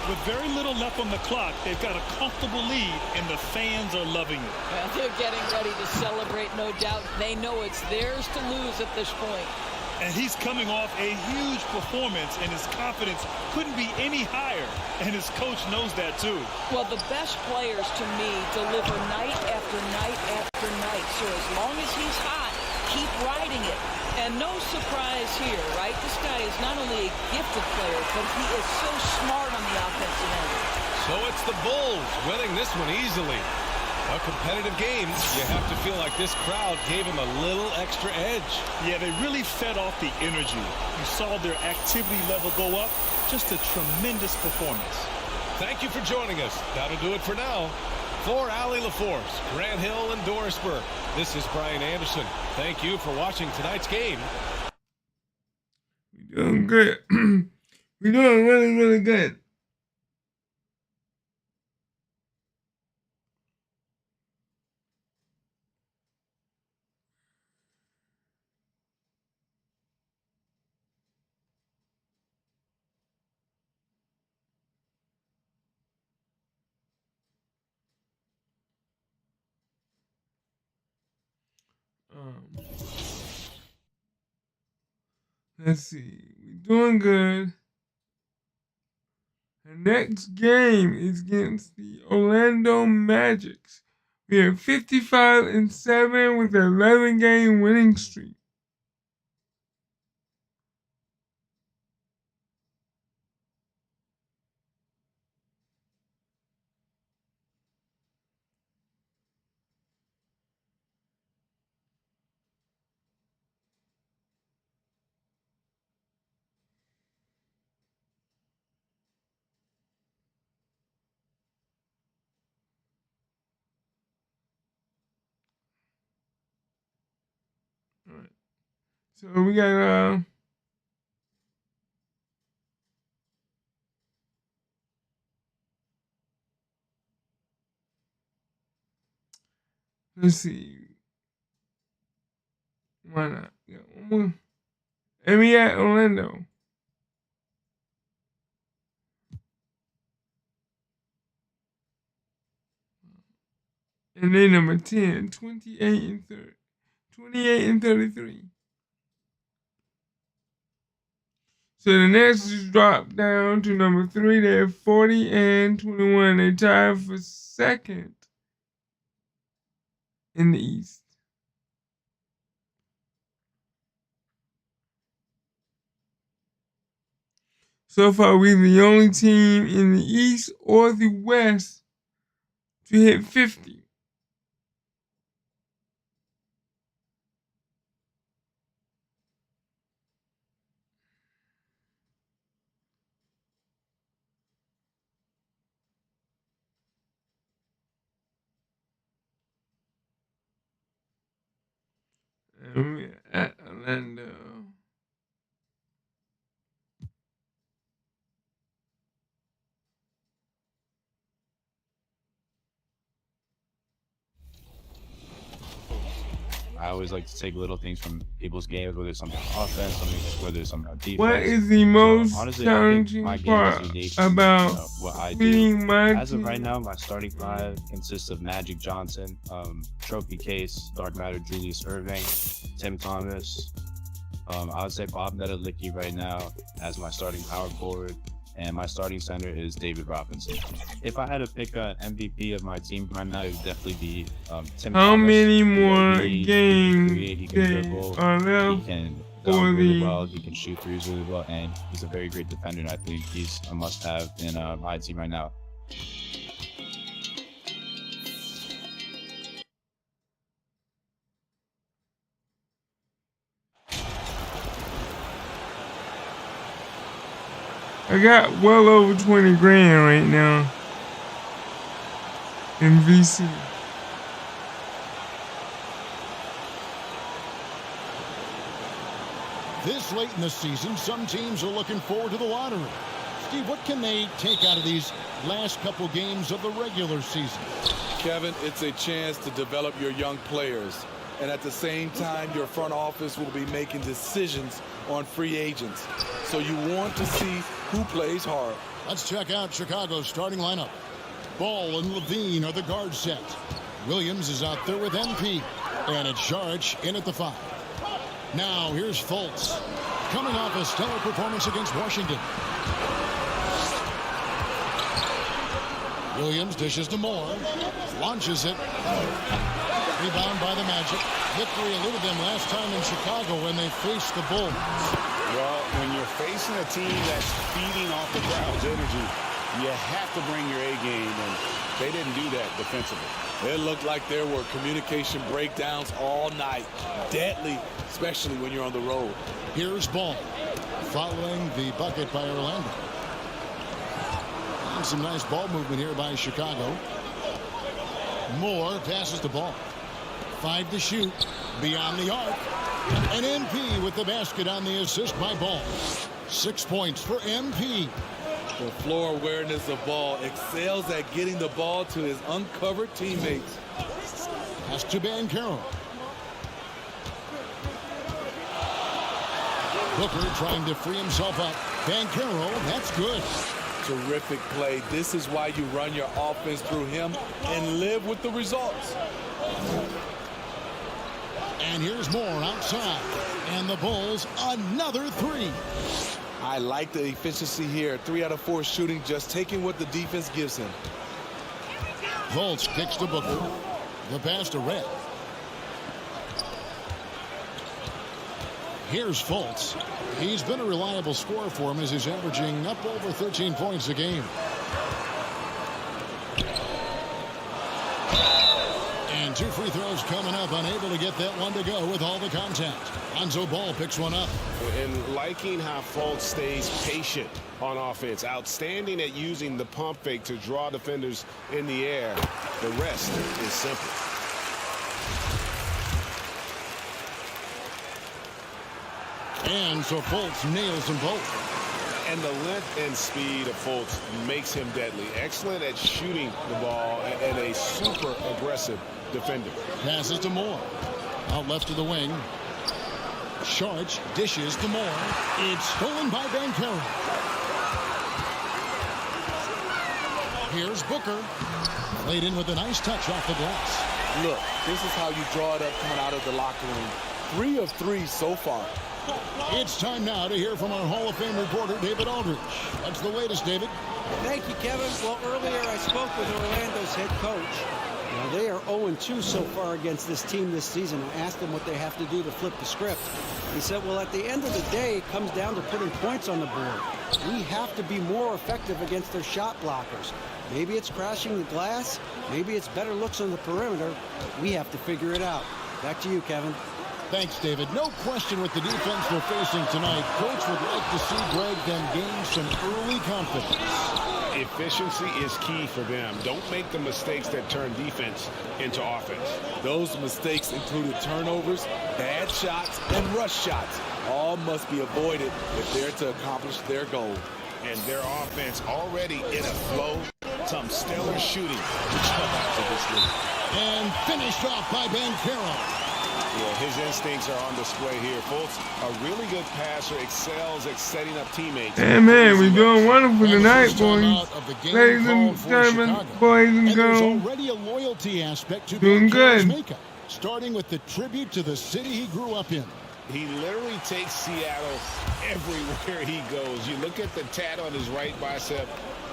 With very little left on the clock, they've got a comfortable lead, and the fans are loving it. Well, they're getting ready to celebrate, no doubt. They know it's theirs to lose at this point. And he's coming off a huge performance, and his confidence couldn't be any higher. And his coach knows that, too. Well, the best players, to me, deliver night after night after night. So as long as he's hot, keep riding it. And no surprise here, right? This guy is not only a gifted player, but he is so smart on the offensive end. So it's the Bulls winning this one easily. A competitive game, you have to feel like this crowd gave him a little extra edge. Yeah, they really fed off the energy. You saw their activity level go up. Just a tremendous performance. Thank you for joining us. That'll do it for now. For Allie LaForce, Grant Hill, and Dorisburg, this is Brian Anderson. Thank you for watching tonight's game. We're doing good. We're doing really, really good. Let's see. We're doing good. The next game is against the Orlando Magics. We are 55-7 with an 11-game winning streak. All right. So we got let's see. Why not? Yeah, one more. And we at Orlando. And they number 10, 28-33. So the Nets just dropped down to number 3. They're 40-21. They tied for second in the East. So far, we're the only team in the East or the West to hit 50. And we're at Orlando. I always like to take little things from people's games, whether it's something on offense, whether it's something on defense. What is the most honestly, challenging my game part is unique about to, what I do. being my As of right now, my starting five consists of Magic Johnson, Trophy Case, Dark Matter Julius Irving, Tim Thomas. I would say Bob Nedelicki right now as my starting power forward, and my starting center is David Robinson. If I had to pick an MVP of my team right now, it would definitely be Tim Thomas. How many more games he can dribble, are left he can for dunk really the well, he can shoot threes really well, and he's a very great defender, and I think he's a must-have in my team right now. I got well over 20 grand right now in VC. This late in the season, some teams are looking forward to the lottery. Steve, what can they take out of these last couple games of the regular season? Kevin, it's a chance to develop your young players. And at the same time, your front office will be making decisions on free agents. So you want to see who plays hard. Let's check out Chicago's starting lineup. Ball and Levine are the guard set. Williams is out there with MP. And it's Saric in at the 5. Now here's Fultz, coming off a stellar performance against Washington. Williams dishes to Moore, launches it. Rebound by the Magic. Victory eluded them last time in Chicago when they faced the Bulls. Well, when you're facing a team that's feeding off the crowd's energy, you have to bring your A game, and they didn't do that defensively. It looked like there were communication breakdowns all night. Deadly, especially when you're on the road. Here's Ball, following the bucket by Orlando. And some nice ball movement here by Chicago. Moore passes the ball. 5 to shoot. Beyond the arc. And MP with the basket on the assist by Ball. 6 points for MP. The floor awareness of Ball excels at getting the ball to his uncovered teammates. Pass to Banchero. Booker trying to free himself up. Banchero, that's good. Terrific play. This is why you run your offense through him and live with the results. And here's Moore outside. And the Bulls, another 3. I like the efficiency here. 3 out of 4 shooting, just taking what the defense gives him. Fultz kicks to Booker. The pass to Red. Here's Fultz. He's been a reliable scorer for him as he's averaging up over 13 points a game. And 2 free throws coming up, unable to get that one to go with all the contact. Lonzo Ball picks one up. And liking how Fultz stays patient on offense. Outstanding at using the pump fake to draw defenders in the air. The rest is simple. And so Fultz nails them both. And the length and speed of Fultz makes him deadly. Excellent at shooting the ball and a super aggressive defender. Passes to Moore. Out left to the wing. Saric dishes to Moore. It's stolen by Banchero. Here's Booker. Laid in with a nice touch off the glass. Look, this is how you draw it up coming out of the locker room. 3 of 3 so far. It's time now to hear from our Hall of Fame reporter, David Aldridge. What's the latest, David? Thank you, Kevin. Well, earlier I spoke with Orlando's head coach. Well, they are 0-2 so far against this team this season. I asked them what they have to do to flip the script. He said, well, at the end of the day, it comes down to putting points on the board. We have to be more effective against their shot blockers. Maybe it's crashing the glass. Maybe it's better looks on the perimeter. We have to figure it out. Back to you, Kevin. Thanks, David. No question with the defense they're facing tonight. Coach would like to see Greg them gain some early confidence. Efficiency is key for them. Don't make the mistakes that turn defense into offense. Those mistakes included turnovers, bad shots, and rush shots. All must be avoided if they're to accomplish their goal. And their offense already in a flow. Some stellar shooting to jump out to this league. And finished off by Banchero. Yeah, his instincts are on display here. Fultz, a really good passer, excels at setting up teammates. Hey man, we're doing wonderful tonight, boys. Ladies and gentlemen, boys and girls. Already a loyalty aspect to doing good. Makeup, starting with the tribute to the city he grew up in. He literally takes Seattle everywhere he goes. You look at the tat on his right bicep.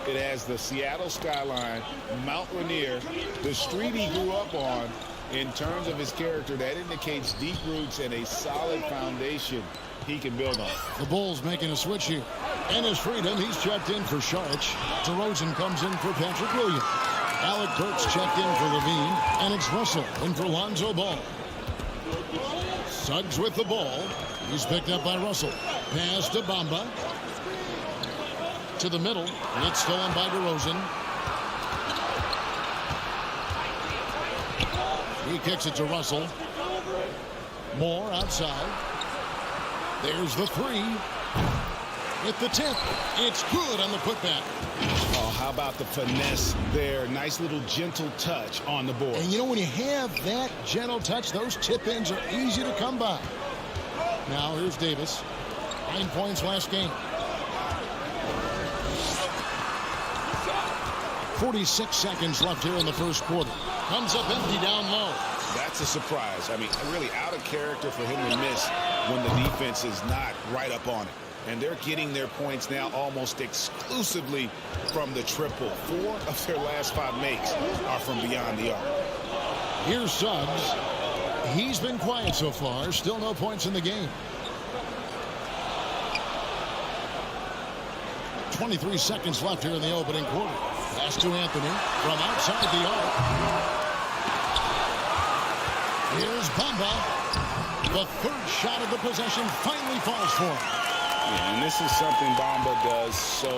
It has the Seattle skyline, Mount Rainier, the street he grew up on. In terms of his character, that indicates deep roots and a solid foundation he can build on. The Bulls making a switch here. Ennis Freedom, he's checked in for Saric. DeRozan comes in for Patrick Williams. Alec Burks checked in for Levine. And it's Russell in for Lonzo Ball. Suggs with the ball. He's picked up by Russell. Pass to Bamba. To the middle. It's stolen by DeRozan. He kicks it to Russell. Moore outside. There's the three. With the tip. It's good on the putback. Oh, how about the finesse there? Nice little gentle touch on the board. And you know, when you have that gentle touch, those tip-ins are easy to come by. Now here's Davis. 9 points last game. 46 seconds left here in the first quarter. Comes up empty down low. That's a surprise. I mean, really out of character for him to miss when the defense is not right up on it. And they're getting their points now almost exclusively from the triple. 4 of their last 5 makes are from beyond the arc. Here's Suggs. He's been quiet so far. Still no points in the game. 23 seconds left here in the opening quarter. Pass to Anthony from outside the arc. Here's Bamba. The third shot of the possession finally falls for him. Yeah, and this is something Bamba does so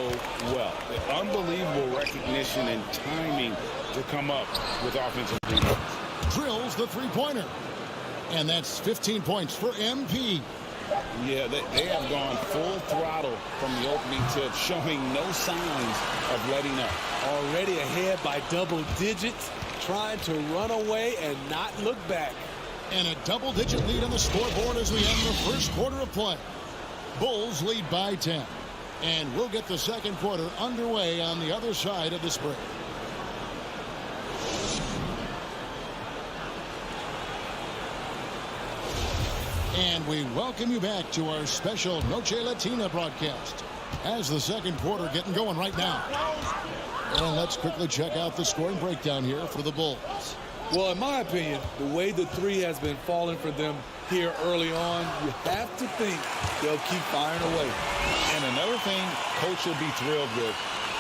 well. The unbelievable recognition and timing to come up with offensive rebounds. Drills the three-pointer. And that's 15 points for MP. Yeah, they have gone full throttle from the opening tip, showing no signs of letting up. Already ahead by double digits, trying to run away and not look back. And a double-digit lead on the scoreboard as we end the first quarter of play. Bulls lead by 10. And we'll get the second quarter underway on the other side of this break. And we welcome you back to our special Noche Latina broadcast as the second quarter getting going right now. And let's quickly check out the scoring breakdown here for the Bulls. Well, in my opinion, the way the three has been falling for them here early on, you have to think they'll keep firing away. And another thing Coach will be thrilled with,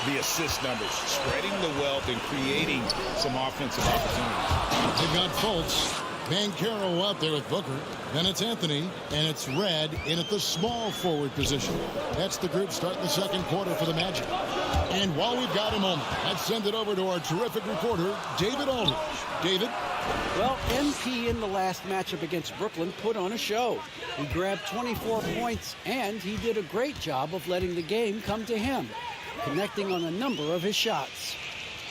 the assist numbers, spreading the wealth and creating some offensive opportunities. They've got Fultz. Mycareer out there with Booker. Then it's Anthony, and it's Red in at the small forward position. That's the group starting the second quarter for the Magic. And while we've got a moment, let's send it over to our terrific reporter, David Aldridge. David? Well, MP in the last matchup against Brooklyn put on a show. He grabbed 24 points, and he did a great job of letting the game come to him, connecting on a number of his shots.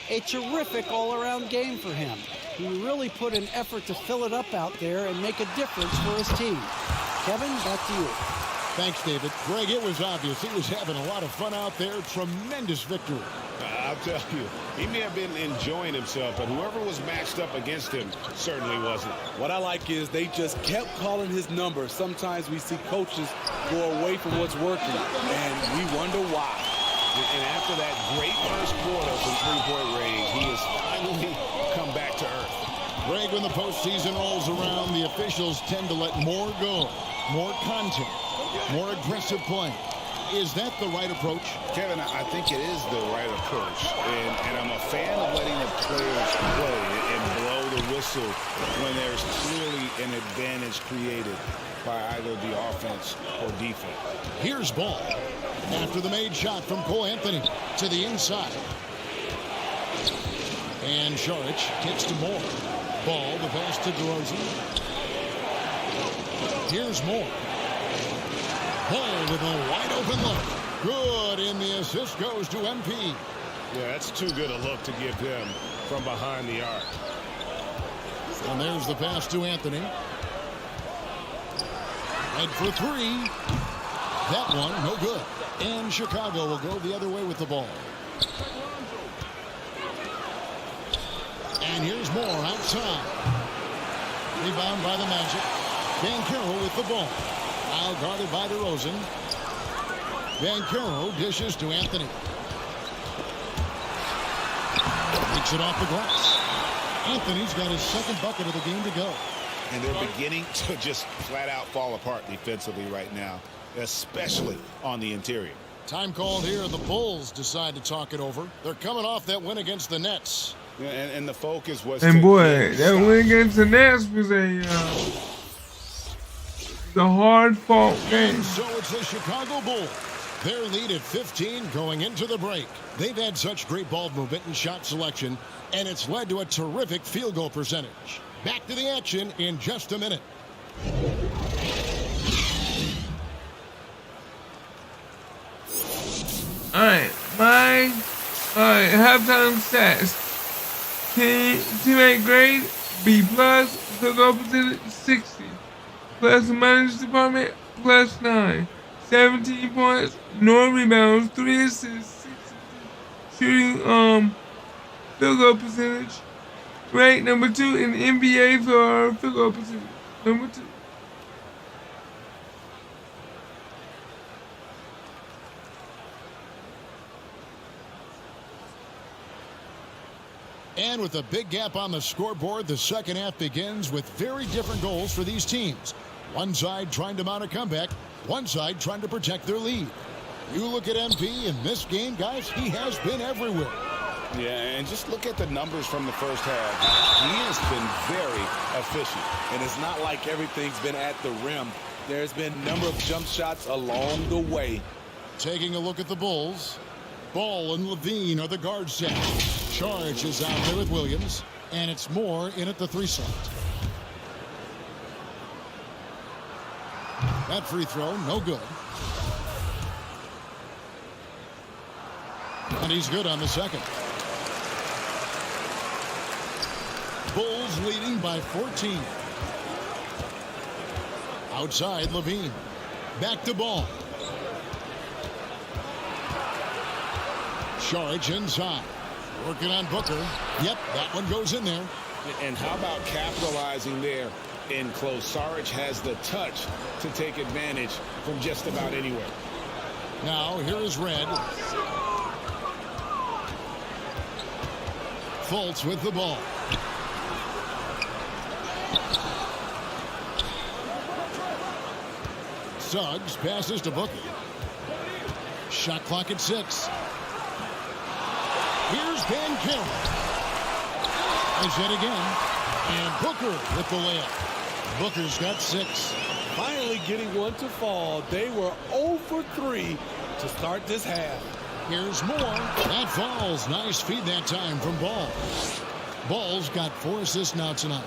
A terrific all-around game for him. He really put an effort to fill it up out there and make a difference for his team. Kevin, back to you. Thanks, David. Greg, it was obvious. He was having a lot of fun out there. Tremendous victory. I'll tell you, he may have been enjoying himself, but whoever was matched up against him certainly wasn't. What I like is they just kept calling his number. Sometimes we see coaches go away from what's working, and we wonder why. And after that great first quarter from three-point range, he has finally come back to earth. Greg, when the postseason rolls around, the officials tend to let more go, more contact, more aggressive play. Is that the right approach? Kevin, I think it is the right approach. And I'm a fan of letting the players play and blow the whistle when there's clearly an advantage created by either the offense or defense. Here's Ball. After the made shot from Cole Anthony to the inside. And Saric gets to Moore. Ball, the pass to DeRozan. Here's Moore. Ball with a wide open look. Good, and the assist goes to MP. Yeah, that's too good a look to give them from behind the arc. And there's the pass to Anthony. Red for three. That one, no good. And Chicago will go the other way with the ball. And here's Moore outside. Rebound by the Magic. Mycareer with the ball. Now guarded by DeRozan. Mycareer dishes to Anthony. Takes it off the glass. Anthony's got his second bucket of the game to go. And they're beginning to just flat out fall apart defensively right now, especially on the interior. Time called here. The Bulls decide to talk it over. They're coming off that win against the Nets. Yeah, and the focus was. And boy, that win against the Nets was the hard-fought game. So it's the Chicago Bulls. Their lead at 15 going into the break. They've had such great ball movement and shot selection, and it's led to a terrific field goal percentage. Back to the action in just a minute. All right, my halftime stats. Teammate grade, B+, field goal percentage 60. Plus and minus department, +9. 17 points, no rebounds, 3 assists, 6 shooting field goal percentage. Ranked number 2 in the NBA for field goal percentage. Number 2. And with a big gap on the scoreboard, the second half begins with very different goals for these teams. One side trying to mount a comeback, one side trying to protect their lead. You look at MP in this game, guys, he has been everywhere. Yeah, and just look at the numbers from the first half. He has been very efficient. And it's not like everything's been at the rim. There's been a number of jump shots along the way. Taking a look at the Bulls. Ball and Levine are the guard set. Charge is out there with Williams, and it's Moore in at the 3 slot. That free throw, no good. And he's good on the second. Bulls leading by 14. Outside, Levine. Back to Ball. Charge inside. Working on Booker. Yep, that one goes in there. And how about capitalizing there in close? Sarge has the touch to take advantage from just about anywhere. Now, here is Red. Fultz with the ball. Suggs passes to Booker. Shot clock at 6. Here's Mycareer. Is it again. And Booker with the layup. Booker's got 6. Finally getting one to fall. They were 0 for 3 to start this half. Here's Moore. That falls. Nice feed that time from Ball. Ball's got 4 assists now tonight.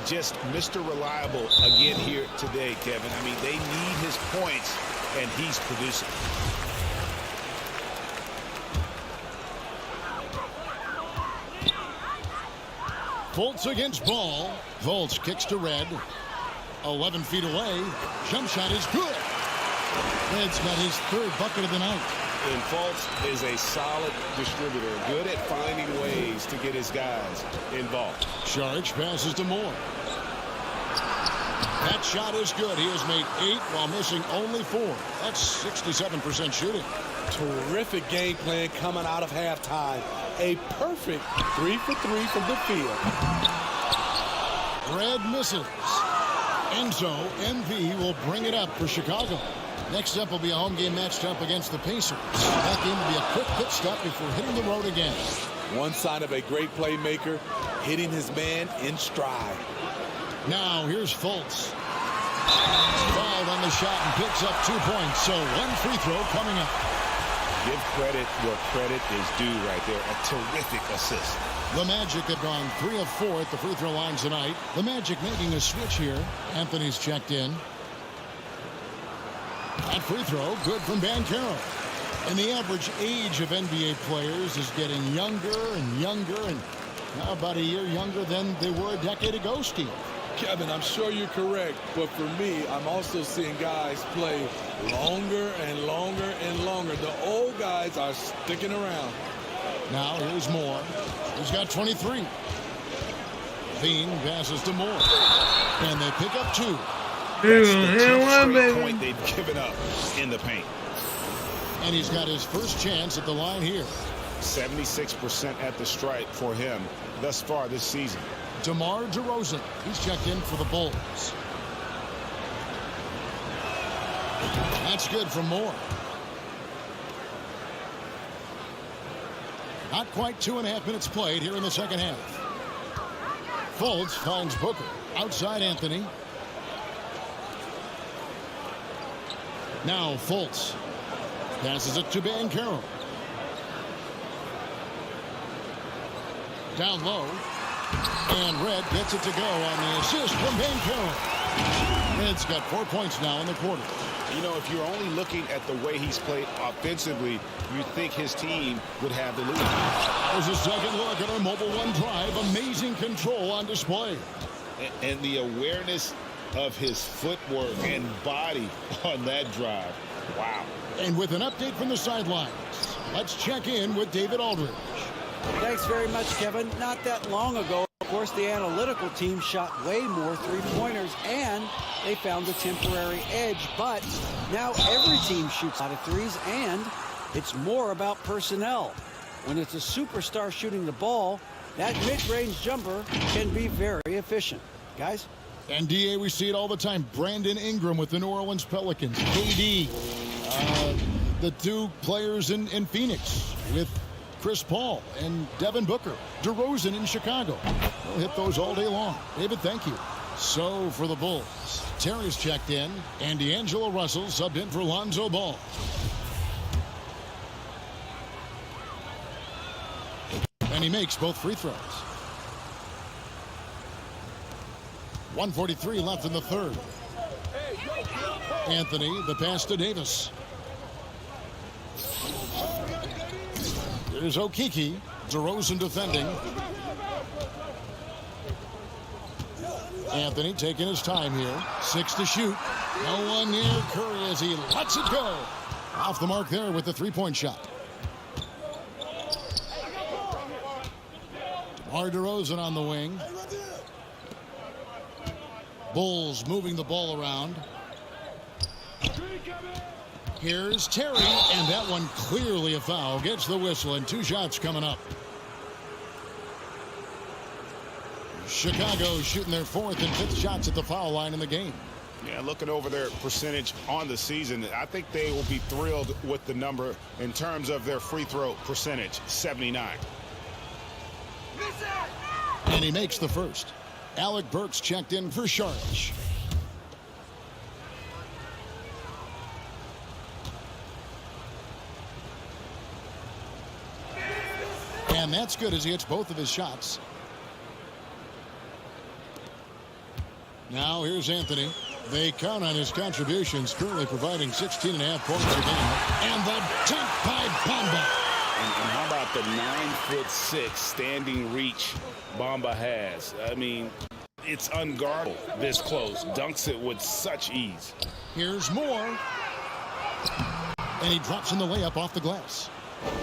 Just Mr. Reliable again here today, Kevin. I mean, they need his points, and he's producing. Fultz against Ball. Fultz kicks to Red. 11 feet away. Jump shot is good. Red's got his 3rd bucket of the night. And Fultz is a solid distributor, good at finding ways to get his guys involved. Charge passes to Moore. That shot is good. He has made 8 while missing only 4. That's 67% shooting. Terrific game plan coming out of halftime. A perfect 3 for 3 from the field. Red misses. And so MV will bring it up for Chicago. Next up will be a home game matched up against the Pacers. That game will be a quick pit stop before hitting the road again. One sign of a great playmaker, hitting his man in stride. Now here's Fultz. Fouled on the shot and picks up 2 points. So 1 free throw coming up. Give credit where credit is due right there. A terrific assist. The Magic have gone 3 of 4 at the free throw lines tonight. The Magic making a switch here. Anthony's checked in. That free throw, good from Mycareer. And the average age of NBA players is getting younger and younger, and now about a year younger than they were a decade ago, Steve. Kevin, I'm sure you're correct, but for me, I'm also seeing guys play longer and longer and longer. The old guys are sticking around. Now here's Moore. He's got 23. Levine passes to Moore. And they pick up 2. That's the 10th straight point they've given up in the paint. And he's got his first chance at the line here. 76% at the stripe for him thus far this season. DeMar DeRozan. He's checked in for the Bulls. That's good from Moore. Not quite 2.5 minutes played here in the second half. Fultz finds Booker. Outside Anthony. Now Fultz. Passes it to Banchero. Down low. And Red gets it to go on the assist from Banchero. Red's got 4 points now in the quarter. You know, if you're only looking at the way he's played offensively, you'd think his team would have the lead. There's a second look at our Mobile One drive. Amazing control on display. And the awareness of his footwork and body on that drive. Wow. And with an update from the sidelines, let's check in with David Aldridge. Thanks very much, Kevin. Not that long ago, of course, the analytical team shot way more three-pointers, and they found a temporary edge. But now every team shoots out of threes, and it's more about personnel. When it's a superstar shooting the ball, that mid-range jumper can be very efficient. Guys? And, D.A., we see it all the time. Brandon Ingram with the New Orleans Pelicans. KD, the 2 players in Phoenix with Chris Paul and Devin Booker. DeRozan in Chicago. We'll hit those all day long. David, thank you. So for the Bulls, Terry's checked in, and D'Angelo Russell subbed in for Lonzo Ball. And he makes both free throws. 1:43 left in the third. Anthony, the pass to Davis. Here's Okeke. DeRozan defending. Anthony taking his time here. 6 to shoot. No one near Curry as he lets it go. Off the mark there with the three-point shot. DeMar DeRozan on the wing. Bulls moving the ball around. Here's Terry, and that one clearly a foul. Gets the whistle, and 2 shots coming up. Chicago shooting their 4th and 5th shots at the foul line in the game. Yeah, looking over their percentage on the season, I think they will be thrilled with the number in terms of their free throw percentage, 79. And he makes the first. Alec Burks checked in for Sharch. And that's good as he hits both of his shots. Now here's Anthony. They count on his contributions, currently providing 16.5 points a game. And the dunk by Bamba. And how about the 9'6" standing reach Bamba has? I mean, it's unguardable this close. Dunks it with such ease. Here's Moore. And he drops in the layup off the glass.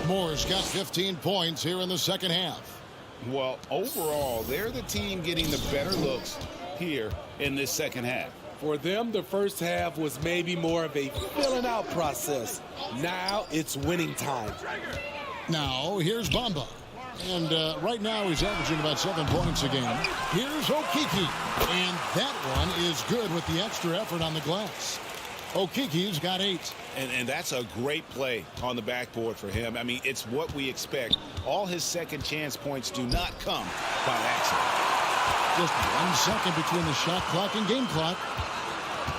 Moore's got 15 points here in the second half. Well, overall, they're the team getting the better looks here in this second half. For them, the first half was maybe more of a filling out process. Now it's winning time. Now here's Bamba. And right now he's averaging about 7 points a game. Here's Okeke. And that one is good with the extra effort on the glass. Okeke's got 8. And that's a great play on the backboard for him. I mean, it's what we expect. All his second chance points do not come by accident. Just 1 second between the shot clock and game clock.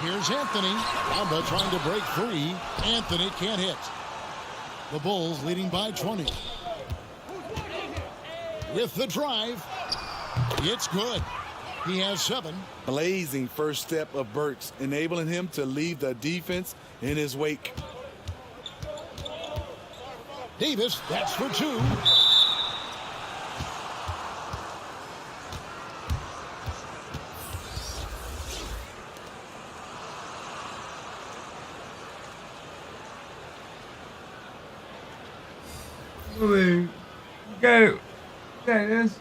Here's Anthony. Bamba trying to break free. Anthony can't hit. The Bulls leading by 20. With the drive. It's good. He has 7. Blazing first step of Burks, enabling him to leave the defense in his wake. Davis, that's for 2. You got it. Got this.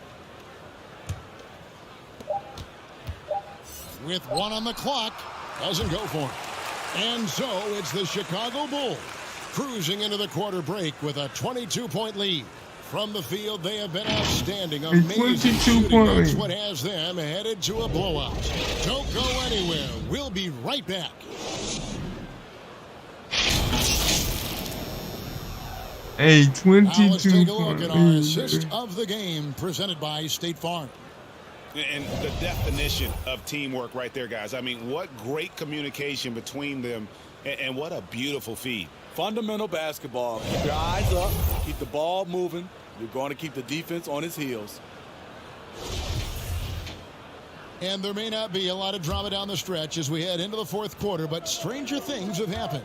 With one on the clock, doesn't go for it. And so it's the Chicago Bulls cruising into the quarter break with a 22-point lead. From the field, they have been outstanding. Amazing shooting. That's what has them headed to a blowout. Don't go anywhere. We'll be right back. A 22. Now let's take a look at our assist of the game presented by State Farm. And the definition of teamwork right there, guys. I mean, what great communication between them, and what a beautiful feed. Fundamental basketball. Keep your eyes up. Keep the ball moving. You're going to keep the defense on its heels. And there may not be a lot of drama down the stretch as we head into the fourth quarter, but stranger things have happened.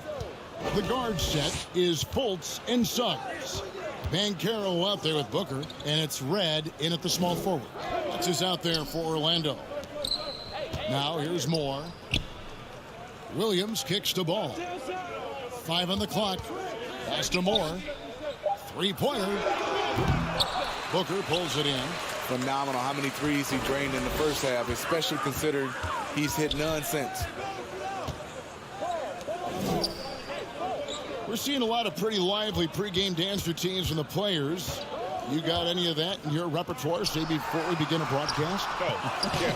The guard set is Fultz and Suggs. Mycareer out there with Booker, and it's Red in at the small forward. Fultz is out there for Orlando. Now here's Moore. Williams kicks the ball. 5 on the clock. Pass to Moore. Three-pointer. Booker pulls it in. Phenomenal how many threes he drained in the first half, especially considering he's hit none since. We're seeing a lot of pretty lively pregame dance routines from the players. You got any of that in your repertoire, say, before we begin a broadcast? Oh, yeah.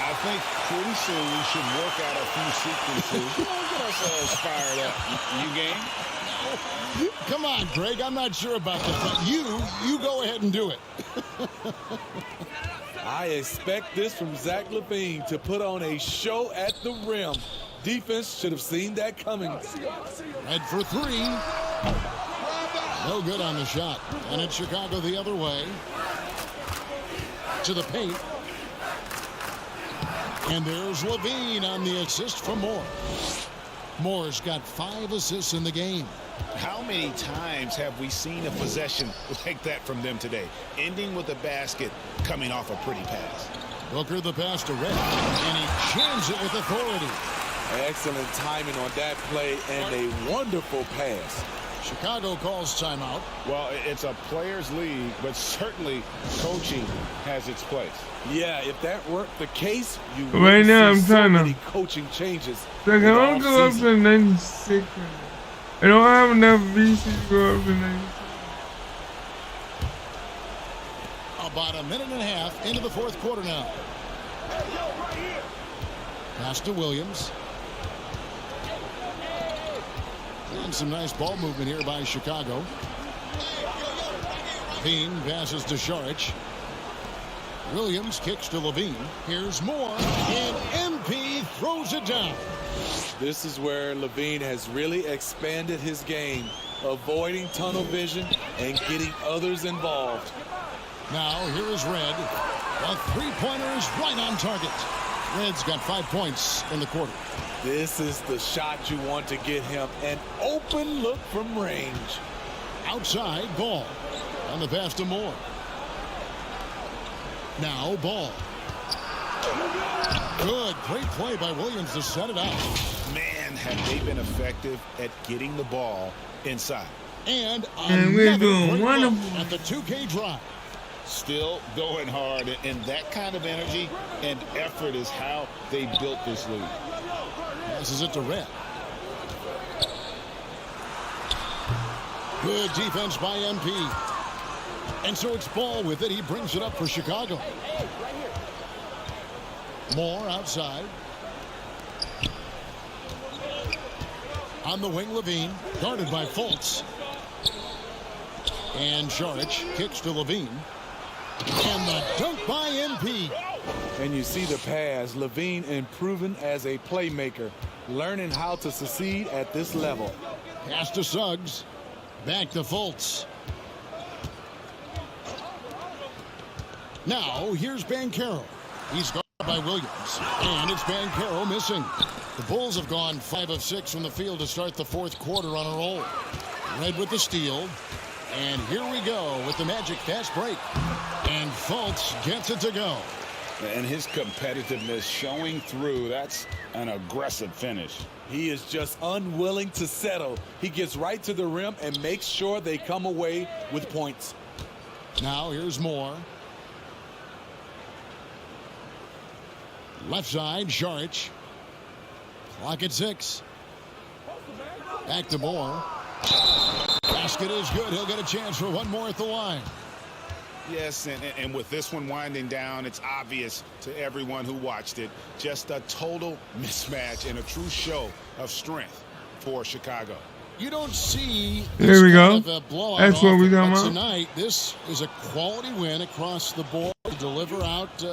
I think pretty soon we should work out a few sequences. Get ourselves fired up. You game? Come on, Greg. I'm not sure about that, but you go ahead and do it. I expect this from Zach LaVine to put on a show at the rim. Defense should have seen that coming. Head for three. No good on the shot. And it's Chicago the other way. To the paint. And there's LaVine on the assist from Moore. Moore's got 5 assists in the game. How many times have we seen a possession like that from them today? Ending with a basket, coming off a pretty pass. Booker the pass to Red. And he jams it with authority. Excellent timing on that play and a wonderful pass. Chicago calls timeout. Well, it's a players' league, but certainly coaching has its place. Yeah, if that weren't the case, you right now I'm trying many coaching changes. So I can only go up to 96. I don't have enough VC to go up to 96. About a minute and a half into the fourth quarter now. Pass to Williams. And some nice ball movement here by Chicago. Bean passes to Saric. Williams kicks to LaVine. Here's Moore, and MP throws it down. This is where LaVine has really expanded his game, avoiding tunnel vision and getting others involved. Now here is Red. The three-pointer is right on target. Red's got 5 points in the quarter. This is the shot you want to get him. An open look from range. Outside, Ball. On the pass to Moore. Now, Ball. Good. Great play by Williams to set it out. Man, have they been effective at getting the ball inside. And we're another doing great wonderful look at the 2K drive. Still going hard, and that kind of energy and effort is how they built this league. Passes it to Red. Good defense by MP. And so it's Ball with it. He brings it up for Chicago. Moore outside. On the wing, LaVine. Guarded by Fultz. And Saric kicks to LaVine. And the dunk by MP. And you see the pass. LaVine improving as a playmaker, learning how to succeed at this level. Pass to Suggs. Back to Fultz. Now, here's Mycareer. He's guarded by Williams. And it's Mycareer missing. The Bulls have gone 5 of 6 from the field to start the fourth quarter on a roll. Red with the steal. And here we go with the Magic fast break. And Fultz gets it to go. And his competitiveness showing through. That's an aggressive finish. He is just unwilling to settle. He gets right to the rim and makes sure they come away with points. Now here's Moore. Left side, Saric. Clock at 6. Back to Moore. Basket is good. He'll get a chance for one more at the line. Yes, and with this one winding down, it's obvious to everyone who watched it. Just a total mismatch and a true show of strength for Chicago. You don't see there we go. That's what we're talking about. Tonight, this is a quality win across the board to deliver out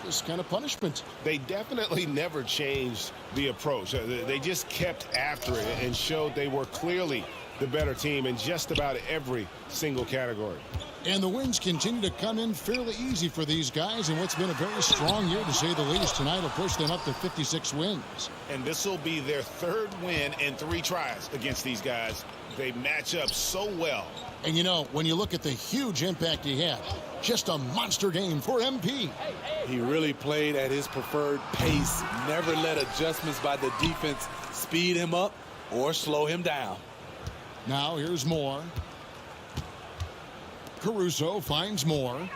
this kind of punishment. They definitely never changed the approach. They just kept after it and showed they were clearly the better team in just about every single category. And the wins continue to come in fairly easy for these guys in what's been a very strong year, to say the least. Tonight will push them up to 56 wins. And this will be their 3rd win in 3 tries against these guys. They match up so well. And you know, when you look at the huge impact he had, just a monster game for MP. He really played at his preferred pace. Never let adjustments by the defense speed him up or slow him down. Now here's Moore. Caruso finds Moore.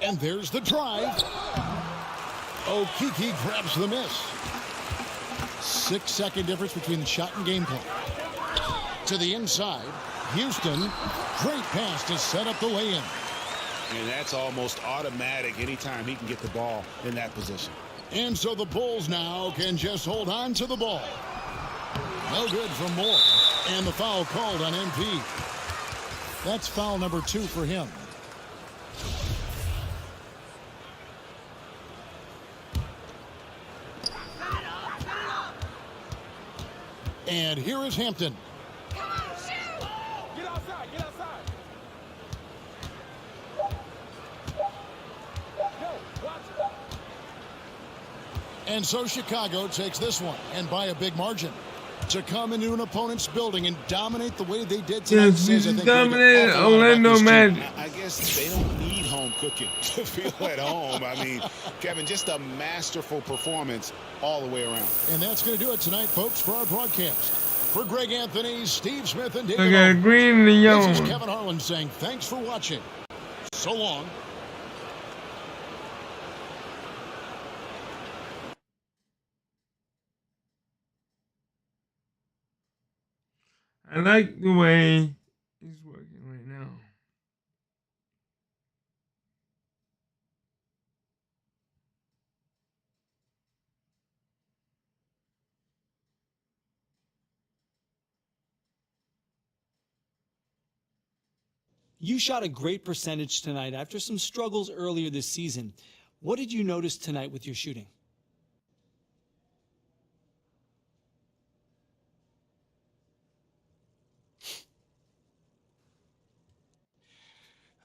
And there's the drive. Okeke grabs the miss. 6-second difference between the shot and game plan. To the inside. Houston. Great pass to set up the lay-in. And that's almost automatic anytime he can get the ball in that position. And so the Bulls now can just hold on to the ball. No good from Moore. And the foul called on MP. That's foul number 2 for him. And here is Hampton. Get outside, get outside. Yo, watch it. And so Chicago takes this one, and by a big margin. To come into an opponent's building and dominate the way they did tonight. Yes, we dominated Orlando Magic. I guess they don't need home cooking to feel at home. I mean, Kevin, just a masterful performance all the way around. And that's going to do it tonight, folks, for our broadcast. For Greg Anthony, Steve Smith, and David I got Owen, green and the yellow. This is Kevin Harlan saying thanks for watching. So long. I like the way he's working right now. You shot a great percentage tonight after some struggles earlier this season. What did you notice tonight with your shooting?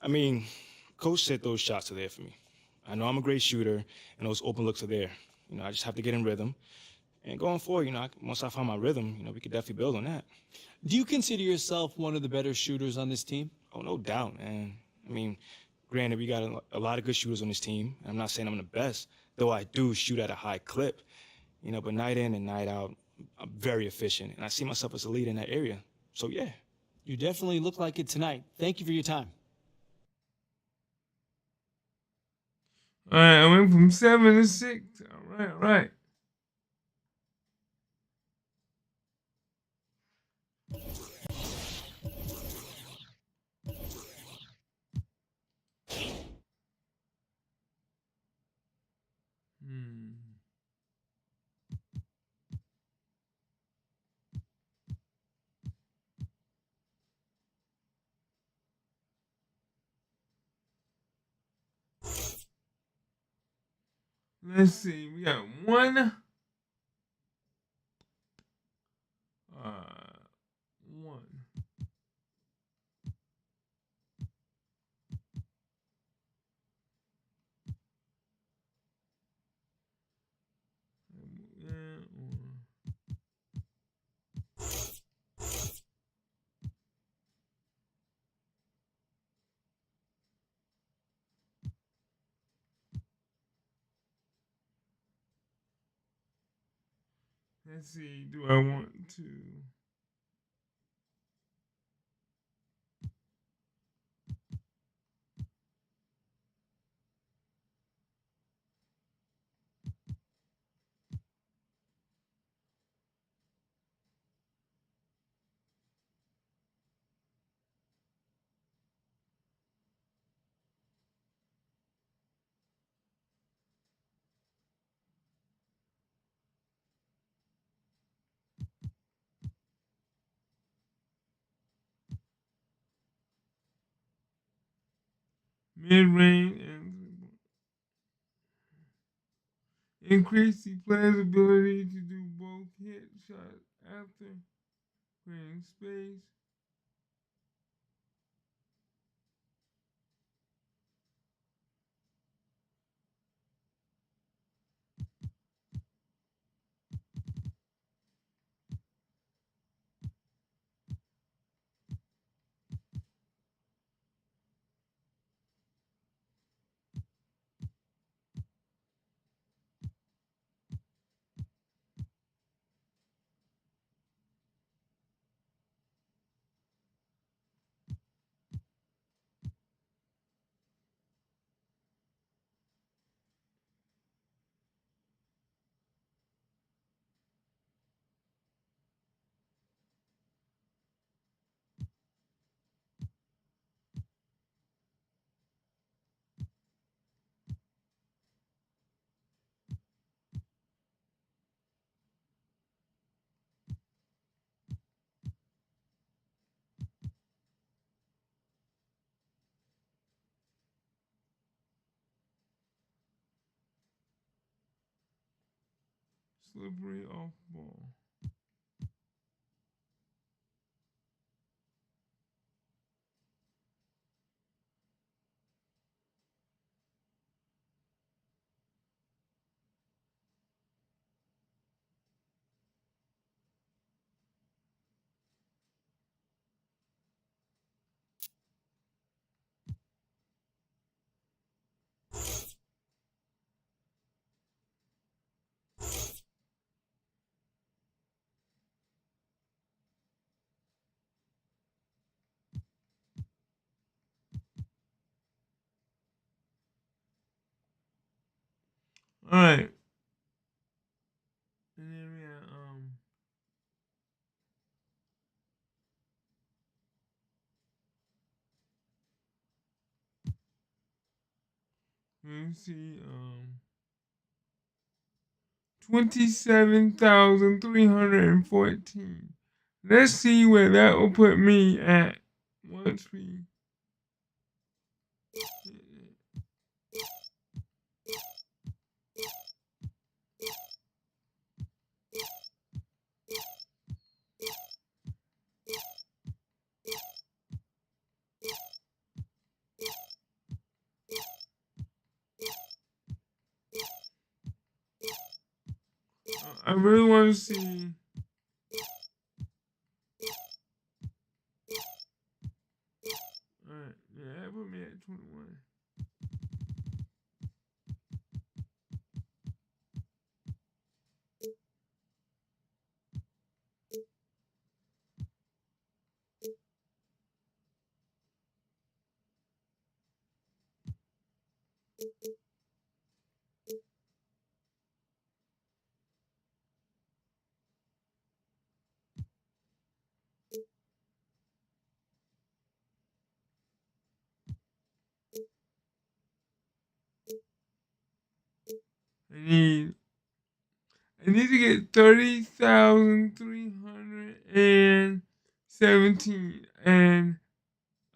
I mean, Coach said those shots are there for me. I know I'm a great shooter, and those open looks are there. You know, I just have to get in rhythm. And going forward, you know, once I find my rhythm, you know, we could definitely build on that. Do you consider yourself one of the better shooters on this team? Oh, no doubt, man. I mean, granted, we got a lot of good shooters on this team. I'm not saying I'm the best, though I do shoot at a high clip. You know, but night in and night out, I'm very efficient, and I see myself as a leader in that area. So, yeah. You definitely look like it tonight. Thank you for your time. All right, I went from 7 to 6. All right. Let's see. We got one. One. Let's see, do I want to... mid-range and increase the player's ability to do both hit shots after creating space. Slippery off ball. All right. And then we got let me see 27,314. Let's see where that will put me at once we I really want to see. Alright, yeah, that put me at 21. I need to get 30,317, and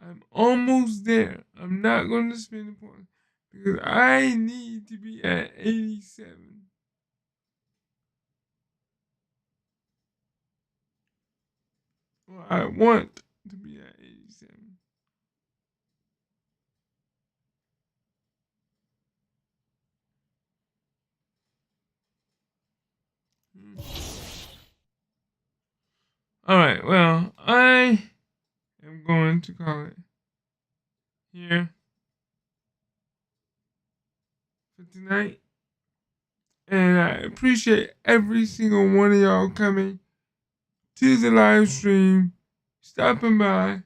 I'm almost there. I'm not going to spend the point because I need to be at 87. Well, I want to be at 87. All right, well, I am going to call it here for tonight. And I appreciate every single one of y'all coming to the live stream, stopping by,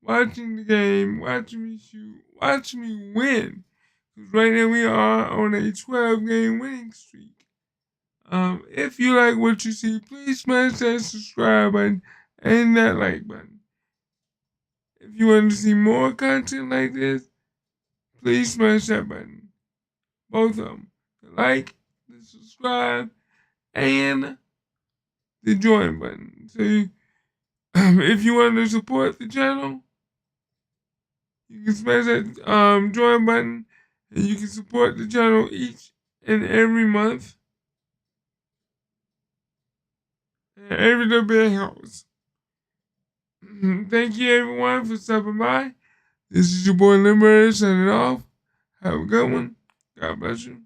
watching the game, watching me shoot, watching me win. Because right now we are on a 12-game winning streak. If you like what you see, please smash that subscribe button and that like button. If you want to see more content like this, please smash that button. Both of them. The like, the subscribe, and the join button. So if you want to support the channel, you can smash that join button, and you can support the channel each and every month. And every little bit helps. Thank you everyone for stopping by. This is your boy Lindberg signing off. Have a good one. God bless you.